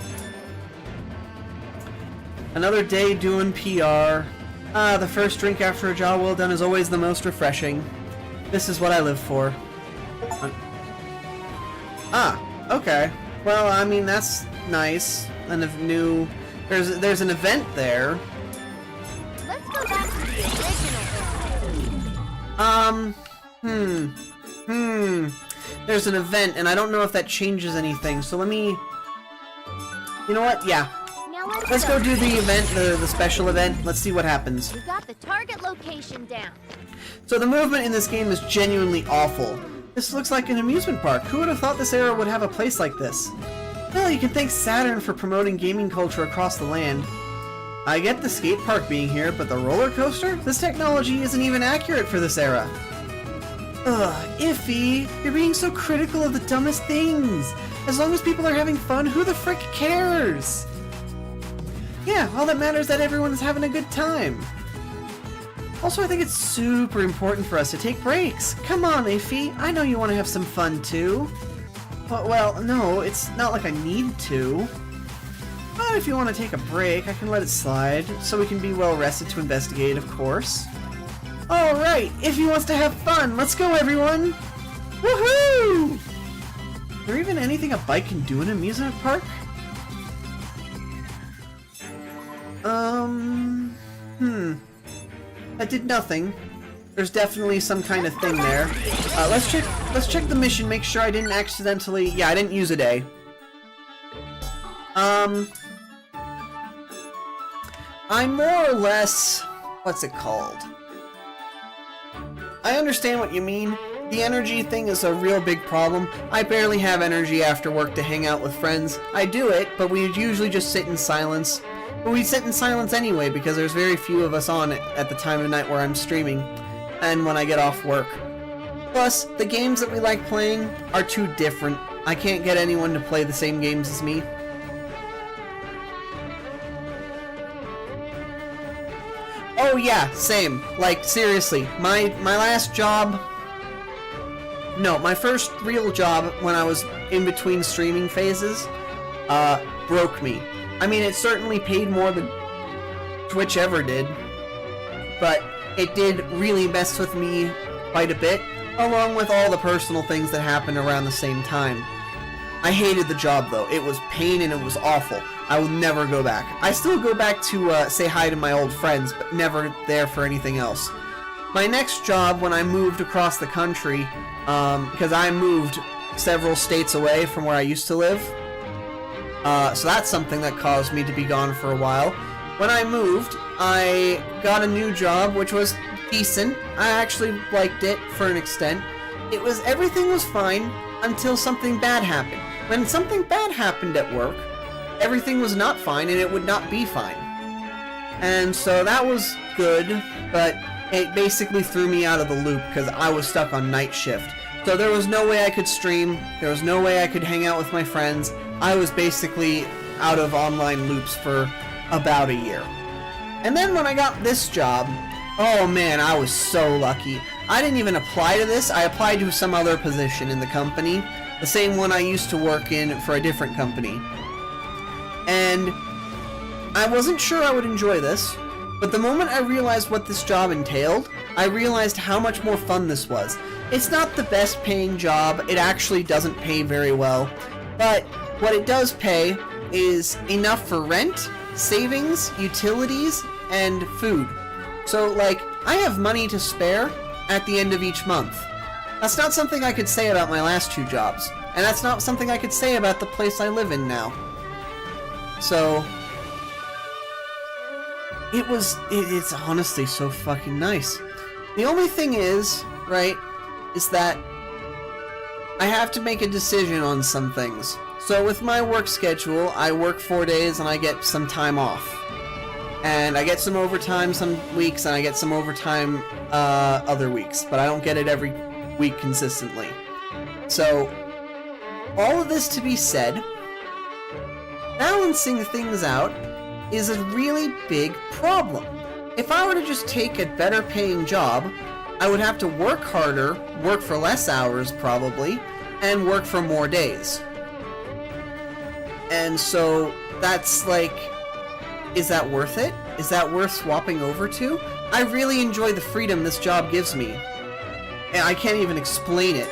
Another day doing PR. Ah, the first drink after a job well done is always the most refreshing. This is what I live for. Ah, okay. Well, I mean, that's nice. And if new... There's an event there. Let's go back to the original. There's an event, and I don't know if that changes anything, so let me... You know what? Yeah. Now Let's go do the event, the special event. Let's see what happens. We got the target location down. So the movement in this game is genuinely awful. This looks like an amusement park. Who would have thought this era would have a place like this? Well, you can thank Saturn for promoting gaming culture across the land. I get the skate park being here, but the roller coaster? This technology isn't even accurate for this era. Ugh, Iffy, you're being so critical of the dumbest things. As long as people are having fun, who the frick cares? Yeah, all that matters is that everyone's having a good time. Also, I think it's super important for us to take breaks. Come on, Iffy, I know you want to have some fun too. Well, no, it's not like I need to. But if you want to take a break, I can let it slide, so we can be well rested to investigate, of course. Alright, Iffy wants to have fun, let's go everyone! Woohoo! Is there even anything a bike can do in an amusement park? That did nothing. There's definitely some kind of thing there. Let's check the mission, make sure I didn't accidentally... Yeah, I didn't use a day. I'm more or less... What's it called? I understand what you mean. The energy thing is a real big problem. I barely have energy after work to hang out with friends. I do it, but we usually just sit in silence. But we sit in silence anyway, because there's very few of us on at the time of night where I'm streaming, and when I get off work. Plus, the games that we like playing are too different. I can't get anyone to play the same games as me. Oh yeah, same. Like, seriously, my last job... No, my first real job when I was in between streaming phases, broke me. I mean, it certainly paid more than Twitch ever did, but it did really mess with me quite a bit, along with all the personal things that happened around the same time. I hated the job though. It was pain and it was awful. I will never go back. I still go back to say hi to my old friends, but never there for anything else. My next job, when I moved across the country, because I moved several states away from where I used to live, so that's something that caused me to be gone for a while. When I moved, I got a new job, which was decent. I actually liked it for an extent. Everything was fine until something bad happened. When something bad happened at work, everything was not fine and it would not be fine. And so that was good, but it basically threw me out of the loop because I was stuck on night shift. So there was no way I could stream, there was no way I could hang out with my friends. I was basically out of online loops for about a year. And then when I got this job, oh man, I was so lucky. I didn't even apply to this, I applied to some other position in the company, the same one I used to work in for a different company. And I wasn't sure I would enjoy this, but the moment I realized what this job entailed, I realized how much more fun this was. It's not the best paying job, it actually doesn't pay very well, but what it does pay is enough for rent, savings, utilities, and food. So, like, I have money to spare at the end of each month. That's not something I could say about my last 2 jobs, and that's not something I could say about the place I live in now. So, it's honestly so fucking nice. The only thing is, right, is that I have to make a decision on some things. So with my work schedule, I work 4 days and I get some time off. And I get some overtime some weeks and I get some overtime other weeks, but I don't get it every week consistently. So, all of this to be said, balancing things out is a really big problem. If I were to just take a better paying job, I would have to work harder, work for less hours probably, and work for more days. And so that's like, is that worth it? Is that worth swapping over to? I really enjoy the freedom this job gives me. And I can't even explain it.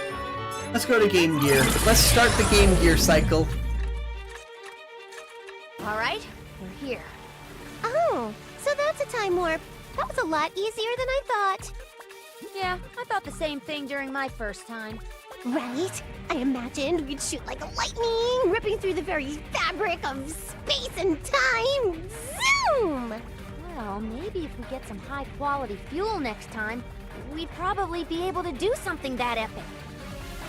Let's go to Game Gear. Let's start the Game Gear cycle. Alright, we're here. Oh, so that's a time warp. That was a lot easier than I thought. Yeah, I thought the same thing during my first time. Right? I imagined we'd shoot like a lightning, ripping through the very fabric of space and time. Zoom! Well, maybe if we get some high-quality fuel next time, we'd probably be able to do something that epic.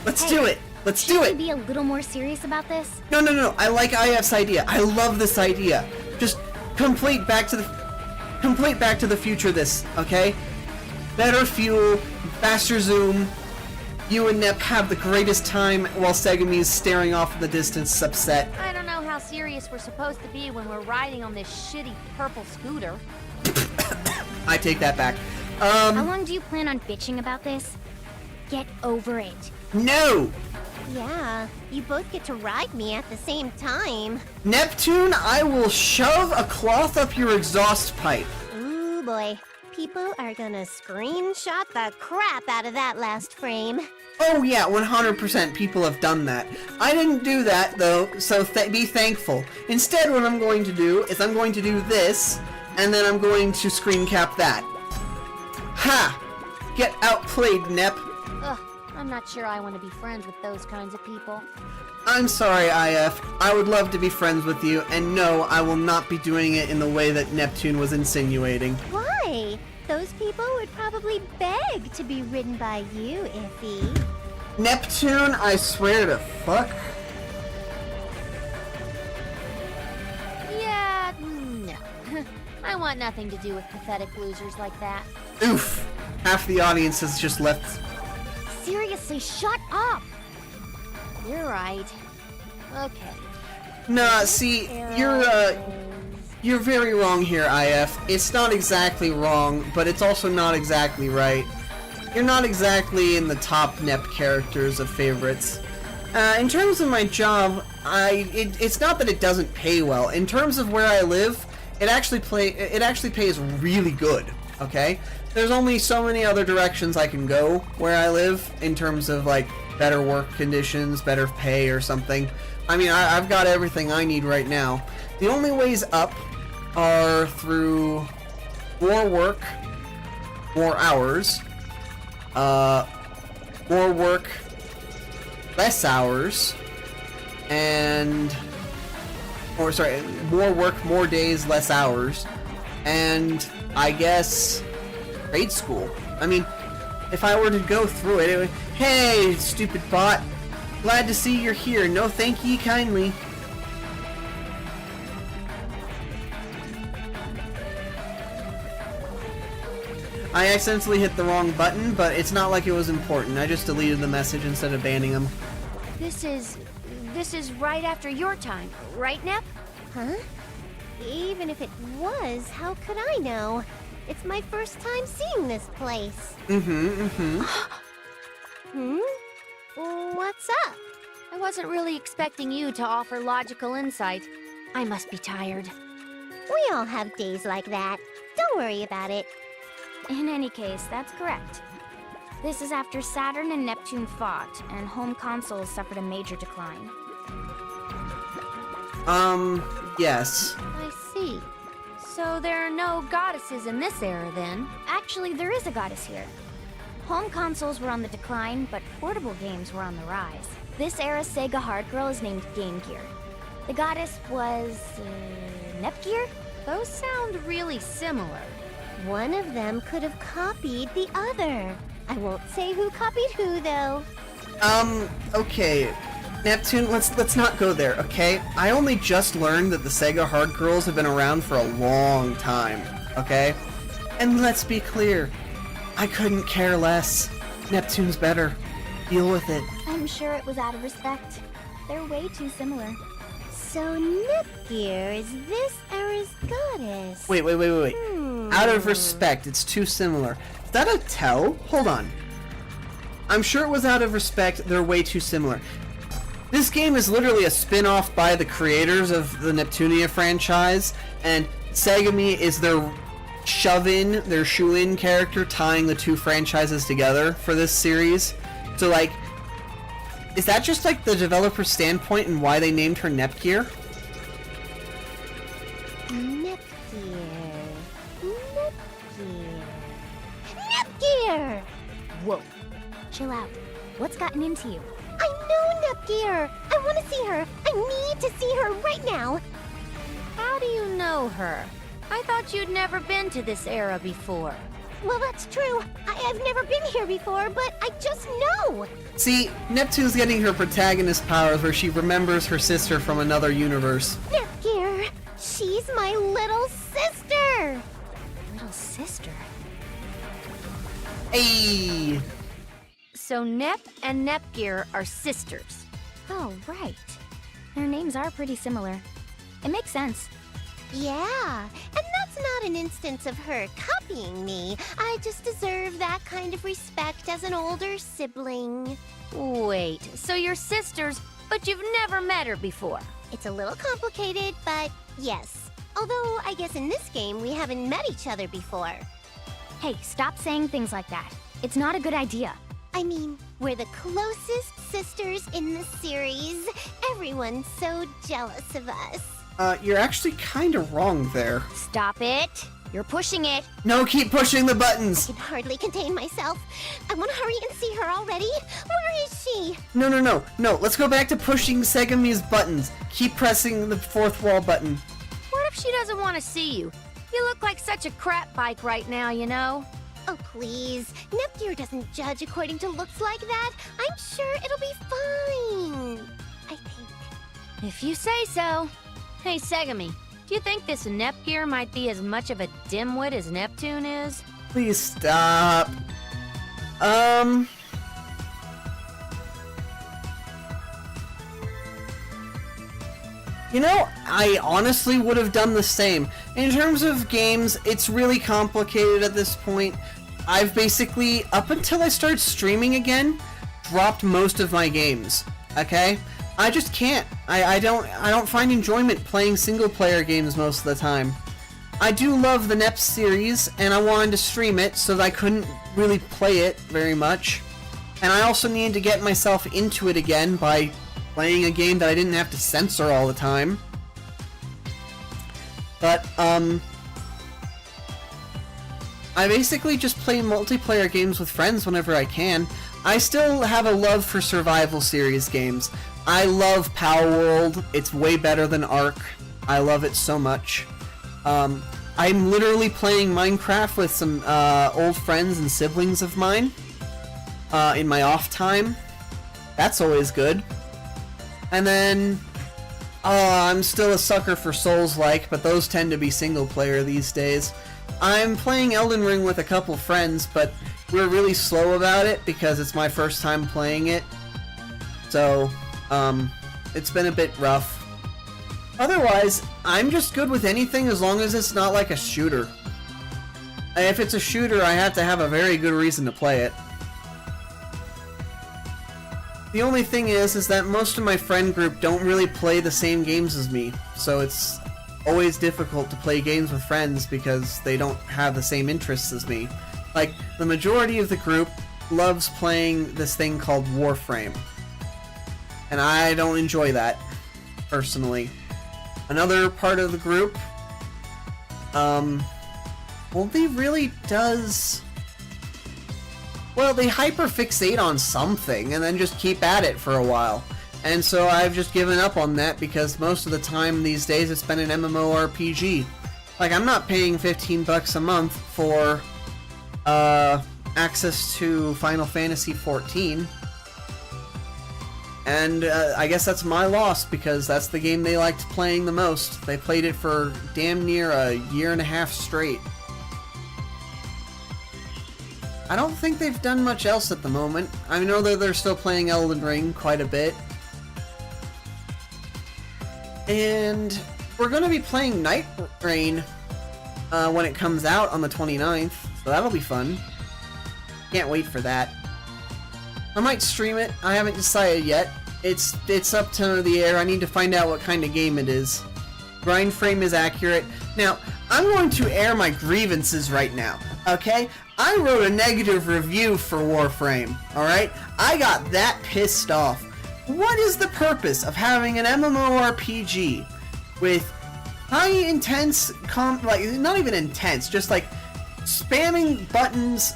Let's do it! Let's do it! Should we be a little more serious about this? No. I like IF's idea. I love this idea. Just complete Back to the Future this, okay? Better fuel, faster zoom. You and Nep have the greatest time while Segame's staring off in the distance, upset. I don't know how serious we're supposed to be when we're riding on this shitty purple scooter. I take that back. How long do you plan on bitching about this? Get over it. No! Yeah, you both get to ride me at the same time. Neptune, I will shove a cloth up your exhaust pipe. Ooh boy, people are gonna screenshot the crap out of that last frame. Oh yeah, 100% people have done that. I didn't do that though, so be thankful. Instead, what I'm going to do is I'm going to do this, and then I'm going to screen cap that. Ha! Get outplayed, Nep. Ugh, I'm not sure I want to be friends with those kinds of people. I'm sorry, IF. I would love to be friends with you, and no, I will not be doing it in the way that Neptune was insinuating. Why? Those people would probably beg to be ridden by you, Iffy. Neptune, I swear to fuck. Yeah, no. I want nothing to do with pathetic losers like that. Oof. Half the audience has just left. Seriously, shut up! You're right. Okay. Nah, see, you're very wrong here, IF. It's not exactly wrong, but it's also not exactly right. You're not exactly in the top Nep characters of favorites. In terms of my job, it's not that it doesn't pay well. In terms of where I live, it actually pays really good, okay? There's only so many other directions I can go where I live in terms of, like, better work conditions, better pay or something. I mean, I've got everything I need right now. The only ways up are through more work, more hours, more work, less hours, and... more work, more days, less hours, and I guess grade school. I mean, if I were to go through it, it would, hey, stupid bot, glad to see you're here. No, thank ye kindly. I accidentally hit the wrong button, but it's not like it was important. I just deleted the message instead of banning him. This is right after your time, right, Nep? Huh? Even if it was, how could I know? It's my first time seeing this place. Hmm? What's up? I wasn't really expecting you to offer logical insight. I must be tired. We all have days like that. Don't worry about it. In any case, that's correct. This is after Saturn and Neptune fought, and home consoles suffered a major decline. Yes. I see. So there are no goddesses in this era, then? Actually, there is a goddess here. Home consoles were on the decline, but portable games were on the rise. This era's Sega hard girl is named Game Gear. The goddess was... Nepgear? Those sound really similar. One of them could have copied the other. I won't say who copied who, though. Okay. Neptune, let's not go there, okay? I only just learned that the Sega hard girls have been around for a long time, okay? And let's be clear, I couldn't care less. Neptune's better. Deal with it. I'm sure it was out of respect. They're way too similar. So Nepgear is this era's goddess. Wait. Out of respect, it's too similar. Is that a tell? Hold on. I'm sure it was out of respect, they're way too similar. This game is literally a spin-off by the creators of the Neptunia franchise, and Segami is their shoe-in character tying the two franchises together for this series. So, like, is that just, like, the developer's standpoint and why they named her Nepgear? Nepgear! Whoa. Chill out. What's gotten into you? I know Nepgear! I want to see her! I need to see her right now! How do you know her? I thought you'd never been to this era before. Well, that's true. I've never been here before, but I just know! See, Neptune's getting her protagonist powers where she remembers her sister from another universe. Nepgear! She's my little sister! Little sister? Hey! So Nep and Nepgear are sisters. Oh, right. Their names are pretty similar. It makes sense. Yeah, and that's not an instance of her copying me. I just deserve that kind of respect as an older sibling. Wait, so you're sisters, but you've never met her before? It's a little complicated, but yes. Although, I guess in this game, we haven't met each other before. Hey, stop saying things like that. It's not a good idea. I mean, we're the closest sisters in the series. Everyone's so jealous of us. You're actually kinda wrong there. Stop it! You're pushing it! No, keep pushing the buttons! I can hardly contain myself. I want to hurry and see her already. Where is she? No, let's go back to pushing Segami's buttons. Keep pressing the fourth wall button. What if she doesn't want to see you? You look like such a crap bike right now, you know? Oh, please. Nepgear doesn't judge according to looks like that. I'm sure it'll be fine. I think. If you say so. Hey, Segami, do you think this Nepgear might be as much of a dimwit as Neptune is? Please stop. You know, I honestly would have done the same. In terms of games, it's really complicated at this point. I've basically, up until I started streaming again, dropped most of my games. Okay? I just can't. I don't find enjoyment playing single-player games most of the time. I do love the NEP series, and I wanted to stream it, so that I couldn't really play it very much. And I also needed to get myself into it again by playing a game that I didn't have to censor all the time. But, I basically just play multiplayer games with friends whenever I can. I still have a love for survival series games. I love Power World. It's way better than Ark. I love it so much. I'm literally playing Minecraft with some old friends and siblings of mine in my off time. That's always good. And then I'm still a sucker for Souls-like, but those tend to be single player these days. I'm playing Elden Ring with a couple friends, but we're really slow about it because it's my first time playing it. So, it's been a bit rough. Otherwise, I'm just good with anything as long as it's not like a shooter. If it's a shooter, I have to have a very good reason to play it. The only thing is that most of my friend group don't really play the same games as me, so it's always difficult to play games with friends because they don't have the same interests as me. Like, the majority of the group loves playing this thing called Warframe, and I don't enjoy that, personally. Another part of the group, well, they really does... Well, they hyperfixate on something and then just keep at it for a while. And so I've just given up on that because most of the time these days it's been an MMORPG. Like, I'm not paying $15 a month for access to Final Fantasy XIV. And I guess that's my loss because that's the game they liked playing the most. They played it for damn near a year and a half straight. I don't think they've done much else at the moment. I know that they're still playing Elden Ring quite a bit. And we're going to be playing Night Rain when it comes out on the 29th, so that'll be fun. Can't wait for that. I might stream it. I haven't decided yet. It's up to the air. I need to find out what kind of game it is. Grind frame is accurate. Now, I'm going to air my grievances right now, okay? I wrote a negative review for Warframe, alright? I got that pissed off. What is the purpose of having an MMORPG with high intense like, not even intense, just like spamming buttons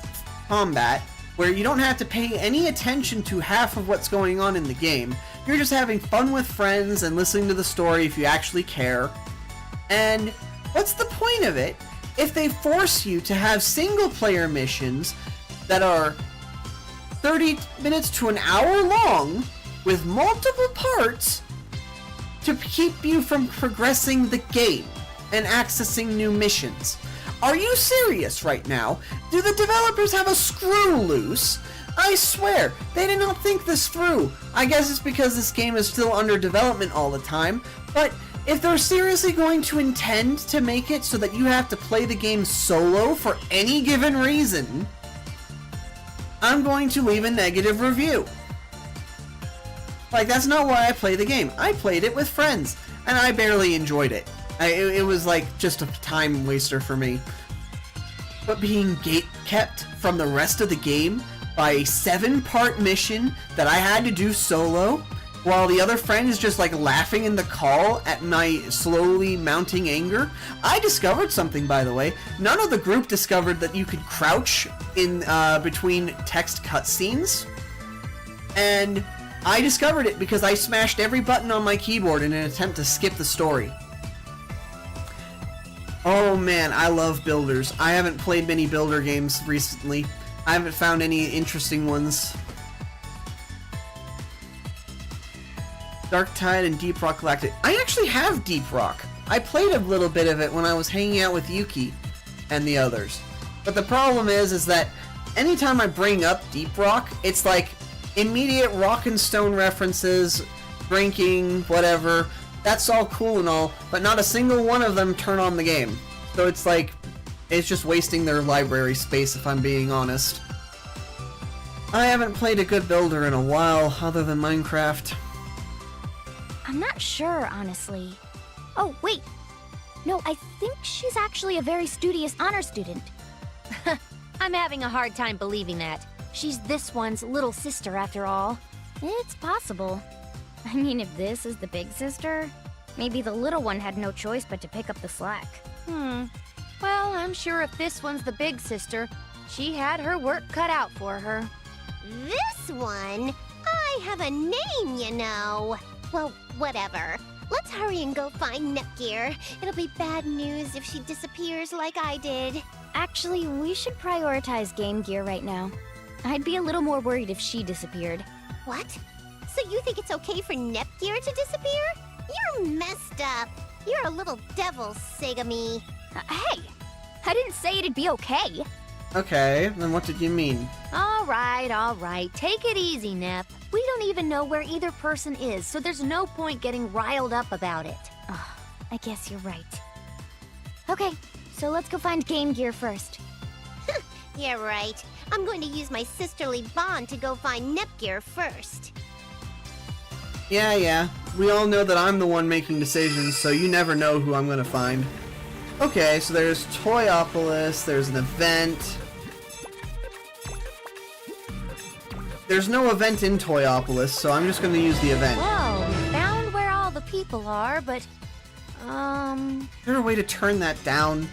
combat, where you don't have to pay any attention to half of what's going on in the game. You're just having fun with friends and listening to the story if you actually care. And what's the point of it if they force you to have single-player missions that are 30 minutes to an hour long with multiple parts to keep you from progressing the game and accessing new missions? Are you serious right now? Do the developers have a screw loose? I swear, they did not think this through. I guess it's because this game is still under development all the time, but if they're seriously going to intend to make it so that you have to play the game solo for any given reason, I'm going to leave a negative review. Like, that's not why I play the game. I played it with friends, and I barely enjoyed it. It was like just a time waster for me. But being gate-kept from the rest of the game by a 7-part mission that I had to do solo, while the other friend is just like laughing in the call at my slowly mounting anger. I discovered something, by the way. None of the group discovered that you could crouch in between text cutscenes. And I discovered it because I smashed every button on my keyboard in an attempt to skip the story. Oh man, I love builders. I haven't played many builder games recently. I haven't found any interesting ones. Dark Tide and Deep Rock Galactic. I actually have Deep Rock. I played a little bit of it when I was hanging out with Yuki and the others. But the problem is that anytime I bring up Deep Rock, it's like immediate rock and stone references, drinking, whatever. That's all cool and all, but not a single one of them turn on the game. So it's like, it's just wasting their library space if I'm being honest. I haven't played a good builder in a while, other than Minecraft. I'm not sure, honestly. Oh, wait. No, I think she's actually a very studious honor student. I'm having a hard time believing that. She's this one's little sister, after all. It's possible. I mean, if this is the big sister, maybe the little one had no choice but to pick up the slack. Well, I'm sure if this one's the big sister, she had her work cut out for her. This one? I have a name, you know. Well, whatever. let's hurry and go find Nepgear. It'll be bad news if she disappears like I did. Actually, we should prioritize Game Gear right now. I'd be a little more worried if she disappeared. What? So you think it's okay for Nepgear to disappear? You're messed up. You're a little devil, Segami. Hey! I didn't say it'd be okay. Okay, then what did you mean? All right. Take it easy, Nep. We don't even know where either person is, so there's no point getting riled up about it. Oh, I guess you're right. Okay, so let's go find Game Gear first. Yeah, right. I'm going to use my sisterly bond to go find Nepgear first. Yeah. We all know that I'm the one making decisions, so you never know who I'm gonna find. Okay, so there's Toyopolis, there's an event. There's no event in Toyopolis, so I'm just gonna use the event. Well, we found where all the people are, but... Is there a way to turn that down?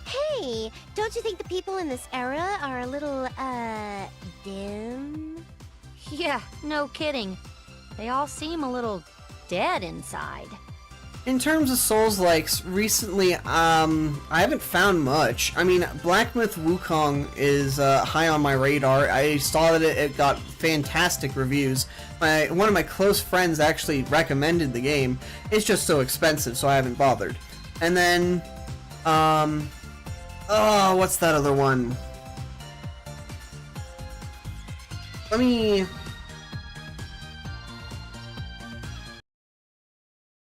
Hey, don't you think the people in this era are a little, dim? Yeah, no kidding. They all seem a little dead inside. In terms of Souls-likes, recently, I haven't found much. I mean, Black Myth Wukong is high on my radar. I saw that it got fantastic reviews. One of my close friends actually recommended the game. It's just so expensive, so I haven't bothered. And then, oh, what's that other one? Let me...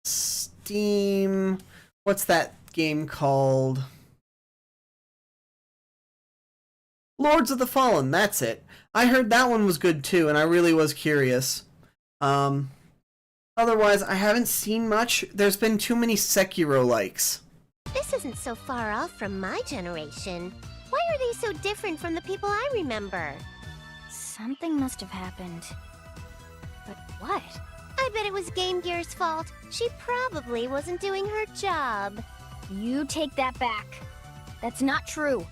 Steam... What's that game called? Lords of the Fallen, that's it. I heard that one was good too, and I really was curious. Otherwise, I haven't seen much. There's been too many Sekiro-likes. This isn't so far off from my generation. Why are they so different from the people I remember? Something must have happened. But what? I bet it was Game Gear's fault. She probably wasn't doing her job. You take that back. That's not true.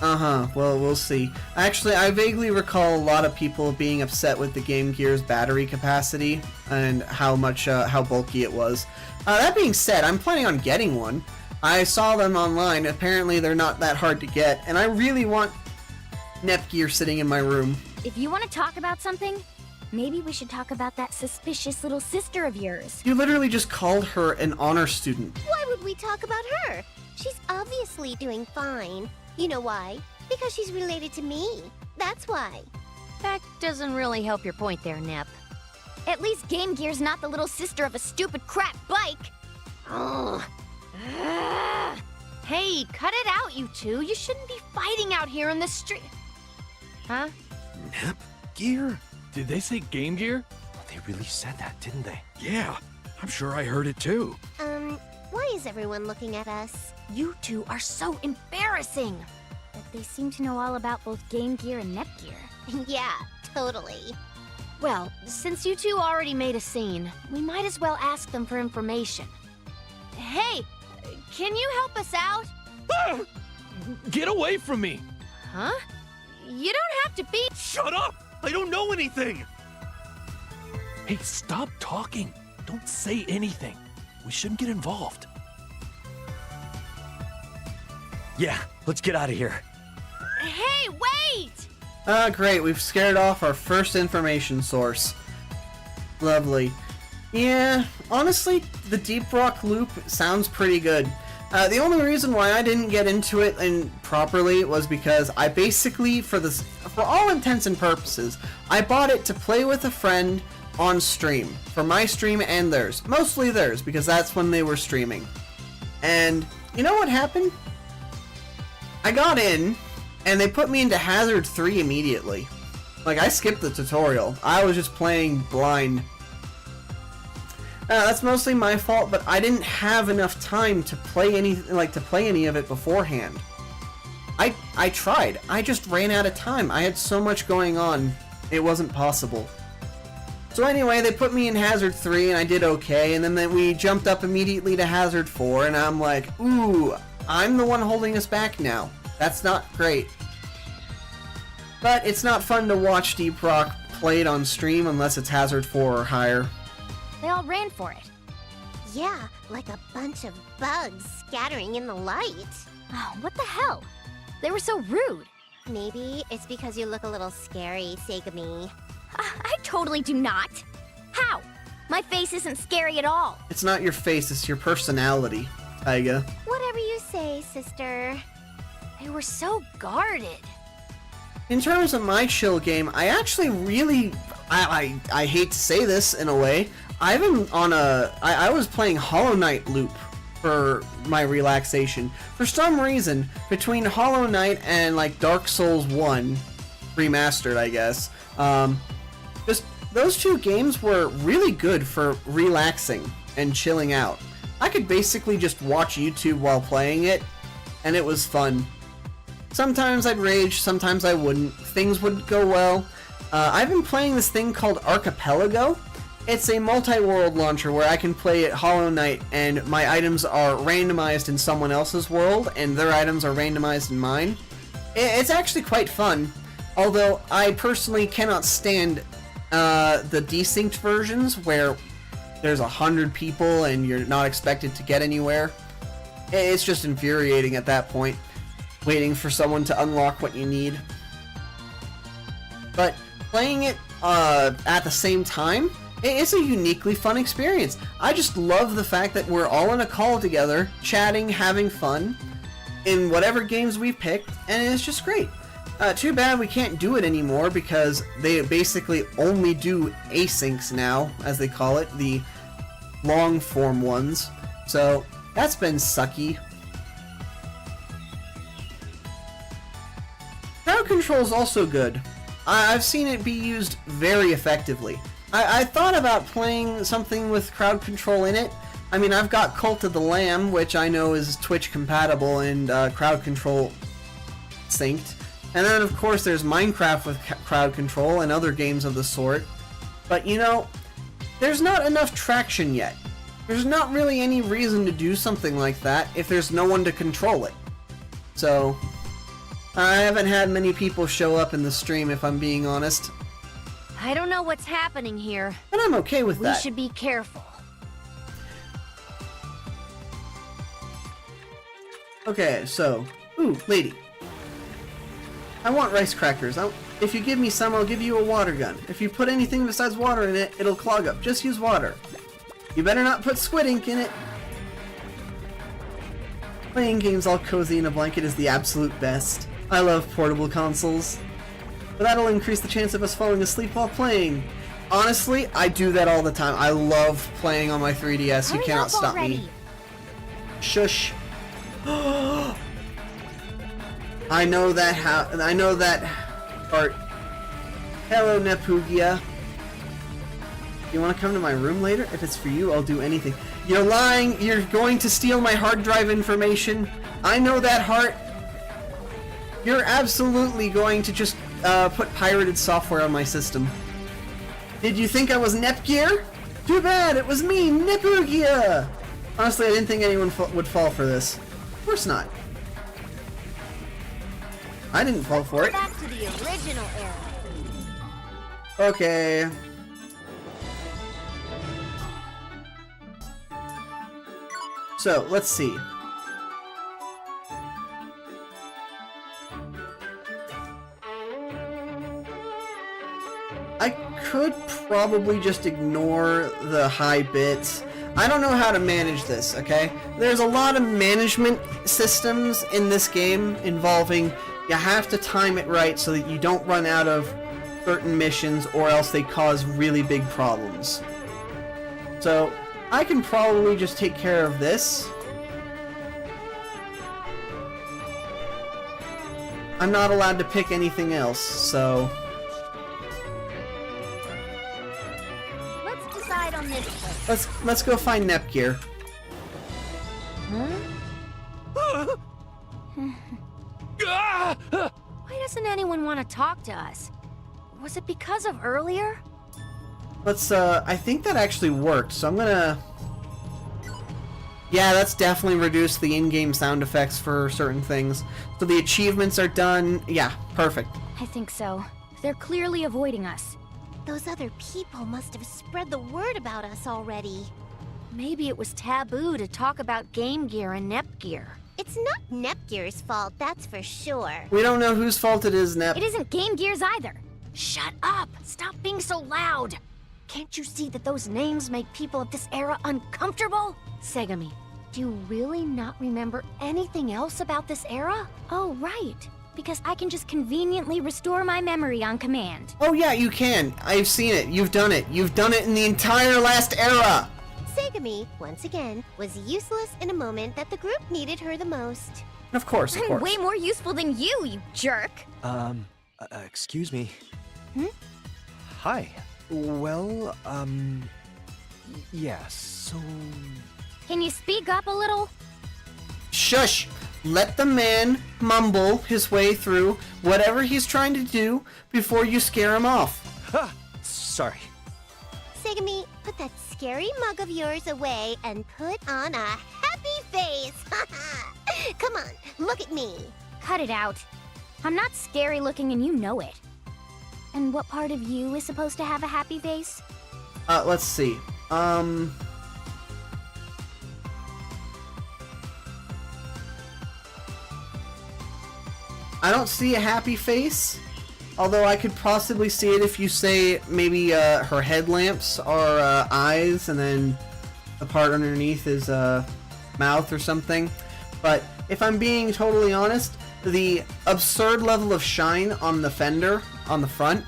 Uh-huh, well, we'll see. Actually, I vaguely recall a lot of people being upset with the Game Gear's battery capacity and how bulky it was. That being said, I'm planning on getting one. I saw them online. Apparently, they're not that hard to get, and I really want Nepgear sitting in my room. If you want to talk about something, maybe we should talk about that suspicious little sister of yours. You literally just called her an honor student. Why would we talk about her? She's obviously doing fine. You know why? Because she's related to me. That's why. That doesn't really help your point there, Nep. At least Game Gear's not the little sister of a stupid crap bike. Ugh. Hey, cut it out, you two. You shouldn't be fighting out here in the street. Huh? Nepgear? Did they say Game Gear? They really said that, didn't they? Yeah, I'm sure I heard it too. Why is everyone looking at us? You two are so embarrassing. But they seem to know all about both Game Gear and Nepgear. Yeah, totally. Well, since you two already made a scene, we might as well ask them for information. Hey, can you help us out? Get away from me! Huh? You don't have to be— Shut up! I don't know anything! Hey, stop talking. Don't say anything. We shouldn't get involved. Yeah, let's get out of here. Hey, wait! Great, we've scared off our first information source. Lovely. Yeah, honestly, the Deep Rock Loop sounds pretty good. The only reason why I didn't get into it properly was because I basically, for all intents and purposes, I bought it to play with a friend on stream. For my stream and theirs. Mostly theirs, because that's when they were streaming. And, you know what happened? I got in, and they put me into Hazard 3 immediately. Like, I skipped the tutorial. I was just playing blind. That's mostly my fault, but I didn't have enough time to play any of it beforehand. I tried. I just ran out of time. I had so much going on. It wasn't possible. So anyway, they put me in Hazard 3 and I did okay, and then we jumped up immediately to Hazard 4, and I'm like, ooh, I'm the one holding us back now. That's not great. But it's not fun to watch Deep Rock played on stream unless it's Hazard 4 or higher. They all ran for it. Yeah, like a bunch of bugs scattering in the light. Oh, what the hell? They were so rude. Maybe it's because you look a little scary, Segami. I totally do not. How? My face isn't scary at all. It's not your face, it's your personality, Taiga. Whatever you say, sister. They were so guarded. In terms of my chill game, I actually really... I hate to say this in a way. I've been on I was playing Hollow Knight loop for my relaxation. For some reason, between Hollow Knight and like Dark Souls 1, remastered I guess, just those two games were really good for relaxing and chilling out. I could basically just watch YouTube while playing it, and it was fun. Sometimes I'd rage, sometimes I wouldn't. Things would go well. I've been playing this thing called Archipelago. It's a multi-world launcher where I can play at Hollow Knight, and my items are randomized in someone else's world, and their items are randomized in mine. It's actually quite fun, although I personally cannot stand the desynced versions where there's 100 people and you're not expected to get anywhere. It's just infuriating at that point, waiting for someone to unlock what you need. But playing it at the same time, it's a uniquely fun experience. I just love the fact that we're all in a call together, chatting, having fun, in whatever games we picked, and it's just great. Too bad we can't do it anymore because they basically only do asyncs now, as they call it, the long form ones. So that's been sucky. Crowd control is also good. I've seen it be used very effectively. I thought about playing something with crowd control in it. I mean, I've got Cult of the Lamb, which I know is Twitch compatible and crowd control synced. And then, of course, there's Minecraft with crowd control and other games of the sort. But, you know, there's not enough traction yet. There's not really any reason to do something like that if there's no one to control it. So, I haven't had many people show up in the stream, if I'm being honest. I don't know what's happening here. But I'm okay with that. We should be careful. Okay, so... Ooh, lady. I want rice crackers. If you give me some, I'll give you a water gun. If you put anything besides water in it, it'll clog up. Just use water. You better not put squid ink in it. Playing games all cozy in a blanket is the absolute best. I love portable consoles. But that'll increase the chance of us falling asleep while playing. Honestly, I do that all the time. I love playing on my 3DS. You cannot stop me. Shush. I know that part. Hello, Neptunia. You want to come to my room later? If it's for you, I'll do anything. You're lying. You're going to steal my hard drive information. I know that, Heart. You're absolutely going to just put pirated software on my system. Did you think I was Nepgear? Too bad, it was me, Neptunia! Honestly, I didn't think anyone would fall for this. Of course not. I didn't fall for it. Back to the original era. Okay. So, let's see. I could probably just ignore the high bits. I don't know how to manage this, okay? There's a lot of management systems in this game involving you have to time it right so that you don't run out of certain missions or else they cause really big problems. So, I can probably just take care of this. I'm not allowed to pick anything else, so... Let's decide on this place. Let's go find Nepgear. Why doesn't anyone want to talk to us? Was it because of earlier? Let's, I think that actually worked, so I'm gonna... Yeah, that's definitely reduced the in-game sound effects for certain things. So the achievements are done. Yeah, perfect. I think so. They're clearly avoiding us. Those other people must have spread the word about us already. Maybe it was taboo to talk about Game Gear and Nepgear. It's not Nepgear's fault, that's for sure. We don't know whose fault it is, Nep. It isn't Game Gear's either. Shut up! Stop being so loud! Can't you see that those names make people of this era uncomfortable? Segami, do you really not remember anything else about this era? Oh, right. Because I can just conveniently restore my memory on command. Oh yeah, you can. I've seen it. You've done it. You've done it in the entire last era! Segami, once again, was useless in a moment that the group needed her the most. Of course, of I'm course. way more useful than you jerk. Excuse me. Hmm? Hi. Well, yeah, so... Can you speak up a little? Shush! Let the man mumble his way through whatever he's trying to do before you scare him off. Ha! Sorry. Segami, put that scary mug of yours away and put on a happy face. Come on, look at me. Cut it out. I'm not scary looking and you know it. And what part of you is supposed to have a happy face? Let's see. I don't see a happy face, although I could possibly see it if you say maybe her headlamps are eyes and then the part underneath is mouth or something. But if I'm being totally honest, the absurd level of shine on the fender on the front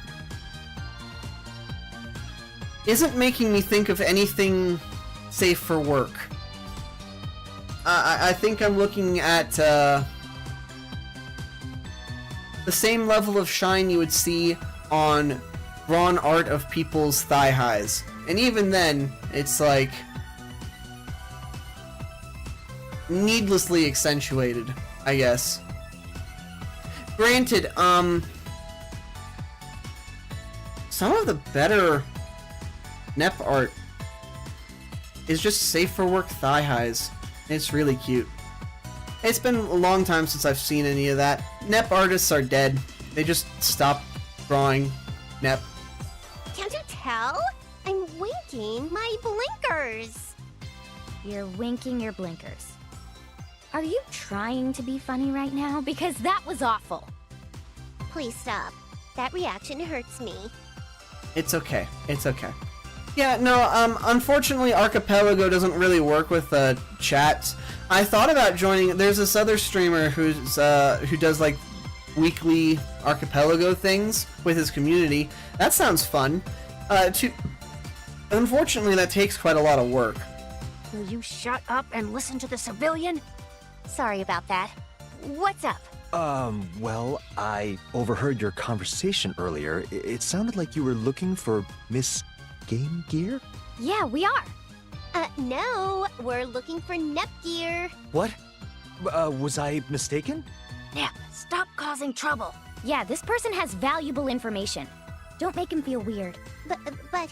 isn't making me think of anything safe for work. I think I'm looking at the same level of shine you would see on drawn art of people's thigh highs. And even then, it's like needlessly accentuated, I guess. Granted, some of the better Nep art is just safe for work thigh highs. It's really cute. It's been a long time since I've seen any of that. Nep artists are dead. They just stopped drawing Nep. Can't you tell? I'm winking my blinkers. You're winking your blinkers. Are you trying to be funny right now? Because that was awful. Please stop. That reaction hurts me. It's okay. It's okay. Yeah, no, unfortunately Archipelago doesn't really work with chats. I thought about joining. There's this other streamer who does like weekly Archipelago things with his community. That sounds fun. Unfortunately, that takes quite a lot of work. Will you shut up and listen to the civilian? Sorry about that. What's up? Well, I overheard your conversation earlier. It sounded like you were looking for Miss Game Gear? Yeah, we are. No, we're looking for Nepgear. What? Was I mistaken? Nep, stop causing trouble. Yeah, this person has valuable information. Don't make him feel weird. But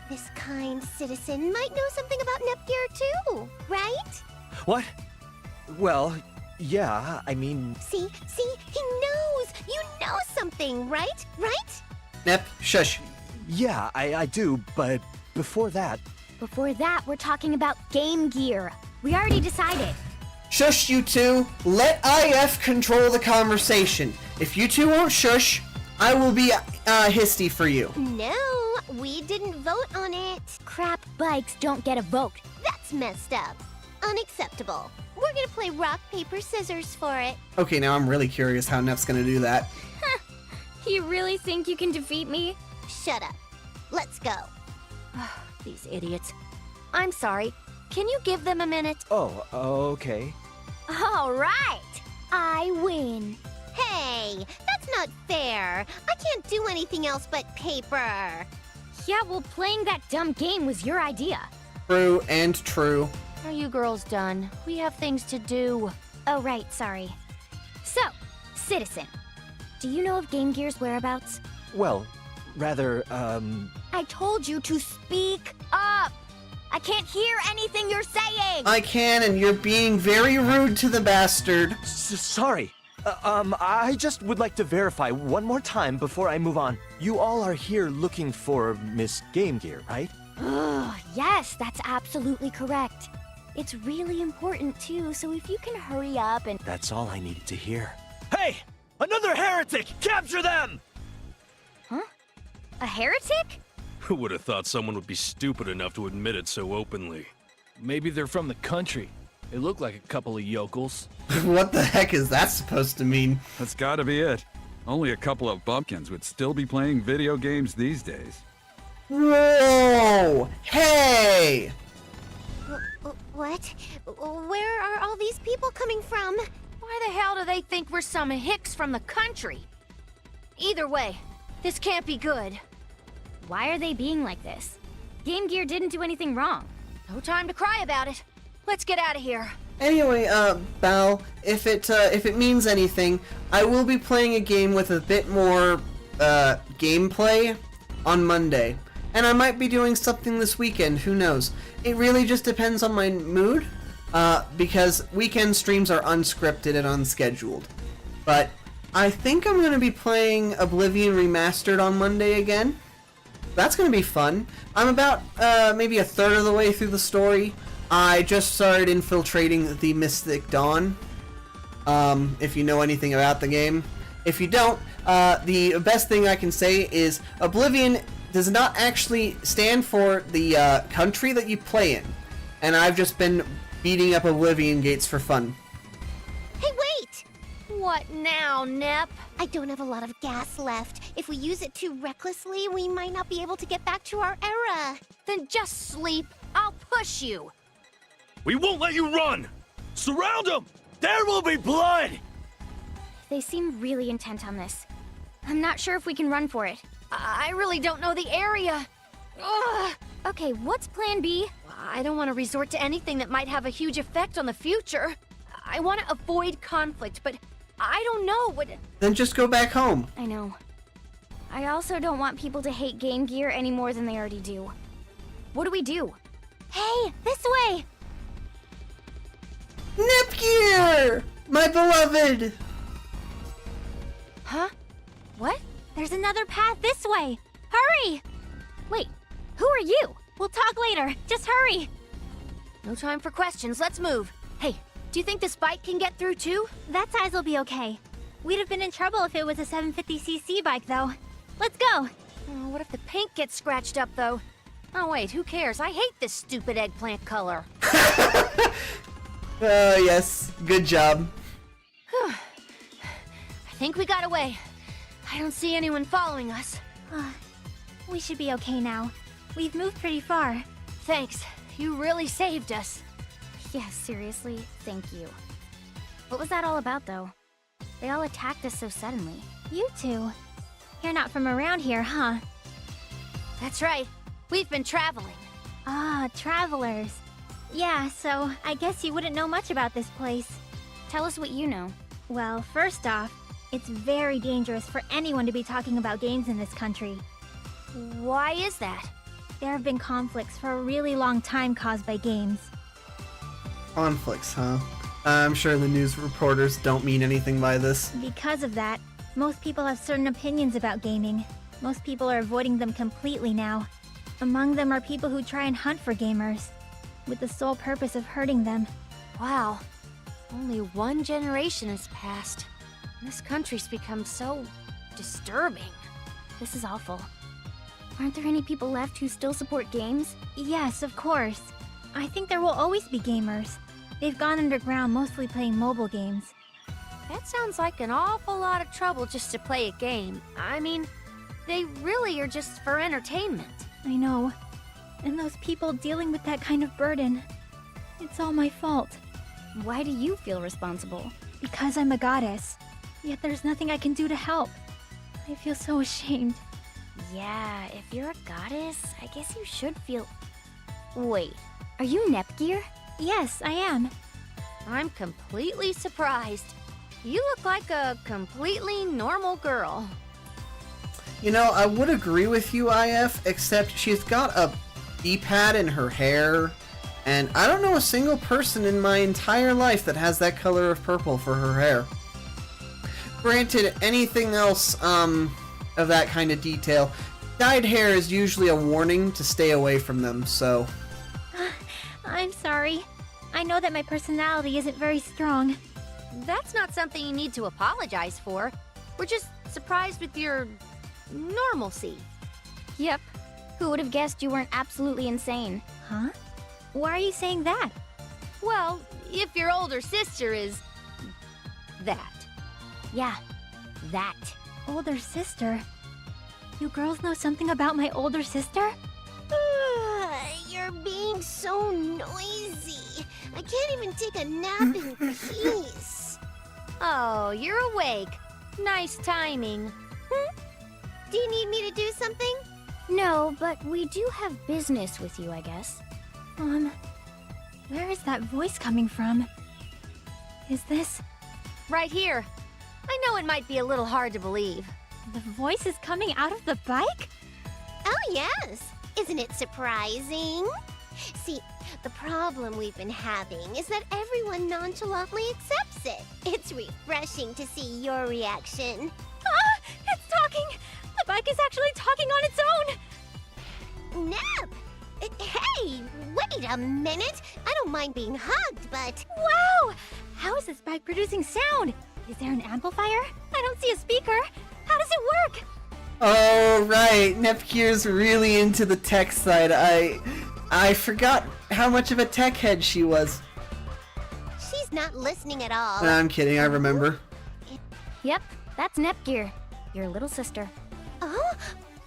this kind citizen might know something about Nepgear too, right? What? Well, yeah, I mean... See, he knows! You know something, right? Right? Nep, shush. Yeah, I do, but before that... Before that, we're talking about Game Gear. We already decided. Shush, you two. Let IF control the conversation. If you two won't shush, I will be histy for you. No, we didn't vote on it. Crap bikes don't get a vote. That's messed up. Unacceptable. We're gonna play rock, paper, scissors for it. Okay, now I'm really curious how Nep's gonna do that. You really think you can defeat me? Shut up. Let's go. These idiots. I'm sorry. Can you give them a minute? Oh, okay. All right. I win. Hey, that's not fair. I can't do anything else but paper. Yeah, well, playing that dumb game was your idea. True and true. Are you girls done? We have things to do. Oh, right, sorry. So, Citizen, do you know of Game Gear's whereabouts? Well, rather, I told you to speak up! I can't hear anything you're saying! I can, and you're being very rude to the bastard. Sorry. I just would like to verify one more time before I move on. You all are here looking for Miss Game Gear, right? Yes, that's absolutely correct. It's really important too, so if you can hurry up and... That's all I needed to hear. Hey! Another heretic! Capture them! Huh? A heretic? Who would have thought someone would be stupid enough to admit it so openly? Maybe they're from the country. They look like a couple of yokels. What the heck is that supposed to mean? That's gotta be it. Only a couple of bumpkins would still be playing video games these days. Whoa! Hey! What? Where are all these people coming from? Why the hell do they think we're some hicks from the country? Either way, this can't be good. Why are they being like this? Game Gear didn't do anything wrong. No time to cry about it. Let's get out of here. Anyway, Bal, if it means anything, I will be playing a game with a bit more, gameplay on Monday. And I might be doing something this weekend, who knows. It really just depends on my mood, because weekend streams are unscripted and unscheduled. But I think I'm going to be playing Oblivion Remastered on Monday again. That's going to be fun. I'm about, maybe a third of the way through the story. I just started infiltrating the Mystic Dawn, if you know anything about the game. If you don't, the best thing I can say is Oblivion does not actually stand for the country that you play in. And I've just been beating up Oblivion gates for fun. Hey, wait! What now, Nep? I don't have a lot of gas left. If we use it too recklessly, we might not be able to get back to our era. Then just sleep. I'll push you. We won't let you run! Surround them! There will be blood! They seem really intent on this. I'm not sure if we can run for it. I really don't know the area. Ugh. Okay, what's plan B? I don't want to resort to anything that might have a huge effect on the future. I want to avoid conflict, but I don't know what... Then just go back home. I know. I also don't want people to hate Game Gear any more than they already do. What do we do? Hey, this way! Nepgear! My beloved! Huh? What? There's another path this way! Hurry! Wait, who are you? We'll talk later. Just hurry! No time for questions. Let's move. Hey, do you think this bike can get through too? That size will be okay. We'd have been in trouble if it was a 750cc bike, though. Let's go! Oh, what if the paint gets scratched up, though? Oh, wait, who cares? I hate this stupid eggplant color. Yes. Good job. I think we got away. I don't see anyone following us. We should be okay now. We've moved pretty far. Thanks. You really saved us. Yeah, seriously, thank you. What was that all about, though? They all attacked us so suddenly. You two. You're not from around here, huh? That's right. We've been traveling. Ah, travelers. Yeah, so I guess you wouldn't know much about this place. Tell us what you know. Well, first off, it's very dangerous for anyone to be talking about games in this country. Why is that? There have been conflicts for a really long time caused by games. Conflicts, huh? I'm sure the news reporters don't mean anything by this. Because of that, most people have certain opinions about gaming. Most people are avoiding them completely now. Among them are people who try and hunt for gamers, with the sole purpose of hurting them. Wow. Only one generation has passed. This country's become so... disturbing. This is awful. Aren't there any people left who still support games? Yes, of course. I think there will always be gamers. They've gone underground mostly playing mobile games. That sounds like an awful lot of trouble just to play a game. I mean, they really are just for entertainment. I know. And those people dealing with that kind of burden. It's all my fault. Why do you feel responsible? Because I'm a goddess. Yet there's nothing I can do to help. I feel so ashamed. Yeah, if you're a goddess, I guess you should feel... Wait, are you Nepgear? Yes, I am. I'm completely surprised. You look like a completely normal girl. You know, I would agree with you, IF, except she's got a D-pad in her hair, and I don't know a single person in my entire life that has that color of purple for her hair. Granted, anything else, of that kind of detail, dyed hair is usually a warning to stay away from them, so... I'm sorry. I know that my personality isn't very strong. That's not something you need to apologize for. We're just surprised with your normalcy. Yep. Who would have guessed you weren't absolutely insane? Huh? Why are you saying that? Well, if your older sister is... that. Yeah, that. Older sister? You girls know something about my older sister? You're being so noisy. I can't even take a nap in peace. Oh, you're awake. Nice timing. Do you need me to do something? No, but we do have business with you, I guess. Where is that voice coming from? Is this... Right here. I know it might be a little hard to believe. The voice is coming out of the bike? Oh, yes. Isn't it surprising? See, the problem we've been having is that everyone nonchalantly accepts it. It's refreshing to see your reaction. Ah! It's talking! The bike is actually talking on its own! Nep! Hey, wait a minute! I don't mind being hugged, but... Wow! How is this bike producing sound? Is there an amplifier? I don't see a speaker. How does it work? Oh, right. Neptune's really into the tech side. I forgot how much of a tech head she was. She's not listening at all. Nah, I'm kidding, I remember. Yep, that's Nepgear, your little sister. Oh,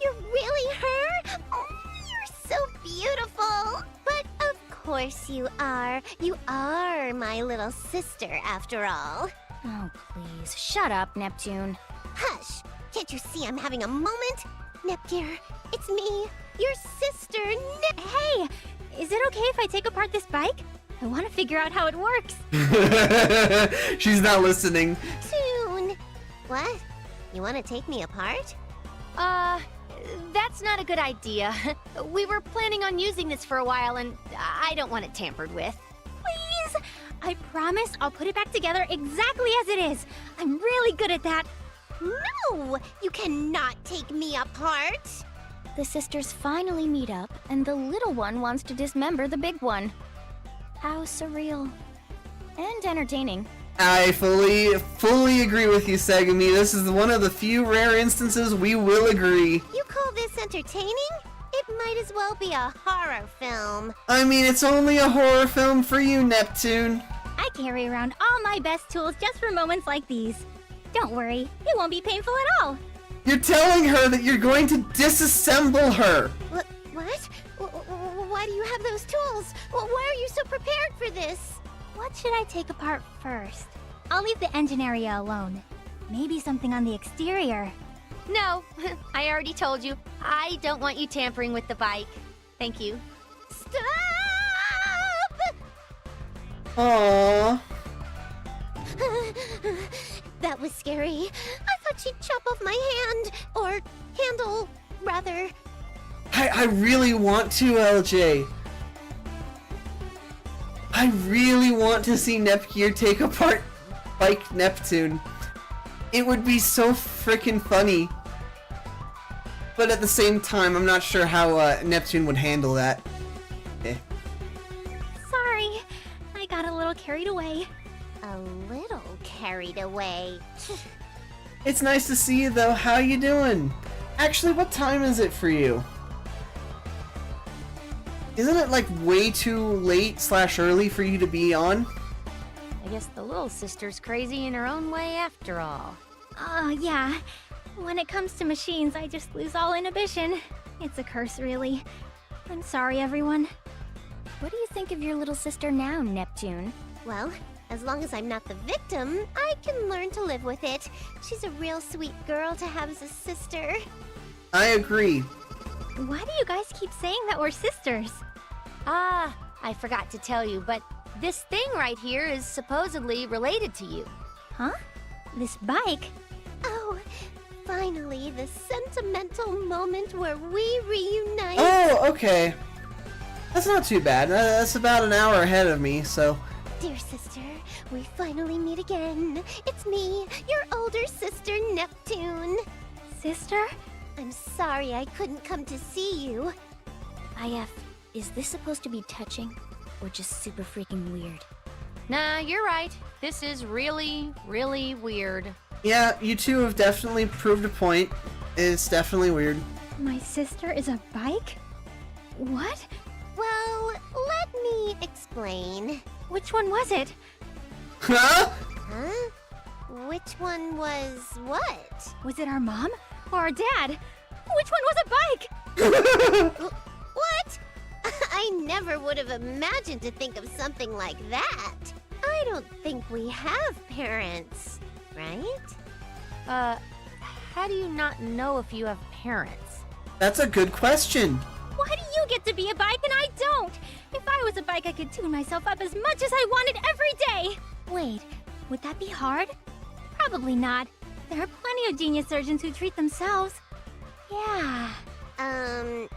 you're really her? Oh, you're so beautiful. But of course you are. You are my little sister, after all. Oh, please, shut up, Neptune. Hush! Can't you see I'm having a moment? Nepgear, it's me, your sister, Hey, is it okay if I take apart this bike? I want to figure out how it works. She's not listening. Neptune! What? You want to take me apart? That's not a good idea. We were planning on using this for a while, and I don't want it tampered with. Please! I promise I'll put it back together exactly as it is. I'm really good at that. No! You cannot take me apart! The sisters finally meet up, and the little one wants to dismember the big one. How surreal. And entertaining. I fully agree with you, Segumi. This is one of the few rare instances we will agree. You call this entertaining? It might as well be a horror film. I mean, it's only a horror film for you, Neptune. I carry around all my best tools just for moments like these. Don't worry, it won't be painful at all. You're telling her that you're going to disassemble her. What? Why do you have those tools? Why are you so prepared for this? What should I take apart first? I'll leave the engine area alone. Maybe something on the exterior. No, I already told you. I don't want you tampering with the bike. Thank you. Stop! Aww. That was scary. I thought she'd chop off my hand. Or handle, rather. I really want to, LJ. I really want to see Nepgear take apart Bike Neptune. It would be so freaking funny. But at the same time, I'm not sure how Neptune would handle that. Sorry, I got a little carried away. A little carried away. It's nice to see you though. How you doing? Actually, what time is it for you? Isn't it like way too late / early for you to be on? I guess the little sister's crazy in her own way after all. Yeah. When it comes to machines, I just lose all inhibition. It's a curse, really. I'm sorry, everyone. What do you think of your little sister now, Neptune? Well, as long as I'm not the victim, I can learn to live with it. She's a real sweet girl to have as a sister. I agree. Why do you guys keep saying that we're sisters? I forgot to tell you, but this thing right here is supposedly related to you. Huh? This bike? Oh, Finally, the sentimental moment where we reunite. Oh, okay. That's not too bad. That's about an hour ahead of me, so... Dear sister, we finally meet again. It's me, your older sister, Neptune. Sister? I'm sorry I couldn't come to see you. Is this supposed to be touching? Or just super freaking weird? Nah, you're right. This is really, really weird. Yeah, you two have definitely proved a point. It's definitely weird. My sister is a bike? What? Well, let me explain. Which one was it? Huh? Huh? Which one was what? Was it our mom? Or our dad? Which one was a bike? What? I never would have imagined to think of something like that. I don't think we have parents, right? How do you not know if you have parents? That's a good question. Why do you get to be a bike and I don't? If I was a bike, I could tune myself up as much as I wanted every day. Wait, would that be hard? Probably not. There are plenty of genius surgeons who treat themselves. Yeah.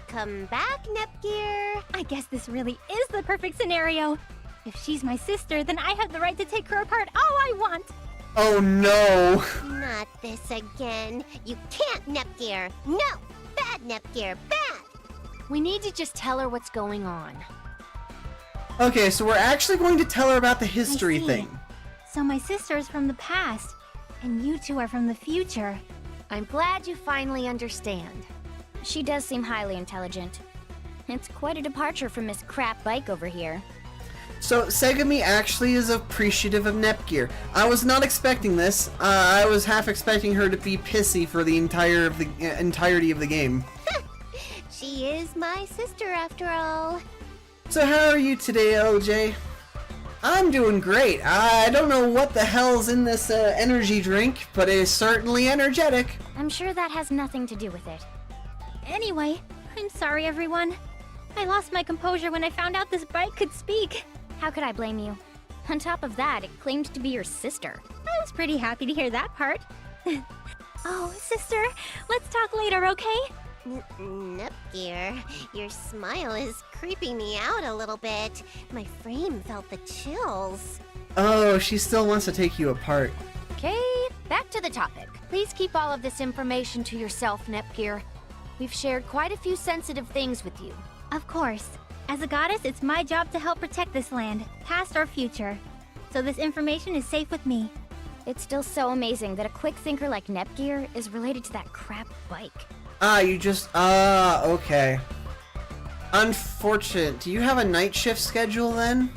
Come back, Nepgear. I guess this really is the perfect scenario. If she's my sister, then I have the right to take her apart all I want. Oh no. Not this again. You can't, Nepgear. No! Bad, Nepgear. Bad! We need to just tell her what's going on. Okay, so we're actually going to tell her about the history I see. thing. So my sister is from the past, and you two are from the future. I'm glad you finally understand. She does seem highly intelligent. It's quite a departure from Miss Crap Bike over here. So Segami actually is appreciative of Nepgear. I was not expecting this. I was half expecting her to be pissy for the entirety of the game. She is my sister after all. So how are you today, LJ? I'm doing great. I don't know what the hell's in this energy drink, but it is certainly energetic. I'm sure that has nothing to do with it. Anyway, I'm sorry everyone. I lost my composure when I found out this bike could speak. How could I blame you? On top of that, it claimed to be your sister. I was pretty happy to hear that part. Oh, sister, let's talk later, okay? Nepgear, your smile is creeping me out a little bit. My frame felt the chills. Oh, she still wants to take you apart. Okay, back to the topic. Please keep all of this information to yourself, Nepgear. We've shared quite a few sensitive things with you. Of course. As a goddess, it's my job to help protect this land, past or future. So this information is safe with me. It's still so amazing that a quick thinker like Nepgear is related to that crap bike. Okay. Unfortunate. Do you have a night shift schedule then?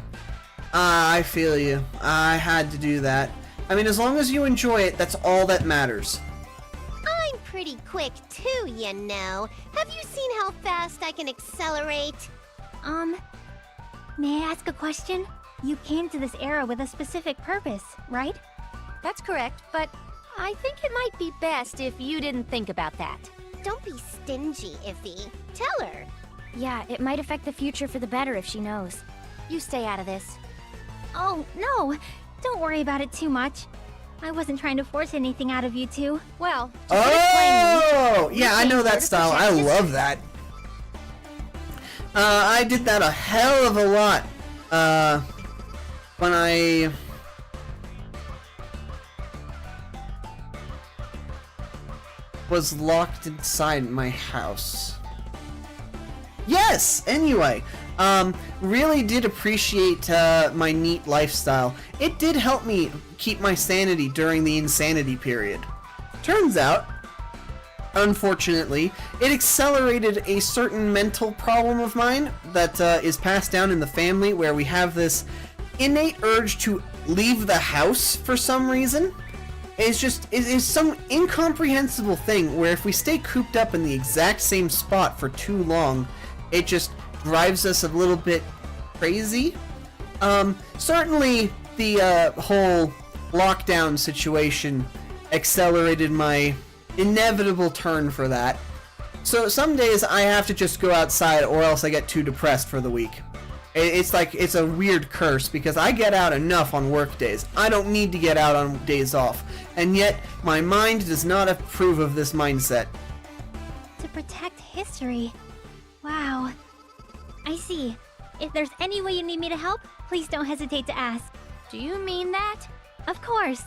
I feel you. I had to do that. I mean, as long as you enjoy it, that's all that matters. I'm pretty quick too, you know. Have you seen how fast I can accelerate? May I ask a question? You came to this era with a specific purpose, right? That's correct, but I think it might be best if you didn't think about that. Don't be stingy, Iffy. Tell her. Yeah, it might affect the future for the better if she knows. You stay out of this. Oh, no! Don't worry about it too much. I wasn't trying to force anything out of you two. Well, Oh! Yeah, I know that style. I love that. I did that a hell of a lot. When I... was locked inside my house. Yes! Anyway, really did appreciate my neat lifestyle. It did help me keep my sanity during the insanity period. Turns out, unfortunately, it accelerated a certain mental problem of mine that is passed down in the family, where we have this innate urge to leave the house for some reason. It's some incomprehensible thing where if we stay cooped up in the exact same spot for too long, it just drives us a little bit crazy. Certainly the whole lockdown situation accelerated my inevitable turn for that. So some days I have to just go outside or else I get too depressed for the week. It's like, it's a weird curse, because I get out enough on work days. I don't need to get out on days off. And yet, my mind does not approve of this mindset. To protect history. Wow. I see. If there's any way you need me to help, please don't hesitate to ask. Do you mean that? Of course.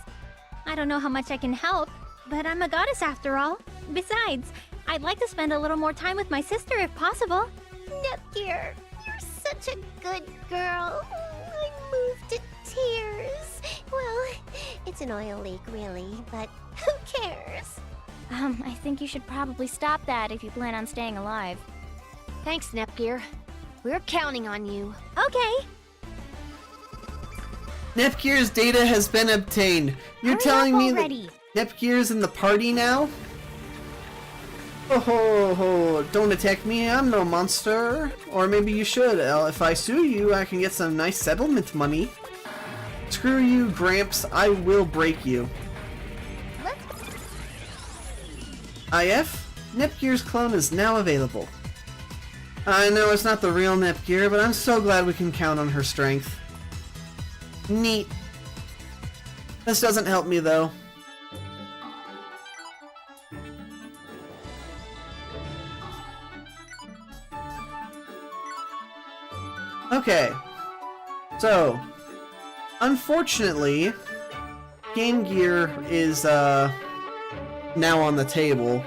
I don't know how much I can help, but I'm a goddess after all. Besides, I'd like to spend a little more time with my sister if possible. Nepgear, you're such a good girl. I'm moved to tears. Well, it's an oil leak, really, but who cares? I think you should probably stop that if you plan on staying alive. Thanks, Nepgear. We're counting on you. Okay. Nepgear's data has been obtained. You're Hurry telling up me already. that Nepgear's in the party now? Oh ho ho, don't attack me, I'm no monster. Or maybe you should. If I sue you, I can get some nice settlement money. Screw you, Gramps, I will break you. IF, Nepgear's clone is now available. I know it's not the real Nepgear, but I'm so glad we can count on her strength. Neat. This doesn't help me though. Okay, so unfortunately, Game Gear is now on the table.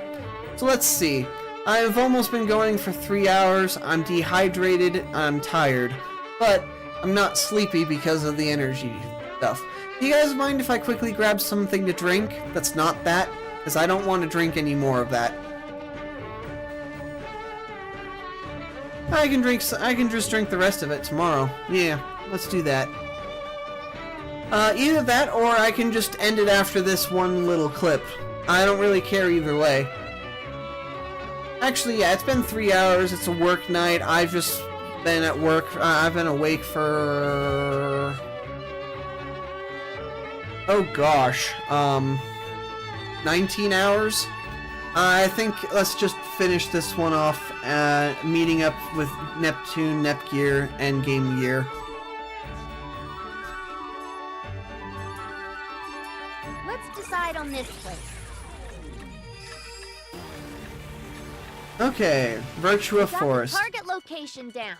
So let's see. I've almost been going for 3 hours. I'm dehydrated. I'm tired, but I'm not sleepy because of the energy stuff. Do you guys mind if I quickly grab something to drink that's not that? Because I don't want to drink any more of that. I can just drink the rest of it tomorrow. Yeah, let's do that. Either that or I can just end it after this one little clip. I don't really care either way. Actually, yeah, it's been 3 hours. It's a work night. I've just been at work. I've been awake for... oh gosh. 19 hours? I think let's just finish this one off, meeting up with Neptune, Nepgear, and Game Gear. Let's decide on this place. Okay, Virtua Got the Forest. target location down.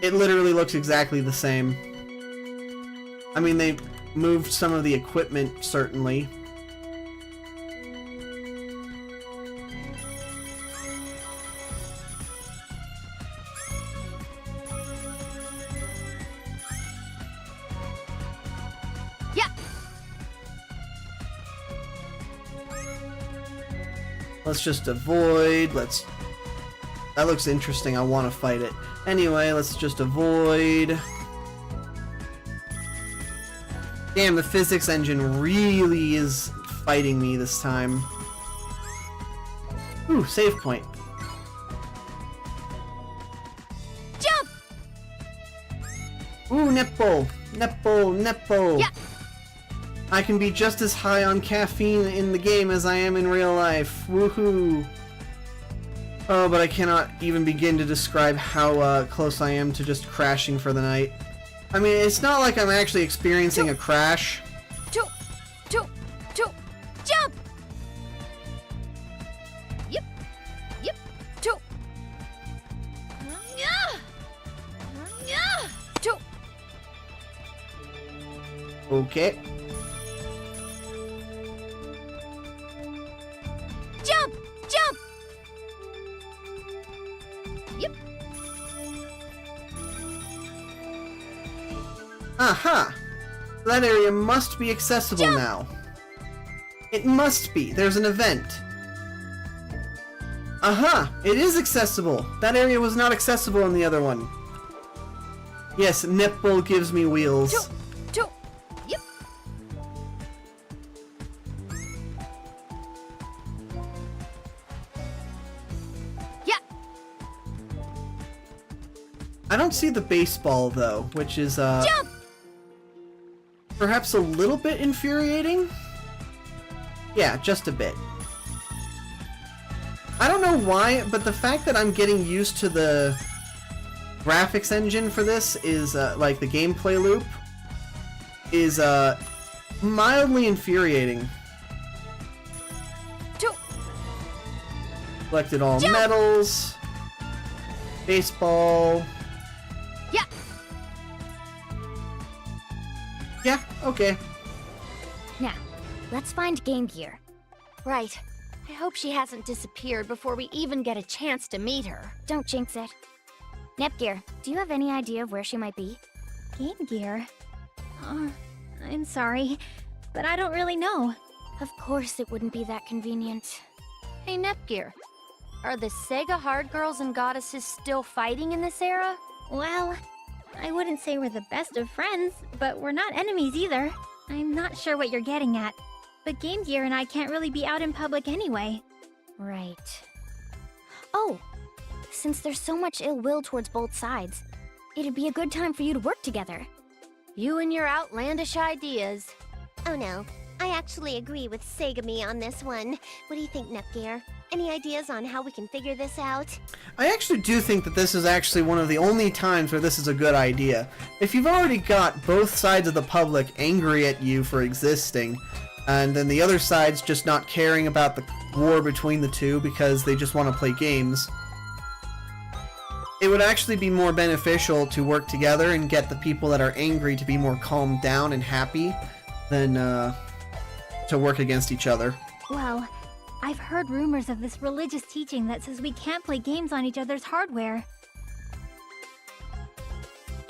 It literally looks exactly the same. I mean, they moved some of the equipment, certainly. Yeah. Let's just avoid, that looks interesting, I want to fight it. Anyway, let's just avoid. Damn, the physics engine really is fighting me this time. Ooh, save point. Jump! Ooh, netball! Netball, netball! Yeah. I can be just as high on caffeine in the game as I am in real life. Woohoo! Oh, but I cannot even begin to describe how close I am to just crashing for the night. I mean, it's not like I'm actually experiencing a crash. Jump! Yep. Jump! Jump! Okay. Jump! Yep. Aha! That area must be accessible now. It must be. There's an event. Aha! It is accessible. That area was not accessible in the other one. Yes, netball gives me wheels. Jump! Yep. Yeah. I don't see the baseball though, which is Jump! perhaps a little bit infuriating? Yeah, just a bit. I don't know why, but the fact that I'm getting used to the graphics engine for this is, like the gameplay loop, is, mildly infuriating. Collected all medals. Baseball. Yeah. Yeah, okay. Now, let's find Game Gear. Right. I hope she hasn't disappeared before we even get a chance to meet her. Don't jinx it. Nepgear, do you have any idea of where she might be? Game Gear? I'm sorry, but I don't really know. Of course it wouldn't be that convenient. Hey, Nepgear. Are the Sega Hard Girls and Goddesses still fighting in this era? Well, I wouldn't say we're the best of friends, but we're not enemies either. I'm not sure what you're getting at, but Game Gear and I can't really be out in public anyway. Right. Oh, since there's so much ill will towards both sides, it'd be a good time for you to work together. You and your outlandish ideas. Oh no, I actually agree with Segami on this one. What do you think, Nepgear? Any ideas on how we can figure this out? I actually do think that this is actually one of the only times where this is a good idea. If you've already got both sides of the public angry at you for existing, and then the other side's just not caring about the war between the two because they just want to play games, it would actually be more beneficial to work together and get the people that are angry to be more calmed down and happy than to work against each other. Well, I've heard rumors of this religious teaching that says we can't play games on each other's hardware.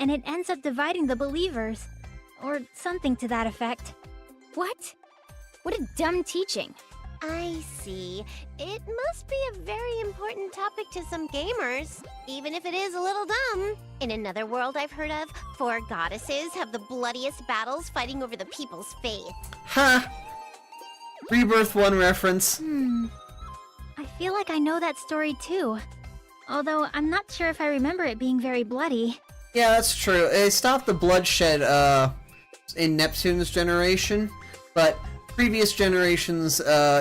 And it ends up dividing the believers. Or something to that effect. What? What a dumb teaching. I see. It must be a very important topic to some gamers, even if it is a little dumb. In another world I've heard of, 4 goddesses have the bloodiest battles fighting over the people's faith. Ha! Rebirth 1 reference. I feel like I know that story too. Although I'm not sure if I remember it being very bloody. Yeah, that's true. It stopped the bloodshed in Neptune's generation, but previous generations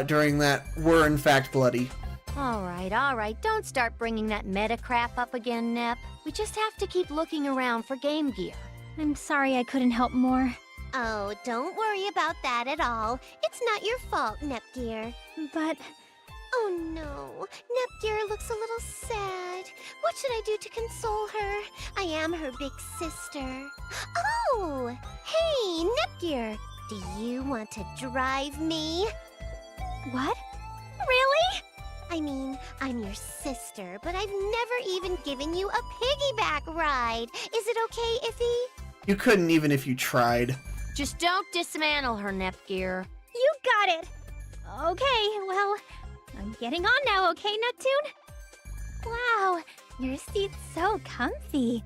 during that were in fact bloody. Alright, don't start bringing that meta crap up again, Nep. We just have to keep looking around for Game Gear. I'm sorry I couldn't help more. Oh, don't worry about that at all. It's not your fault, Nepgear. But... Oh no, Nepgear looks a little sad. What should I do to console her? I am her big sister. Oh! Hey, Nepgear! Do you want to drive me? What? Really? I mean, I'm your sister, but I've never even given you a piggyback ride. Is it okay, Iffy? You couldn't even if you tried. Just don't dismantle her, Nepgear. You got it! Okay, well, I'm getting on now, okay, Neptune? Wow, your seat's so comfy.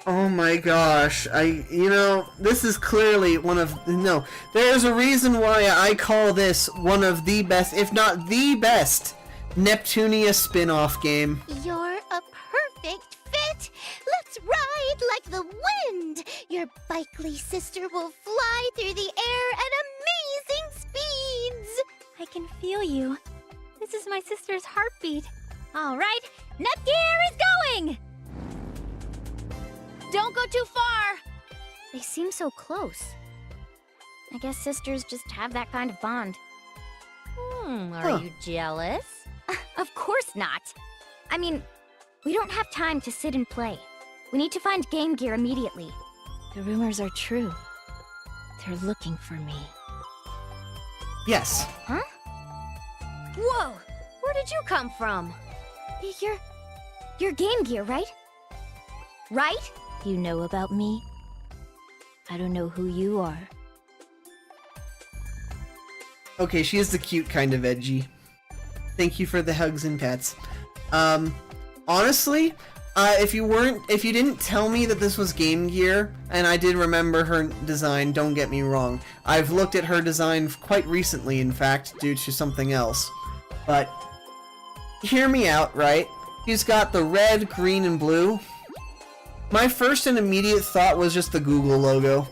Oh my gosh, this is clearly one of, no, there's a reason why I call this one of the best, if not the best, Neptunia spin-off game. You're a perfect fit! Let's ride like the wind! Your bikely sister will fly through the air at amazing speeds! I can feel you. This is my sister's heartbeat. All right, Nepgear is going! Don't go too far! They seem so close. I guess sisters just have that kind of bond. Are you jealous? Of course not. I mean, we don't have time to sit and play. We need to find Game Gear immediately. The rumors are true. They're looking for me. Yes. Huh? Whoa! Where did you come from? You're Game Gear, right? Right? You know about me? I don't know who you are. Okay, she is the cute kind of edgy. Thank you for the hugs and pets. Honestly, if you didn't tell me that this was Game Gear, and I did remember her design, don't get me wrong. I've looked at her design quite recently, in fact, due to something else. But, hear me out, right? She's got the red, green, and blue. My first and immediate thought was just the Google logo.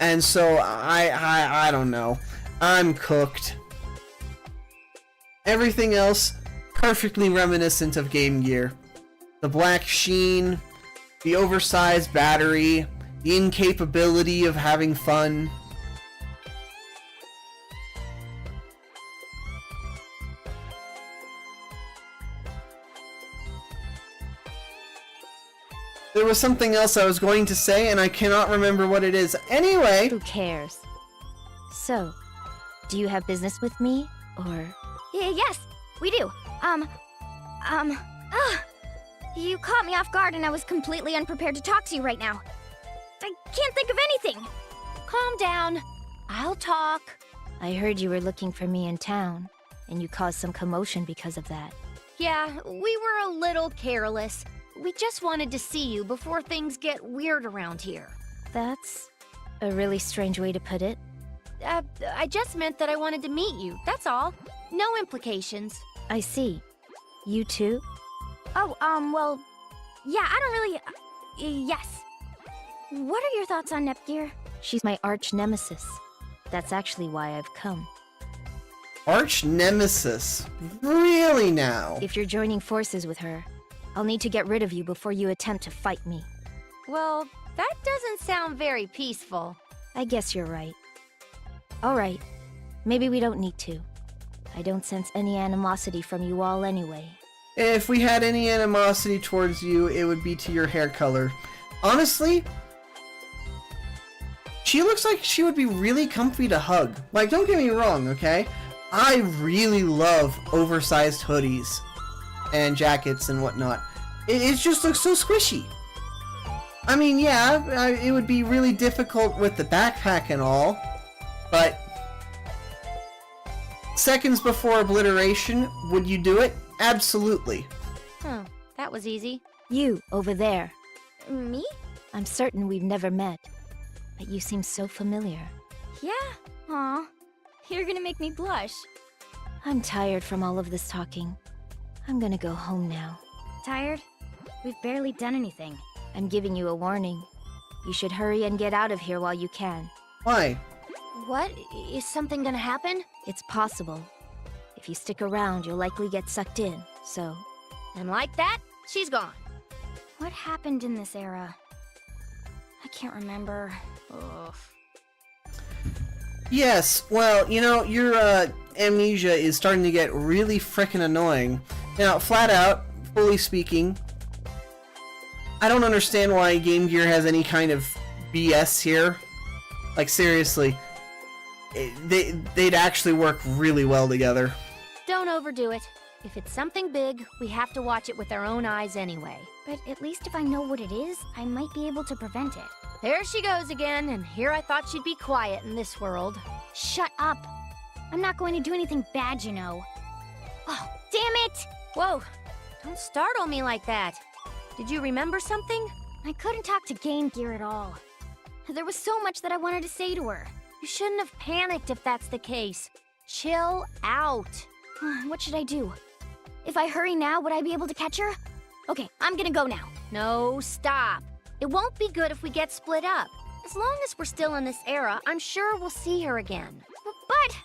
And so, I don't know. I'm cooked. Everything else, perfectly reminiscent of Game Gear. The black sheen, the oversized battery, the incapability of having fun. There was something else I was going to say, and I cannot remember what it is. Anyway! Who cares? So, do you have business with me, or...? Yes, we do. You caught me off guard and I was completely unprepared to talk to you right now. I can't think of anything. Calm down. I'll talk. I heard you were looking for me in town, and you caused some commotion because of that. Yeah, we were a little careless. We just wanted to see you before things get weird around here. That's a really strange way to put it. I just meant that I wanted to meet you, that's all. No implications. I see. You too? Oh, well, yeah, I don't really... yes. What are your thoughts on Nepgear? She's my arch nemesis. That's actually why I've come. Arch nemesis? Really now? If you're joining forces with her, I'll need to get rid of you before you attempt to fight me. Well, that doesn't sound very peaceful. I guess you're right. Alright, maybe we don't need to. I don't sense any animosity from you all anyway. If we had any animosity towards you, it would be to your hair color. Honestly, she looks like she would be really comfy to hug. Like, don't get me wrong, okay? I really love oversized hoodies and jackets and whatnot. It just looks so squishy. I mean, yeah, it would be really difficult with the backpack and all, but seconds before obliteration, would you do it? Absolutely. Huh, that was easy. You, over there. Me? I'm certain we've never met, but you seem so familiar. Yeah. Aw, you're gonna make me blush. I'm tired from all of this talking. I'm gonna go home now. Tired? We've barely done anything. I'm giving you a warning. You should hurry and get out of here while you can. Why? What? Is something gonna happen? It's possible. If you stick around, you'll likely get sucked in, so... And like that, she's gone. What happened in this era? I can't remember. Ugh. Yes, well, you know, your amnesia is starting to get really frickin' annoying. Now, flat out, fully speaking, I don't understand why Game Gear has any kind of BS here. Like, seriously, they'd actually work really well together. Don't overdo it. If it's something big, we have to watch it with our own eyes anyway. But at least if I know what it is, I might be able to prevent it. There she goes again, and here I thought she'd be quiet in this world. Shut up! I'm not going to do anything bad, you know. Oh, damn it! Whoa, don't startle me like that. Did you remember something? I couldn't talk to Game Gear at all. There was so much that I wanted to say to her. You shouldn't have panicked if that's the case. Chill out. What should I do? If I hurry now, would I be able to catch her? Okay, I'm gonna go now. No, stop. It won't be good if we get split up. As long as we're still in this era, I'm sure we'll see her again. But...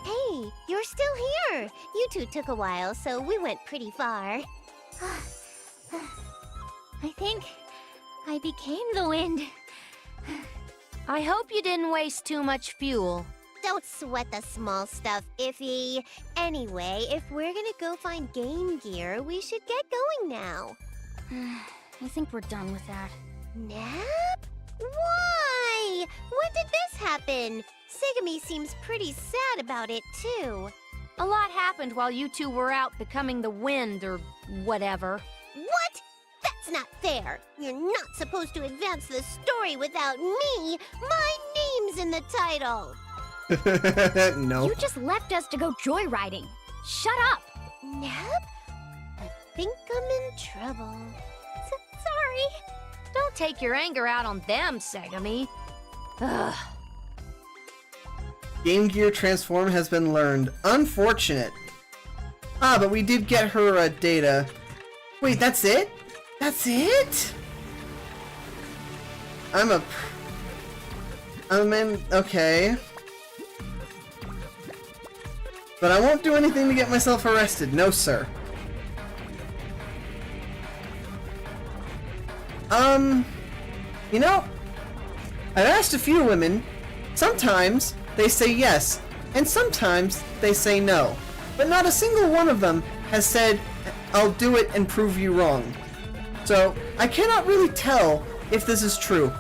Hey, you're still here. You two took a while, so we went pretty far. I think I became the wind. I hope you didn't waste too much fuel. Don't sweat the small stuff, Iffy. Anyway, if we're gonna go find Game Gear, we should get going now. I think we're done with that. Nap? Why? When did this happen? Segami seems pretty sad about it, too. A lot happened while you two were out becoming the wind or whatever. What? That's not fair. You're not supposed to advance the story without me. My name's in the title. No. You just left us to go joyriding. Shut up! Nap? I think I'm in trouble. Sorry. Don't take your anger out on them, Segami. Ugh. Game Gear Transform has been learned. Unfortunate. Ah, but we did get her data. Wait, that's it? That's it? I'm in... Okay. But I won't do anything to get myself arrested, no sir. You know, I've asked a few women. Sometimes they say yes, and sometimes they say no. But not a single one of them has said, I'll do it and prove you wrong. So, I cannot really tell if this is true.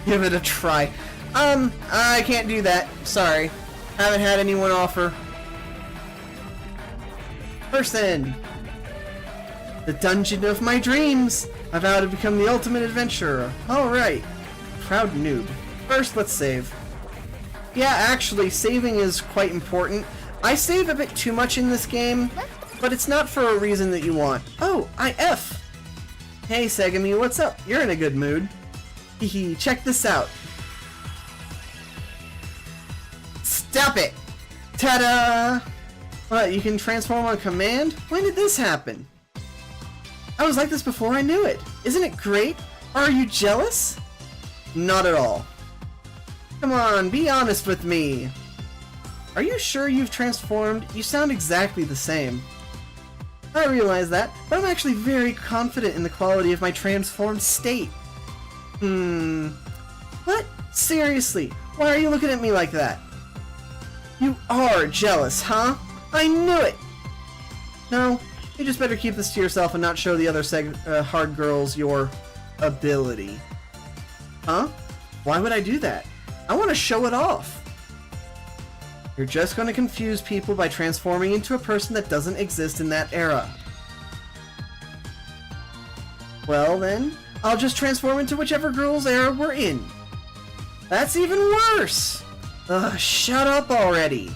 Give it a try. I can't do that. Sorry. Haven't had anyone offer. Person. The dungeon of my dreams. I vow to become the ultimate adventurer. Alright. Proud noob. First, let's save. Yeah, actually, saving is quite important. I save a bit too much in this game, but it's not for a reason that you want. Oh, IF! Hey, Segami, what's up? You're in a good mood. Hehe, check this out. Stop it! Ta-da! What, you can transform on command? When did this happen? I was like this before I knew it. Isn't it great? Are you jealous? Not at all. Come on, be honest with me. Are you sure you've transformed? You sound exactly the same. I realize that, but I'm actually very confident in the quality of my transformed state. What? Seriously, why are you looking at me like that? You are jealous, huh? I knew it! No, you just better keep this to yourself and not show the other hard girls your ability. Huh? Why would I do that? I want to show it off. You're just going to confuse people by transforming into a person that doesn't exist in that era. Well then, I'll just transform into whichever girl's era we're in. That's even worse! Ugh, shut up already!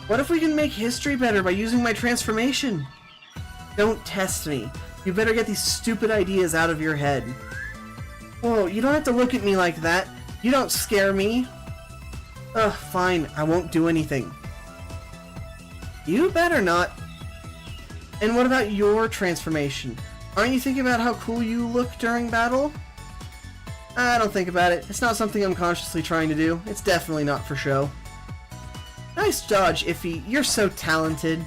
What if we can make history better by using my transformation? Don't test me. You better get these stupid ideas out of your head. Whoa, you don't have to look at me like that. You don't scare me. Ugh, fine. I won't do anything. You better not. And what about your transformation? Aren't you thinking about how cool you look during battle? I don't think about it. It's not something I'm consciously trying to do. It's definitely not for show. Nice dodge, Iffy. You're so talented.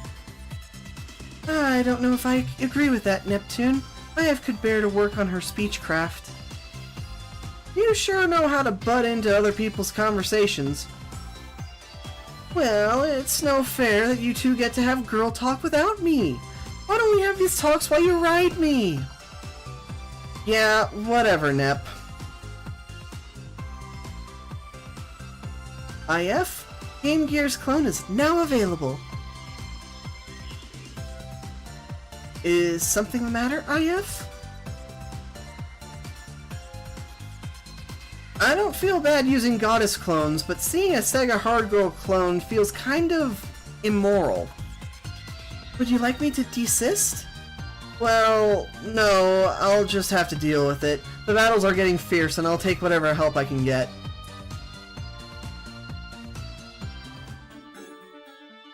I don't know if I agree with that, Neptune. IF could bear to work on her speechcraft. You sure know how to butt into other people's conversations. Well, it's no fair that you two get to have girl talk without me. Why don't we have these talks while you ride me? Yeah, whatever, Nep. IF? Game Gear's clone is now available. Is something the matter, IF? I don't feel bad using goddess clones, but seeing a Sega Hard Girl clone feels kind of immoral. Would you like me to desist? Well, no, I'll just have to deal with it. The battles are getting fierce and I'll take whatever help I can get.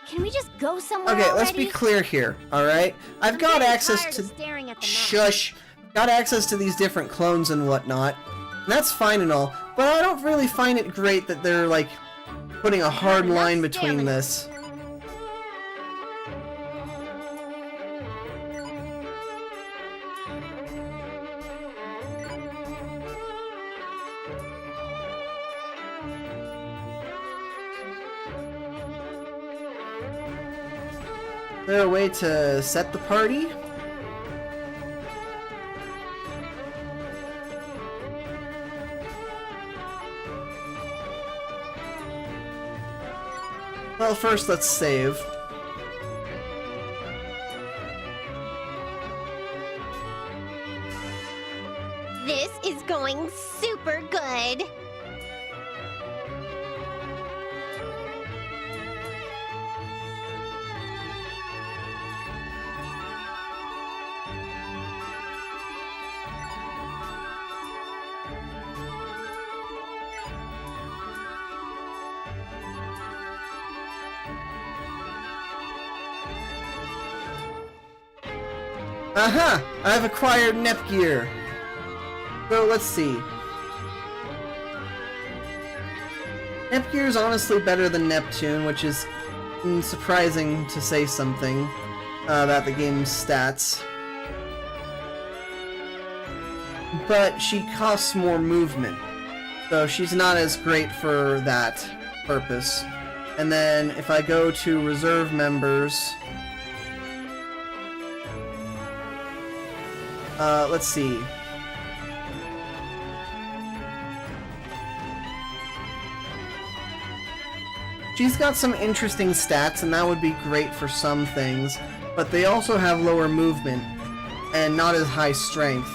Can we just go somewhere Okay, already? let's be clear here, alright? I've got access to... Staring at the map. Shush! Got access to these different clones and whatnot. And that's fine and all, but I don't really find it great that they're, like, putting a hard line between this. Is there a way to set the party? Well, first let's save. This is going super good. Aha! I've acquired Nepgear. So let's see. Nepgear is honestly better than Neptune, which is surprising to say something about the game's stats. But she costs more movement, so she's not as great for that purpose. And then if I go to reserve members, let's see. She's got some interesting stats, and that would be great for some things, but they also have lower movement and not as high strength.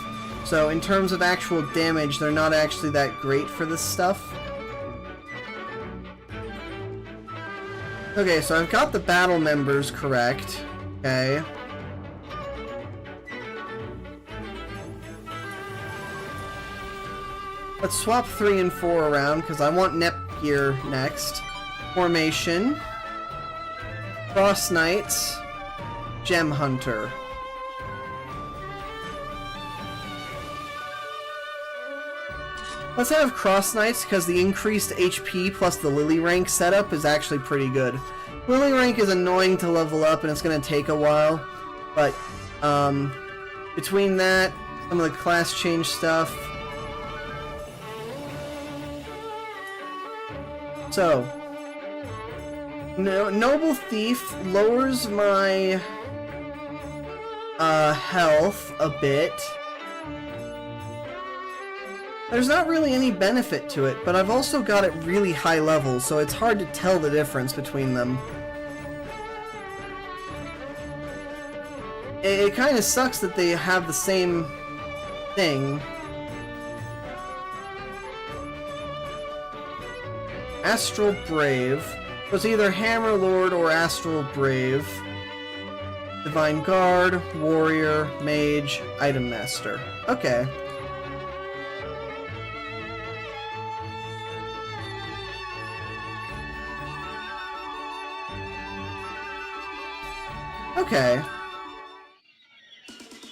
So in terms of actual damage, they're not actually that great for this stuff. Okay, so I've got the battle members correct. Okay. Let's swap 3 and 4 around, because I want Neptune next. Formation, Frost Knights, Gem Hunter. Let's have Cross Knights because the increased HP plus the Lily rank setup is actually pretty good. Lily rank is annoying to level up and it's going to take a while, but between that, some of the class change stuff. So, Noble Thief lowers my health a bit. There's not really any benefit to it, but I've also got it really high level, so it's hard to tell the difference between them. It kind of sucks that they have the same thing. Astral Brave. So it's either Hammer Lord or Astral Brave. Divine Guard, Warrior, Mage, Item Master. Okay. Okay.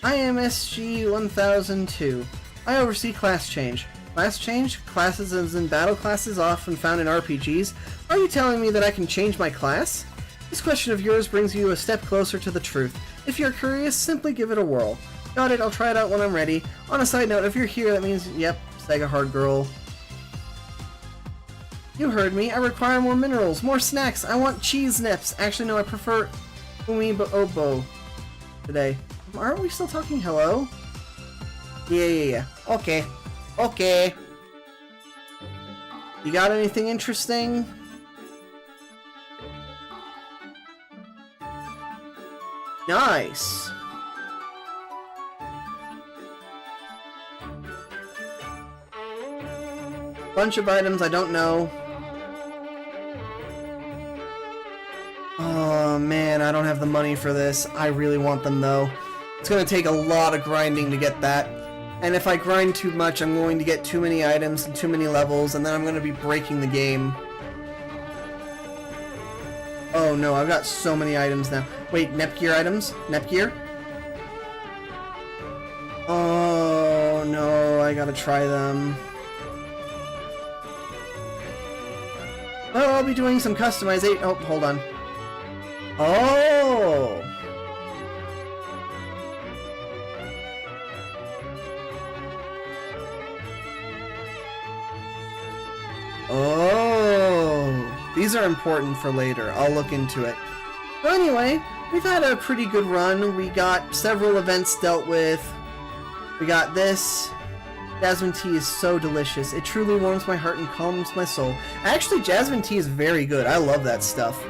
I am SG-1002. I oversee class change. Class change? Classes as in battle classes often found in RPGs. Are you telling me that I can change my class? This question of yours brings you a step closer to the truth. If you're curious, simply give it a whirl. Got it, I'll try it out when I'm ready. On a side note, if you're here, that means, yep, Sega Hard Girl. You heard me. I require more minerals, more snacks. I want cheese nips. Actually, no, I prefer Obo today. Aren't we still talking hello? Yeah. Okay. Okay. You got anything interesting? Nice. Bunch of items I don't know. Oh man, I don't have the money for this. I really want them though. It's gonna take a lot of grinding to get that. And if I grind too much, I'm going to get too many items and too many levels, and then I'm gonna be breaking the game. Oh no, I've got so many items now. Wait, Nepgear items? Nepgear? Oh no, I gotta try them. Oh, I'll be doing some customization. Oh, hold on. Oh! Oh! These are important for later. I'll look into it. But anyway, we've had a pretty good run. We got several events dealt with. We got this. Jasmine tea is so delicious. It truly warms my heart and calms my soul. Actually, jasmine tea is very good. I love that stuff.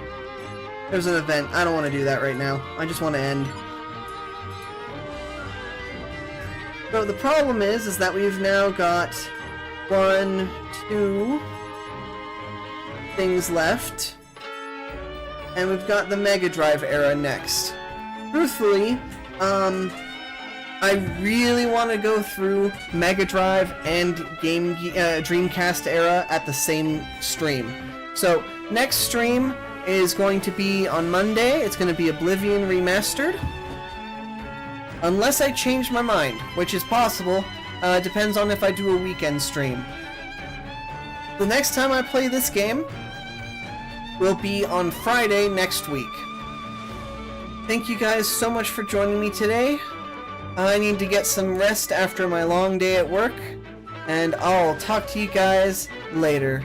There's an event. I don't want to do that right now. I just want to end. So the problem is that we've now got 1, 2 things left. And we've got the Mega Drive era next. Truthfully, I really want to go through Mega Drive and Dreamcast era at the same stream. So, next stream is going to be on Monday. It's going to be Oblivion Remastered. Unless I change my mind, which is possible. Depends on if I do a weekend stream. The next time I play this game, will be on Friday next week. Thank you guys so much for joining me today. I need to get some rest after my long day at work, and I'll talk to you guys later.